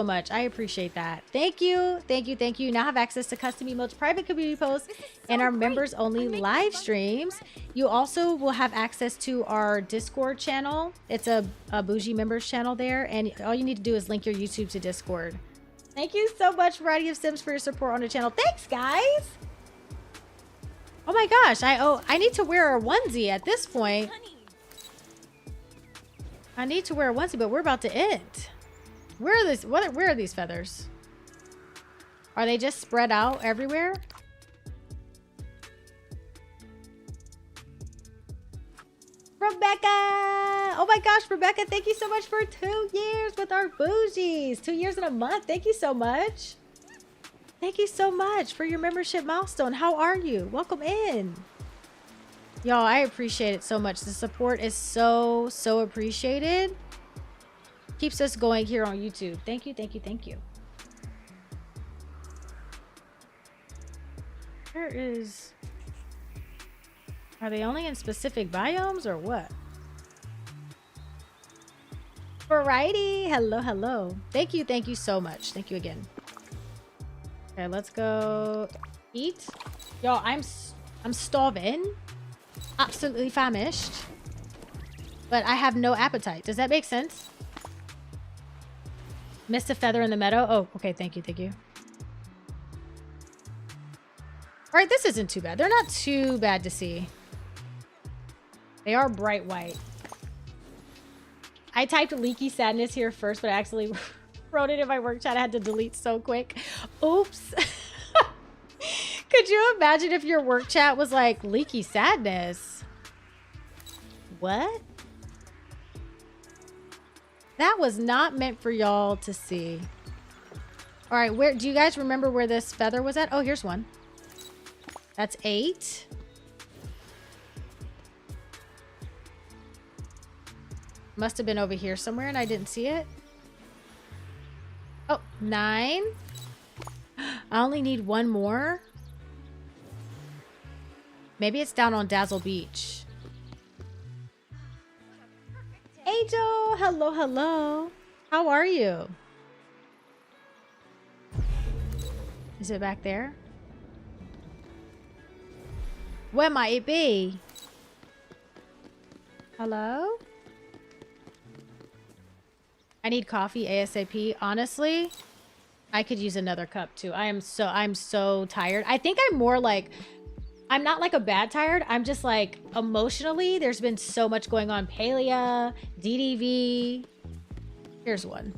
much. I appreciate that. Thank you, thank you, thank you. Now have access to custom emotes, private community posts, and our members only live streams. You also will have access to our Discord channel. It's a bougie members channel there, and all you need to do is link your YouTube to Discord. Thank you so much, Variety of Sims, for your support on the channel. Thanks, guys. Oh my gosh, I need to wear a onesie at this point. I need to wear a onesie, but we're about to end. Where are these? Where are these feathers? Are they just spread out everywhere? Rebecca! Oh my gosh, Rebecca, thank you so much for 2 years with our bougies. 2 years and a month. Thank you so much. Thank you so much for your membership milestone. How are you? Welcome in. Y'all, I appreciate it so much. The support is so appreciated. Keeps us going here on YouTube. Thank you, thank you, thank you. Where is... Are they only in specific biomes or what? Variety, hello, hello. Thank you so much. Thank you again. Okay, let's go eat. Yo, I'm starving. Absolutely famished. But I have no appetite. Does that make sense? Missed a feather in the meadow. Oh, okay. Thank you. Thank you. All right. This isn't too bad. They're not too bad to see. They are bright white. I typed leaky sadness here first, but I actually wrote it in my work chat. I had to delete so quick. Oops. Could you imagine if your work chat was like leaky sadness? What? That was not meant for y'all to see. All right, where do you guys remember where this feather was at? Oh, here's one. That's 8. Must have been over here somewhere and I didn't see it. Oh, 9. I only need one more. Maybe it's down on Dazzle Beach. Angel. Hello, hello. How are you? Is it back there? Where might it be? Hello? I need coffee ASAP. Honestly, I could use another cup too. I'm so tired. I think I'm more like, I'm not like a bad tired. I'm just like emotionally, there's been so much going on. Paleia, DDV. Here's one.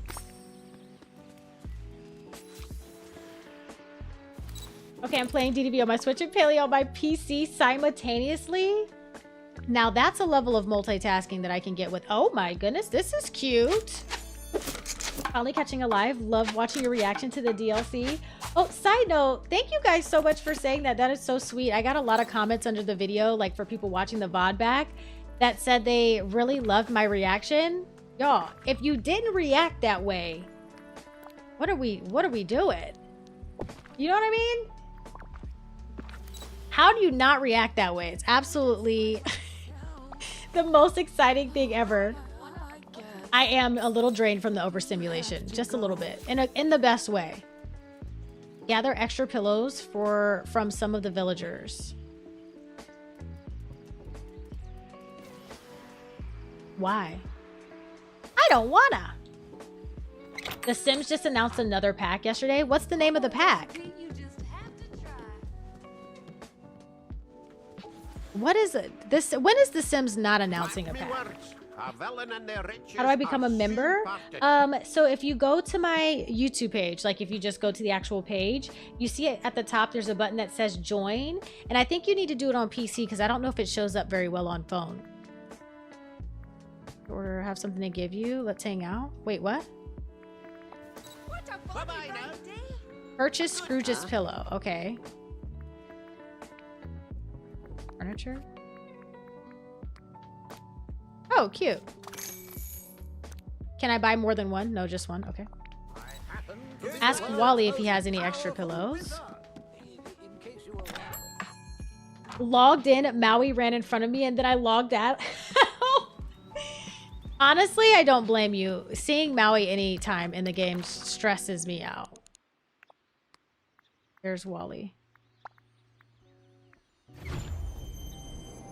Okay, I'm playing DDV on my Switch and Paleia on my PC simultaneously. Now that's a level of multitasking that I can get with. Oh my goodness, this is cute. Finally catching a live. Love watching your reaction to the DLC. Oh, side note, thank you guys so much for saying that. That is so sweet. I got a lot of comments under the video, like for people watching the VOD back, that said they really loved my reaction. Y'all, if you didn't react that way, what are we doing? You know what I mean? How do you not react that way? It's absolutely the most exciting thing ever. I am a little drained from the overstimulation, just a little bit, in the best way. Gather extra pillows from some of the villagers. Why? I don't wanna. The Sims just announced another pack yesterday. What's the name of the pack? You just have to try. What is it? When is The Sims not announcing a pack? How do I become a member? So if you go to my YouTube page, like if you just go to the actual page, you see it at the top, there's a button that says join. And I think you need to do it on PC because I don't know if it shows up very well on phone. Or have something to give you. Let's hang out. Wait, what? Purchase Scrooge's pillow. Okay. Furniture. Oh, cute. Can I buy more than one? No, just one. Okay. Ask Wally if he has any extra pillows. Logged in, Maui ran in front of me, and then I logged out. Honestly, I don't blame you. Seeing Maui anytime in the game stresses me out. There's Wally.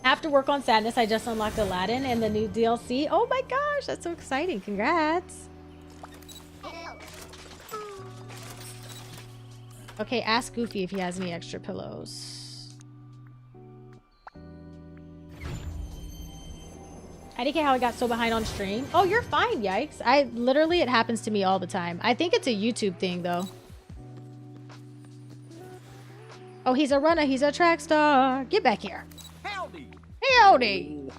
After work on Sadness, I just unlocked Aladdin and the new DLC. Oh my gosh, that's so exciting. Congrats. Okay, ask Goofy if he has any extra pillows. I didn't get how I got so behind on stream. Oh, you're fine, yikes. It happens to me all the time. I think it's a YouTube thing though. Oh, he's a runner. He's a track star. Get back here. Howdy! Howdy!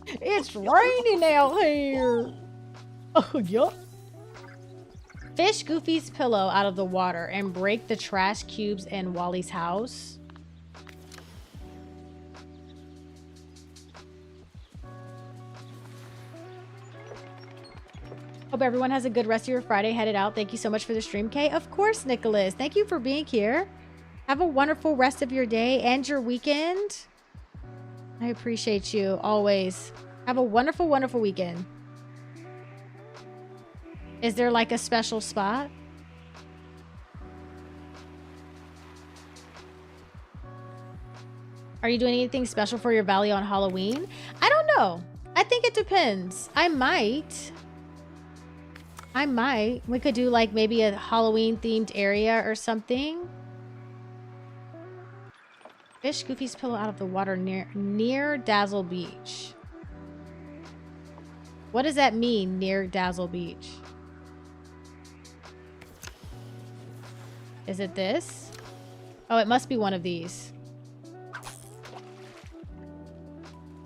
It's raining out here. Oh, yup. Fish Goofy's pillow out of the water and break the trash cubes in Wally's house. Hope everyone has a good rest of your Friday headed out. Thank you so much for the stream, Kay. Of course, Nicholas. Thank you for being here. Have a wonderful rest of your day and your weekend. I appreciate you always. Have a wonderful, wonderful weekend. Is there like a special spot? Are you doing anything special for your valley on Halloween? I don't know. I think it depends. I might. We could do like maybe a Halloween themed area or something. Fish Goofy's pillow out of the water near Dazzle Beach. What does that mean, near Dazzle Beach? Is it this? Oh, it must be one of these.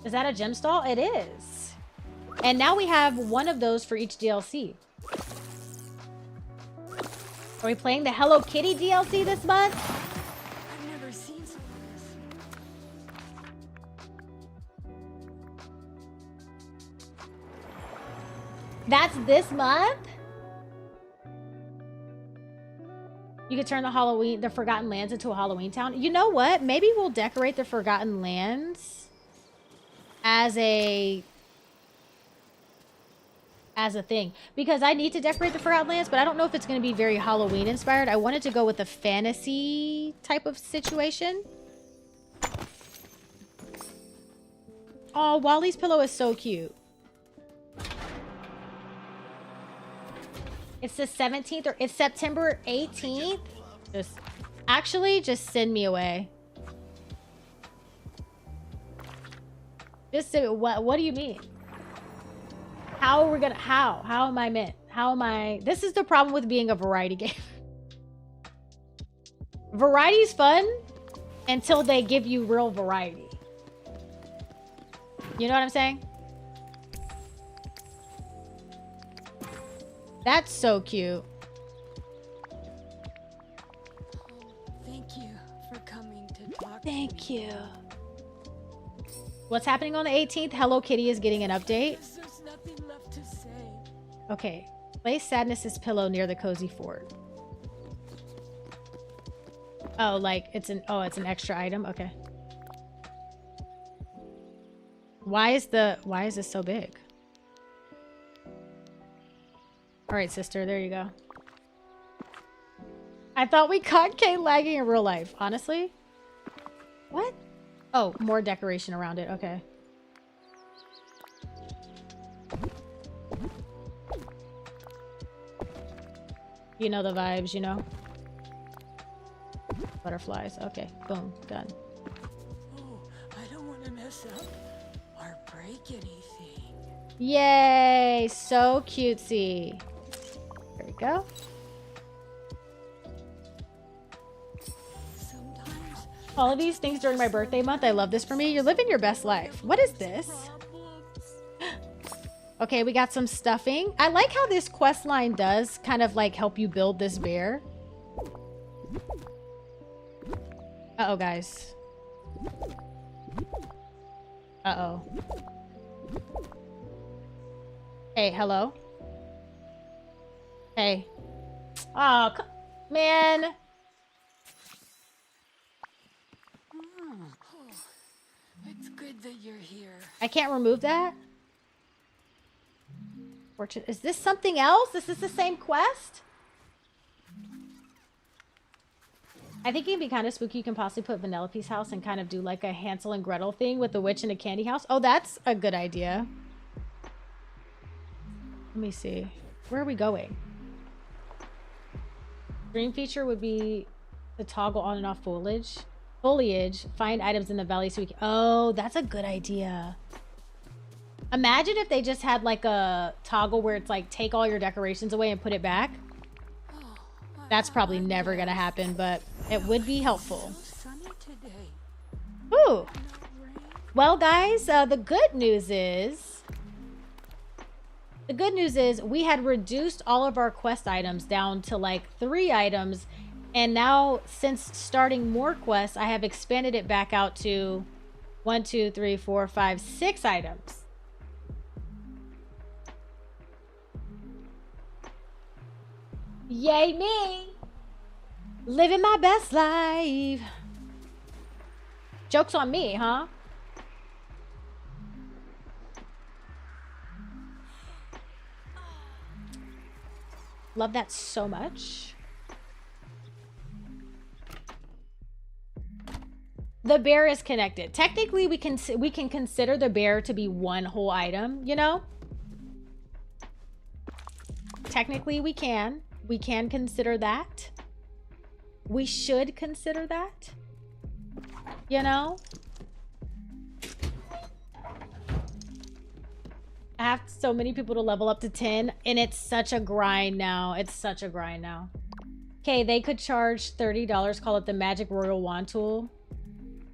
Is that a gem stall? It is. And now we have one of those for each DLC. Are we playing the Hello Kitty DLC this month? I've never seen something like this. That's this month? You could turn the Forgotten Lands into a Halloween town. You know what? Maybe we'll decorate the Forgotten Lands as a as a thing. Because I need to decorate the Forgotten Lands, but I don't know if it's going to be very Halloween inspired. I wanted to go with a fantasy type of situation. Oh, Wally's pillow is so cute. It's the 17th or it's September 18th. Just send me away. Just say, what do you mean? How are we gonna, how am I meant? How am I? This is the problem with being a variety game. Variety's fun until they give you real variety. You know what I'm saying? That's so cute. Thank you for coming to talk to Thank me. you. What's happening on the 18th? Hello Kitty is getting an update. Guess there's nothing left to say. Okay. Place Sadness's pillow near the cozy fort. Oh, like it's an extra item? Okay. Why is this so big? All right, sister, there you go. I thought we caught Kay lagging in real life. Honestly? What? Oh, more decoration around it. Okay. You know the vibes, you know? Butterflies. Okay, boom, done. Oh, I don't want to mess up or break anything. Yay! So cutesy. There we go. Sometimes All of these things during my birthday month. I love this for me. You're living your best life. What is this? Okay, we got some stuffing. I like how this quest line does kind of like help you build this bear. Uh-oh, guys. Uh-oh. Hey, hello? Hey. Oh, man. it's good that you're here. I can't remove that? Fortune. Is this something else? Is this the same quest? I think it can be kind of spooky. You can possibly put Vanellope's house and kind of do like a Hansel and Gretel thing with the witch in a candy house. Oh, that's a good idea. Let me see. Where are we going? Dream feature would be to toggle on and off foliage. Find items in the valley so we can... Oh, that's a good idea. Imagine if they just had like a toggle where it's like take all your decorations away and put it back. That's probably never gonna happen, but it would be helpful. Sunny today. Ooh. Well, guys, the good news is we had reduced all of our quest items down to like 3 items, and now since starting more quests, I have expanded it back out to 1, 2, 3, 4, 5, 6 items. Yay me! Living my best life. Joke's on me, huh? Love that so much. The bear is connected. Technically, we can consider the bear to be one whole item, you know? Technically, we can. We can consider that. We should consider that. You know? I have so many people to level up to 10, and it's such a grind now. It's such a grind now. Okay, they could charge $30, call it the Magic Royal Wand tool,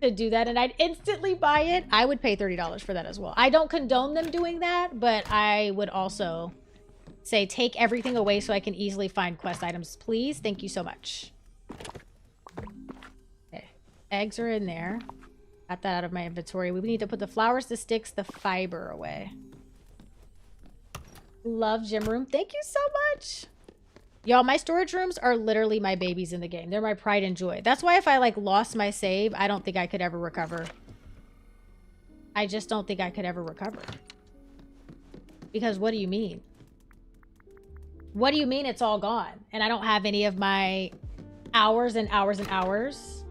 to do that, and I'd instantly buy it. I would pay $30 for that as well. I don't condone them doing that, but I would also say take everything away so I can easily find quest items, please. Thank you so much. Okay. Eggs are in there. Got that out of my inventory. We need to put the flowers, the sticks, the fiber away. Love gym room. Thank you so much. Y'all, my storage rooms are literally my babies in the game. They're my pride and joy. That's why if I like lost my save, I don't think I could ever recover. I just don't think I could ever recover. Because what do you mean? What do you mean it's all gone? And I don't have any of my hours and hours and hours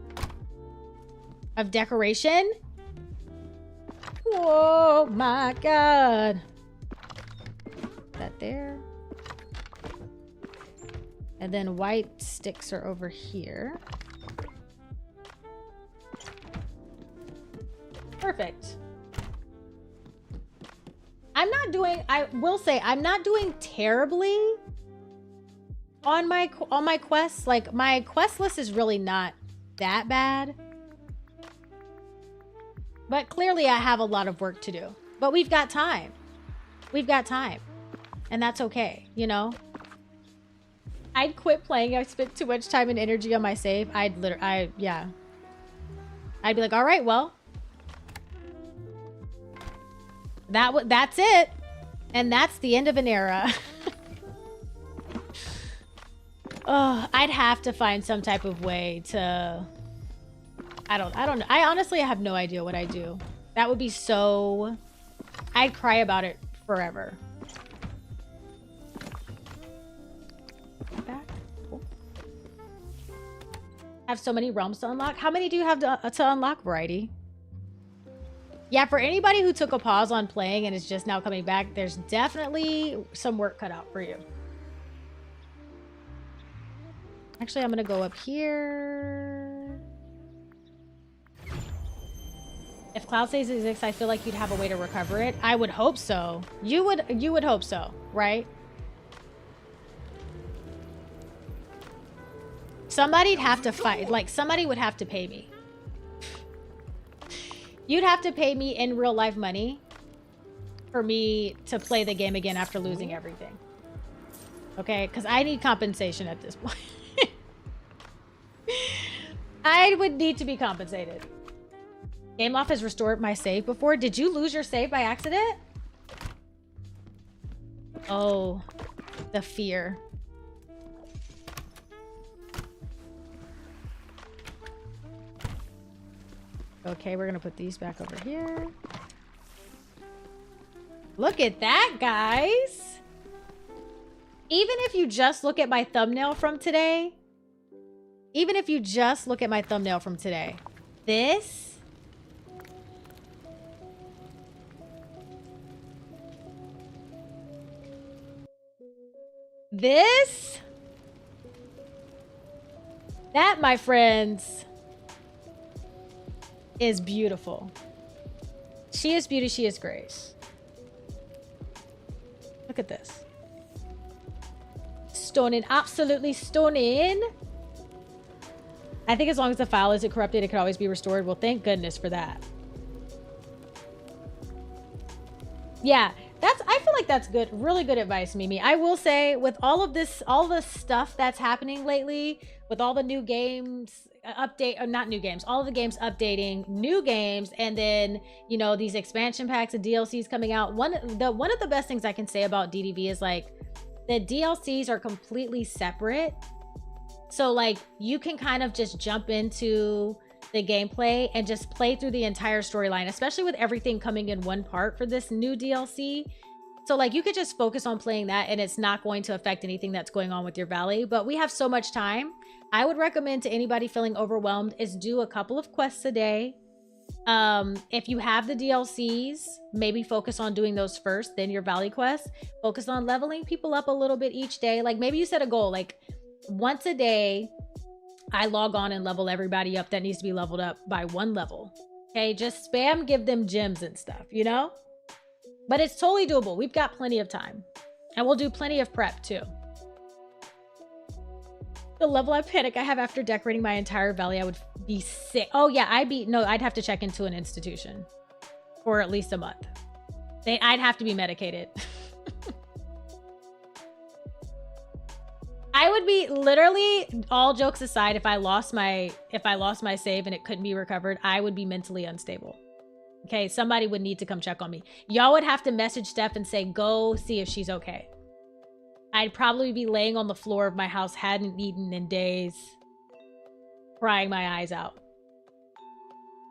of decoration? Oh my God. That there. And then white sticks are over here. Perfect. I will say I'm not doing terribly on my quests. Like, my quest list is really not that bad. But clearly I have a lot of work to do. But we've got time. We've got time. And that's okay, you know? I'd quit playing. I spent too much time and energy on my save. Yeah. I'd be like, all right, well. That's it. And that's the end of an era. Oh, I'd have to find some type of way to... I don't know. I honestly have no idea what I do. That would be so... I'd cry about it forever. Back. Cool. Have so many realms to unlock. How many do you have to unlock, Variety? Yeah, for anybody who took a pause on playing and is just now coming back, there's definitely some work cut out for you. Actually, I'm gonna go up here. If Cloud Saves exists, I feel like you'd have a way to recover it. I would hope so. You would hope so, right? Somebody'd have to fight. Like, somebody would have to pay me. You'd have to pay me in real life money for me to play the game again after losing everything. Okay? Because I need compensation at this point. I would need to be compensated. Game Loft has restored my save before. Did you lose your save by accident? Oh, the fear. Okay, we're gonna put these back over here. Look at that, guys. Even if you just look at my thumbnail from today, this that, my friends, is beautiful. She is beauty, she is grace. Look at this. Stunning, absolutely stunning. I think as long as the file isn't corrupted, it could always be restored. Well, thank goodness for that. Yeah, I feel like that's good, really good advice, Mimi. I will say, with all of this, all the stuff that's happening lately, with all the new games all the games updating new games, and then, you know, these expansion packs and DLCs coming out. One of the best things I can say about DDV is, like, the DLCs are completely separate. So, like, you can kind of just jump into the gameplay and just play through the entire storyline, especially with everything coming in one part for this new DLC. So, like, you could just focus on playing that and it's not going to affect anything that's going on with your valley. But we have so much time. I would recommend to anybody feeling overwhelmed is do a couple of quests a day. If you have the DLCs, maybe focus on doing those first, then your valley quests. Focus on leveling people up a little bit each day. Like, maybe you set a goal, like, once a day, I log on and level everybody up that needs to be leveled up by 1 level. Okay, just spam, give them gems and stuff, you know? But it's totally doable. We've got plenty of time. And we'll do plenty of prep too. The level of panic I have after decorating my entire valley, I would be sick. Oh yeah, I'd have to check into an institution for at least a month. I'd have to be medicated. I would be, literally, all jokes aside, if I lost my save and it couldn't be recovered, I would be mentally unstable. Okay, somebody would need to come check on me. Y'all would have to message Steph and say, go see if she's okay. I'd probably be laying on the floor of my house, hadn't eaten in days, crying my eyes out.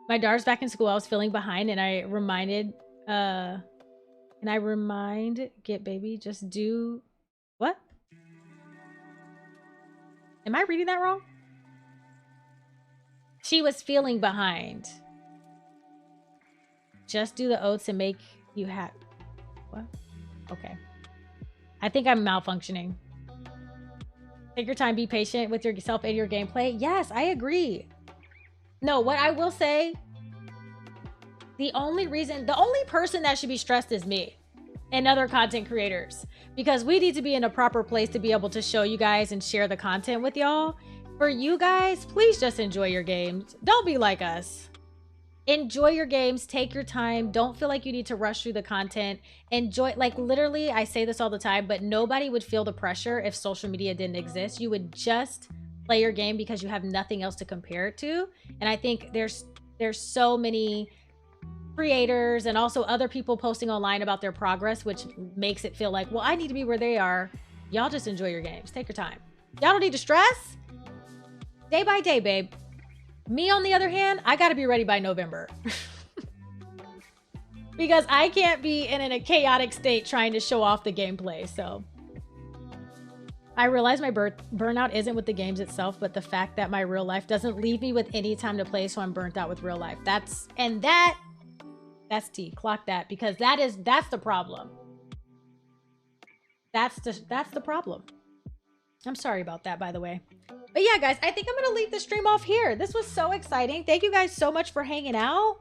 My daughter's back in school. I was feeling behind, and I remind, get baby, just do what? Am I reading that wrong? She was feeling behind. Just do the oats and make you happy. What? Okay. I think I'm malfunctioning. Take your time, be patient with yourself and your gameplay. Yes, I agree. No, what I will say, the only person that should be stressed is me and other content creators, because we need to be in a proper place to be able to show you guys and share the content with y'all. For you guys, please just enjoy your games. Don't be like us. Enjoy your games, take your time. Don't feel like you need to rush through the content. Enjoy, like literally, I say this all the time, but nobody would feel the pressure if social media didn't exist. You would just play your game because you have nothing else to compare it to. And I think there's so many creators and also other people posting online about their progress, which makes it feel like, well, I need to be where they are. Y'all just enjoy your games. Take your time. Y'all don't need to stress. Day by day, babe. Me, on the other hand, I gotta be ready by November. Because I can't be in a chaotic state trying to show off the gameplay, so. I realize my burnout isn't with the games itself, but the fact that my real life doesn't leave me with any time to play, so I'm burnt out with real life. That's T. Clock that, because that's the problem. That's the problem. I'm sorry about that, by the way. But yeah, guys, I think I'm gonna leave the stream off here. This was so exciting. Thank you guys so much for hanging out.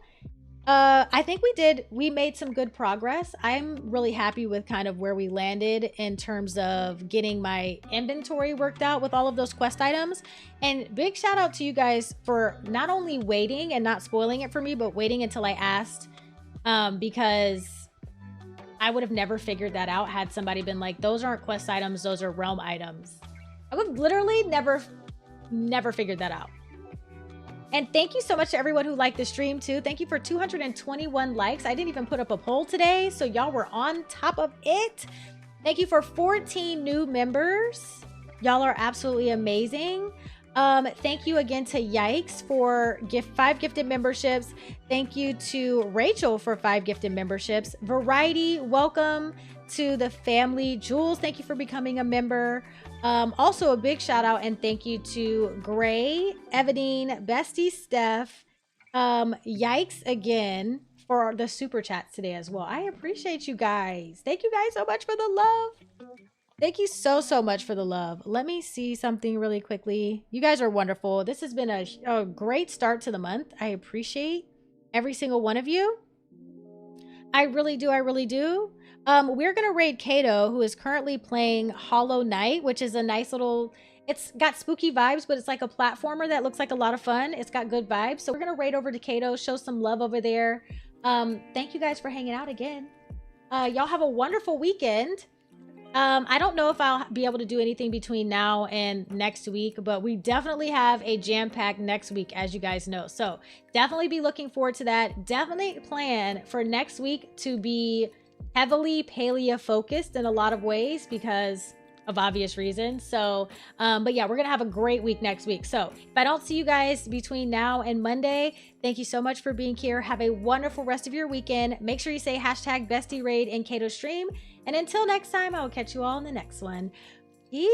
I think we made some good progress. I'm really happy with kind of where we landed in terms of getting my inventory worked out with all of those quest items. And big shout out to you guys for not only waiting and not spoiling it for me, but waiting until I asked, because I would have never figured that out had somebody been like, those aren't quest items, those are realm items. I would literally never figured that out. And thank you so much to everyone who liked the stream too. Thank you for 221 likes. I didn't even put up a poll today, so y'all were on top of it. Thank you for 14 new members. Y'all are absolutely amazing. Thank you again to Yikes for 5 gifted memberships. Thank you to Rachel for 5 gifted memberships. Variety, welcome to the family. Jules, thank you for becoming a member. Also a big shout out and thank you to Gray, Evadine, Bestie Steph, Yikes again for the super chats today as well. I appreciate you guys. Thank you guys so much for the love. Thank you so much for the love. Let me see something really quickly. You guys are wonderful. This has been a great start to the month. I appreciate every single one of you. I really do. We're gonna raid Kato, who is currently playing Hollow Knight, which is a nice little, it's got spooky vibes, but it's like a platformer that looks like a lot of fun. It's got good vibes. So we're gonna raid over to Kato, show some love over there. Thank you guys for hanging out again. Y'all have a wonderful weekend. I don't know if I'll be able to do anything between now and next week, but we definitely have a jam-packed next week, as you guys know. So definitely be looking forward to that. Definitely plan for next week to be heavily Paleia focused in a lot of ways because of obvious reasons. So, but yeah, we're gonna have a great week next week. So if I don't see you guys between now and Monday, thank you so much for being here. Have a wonderful rest of your weekend. Make sure you say #BestieRaid in Kato stream. And until next time, I will catch you all in the next one. Peace.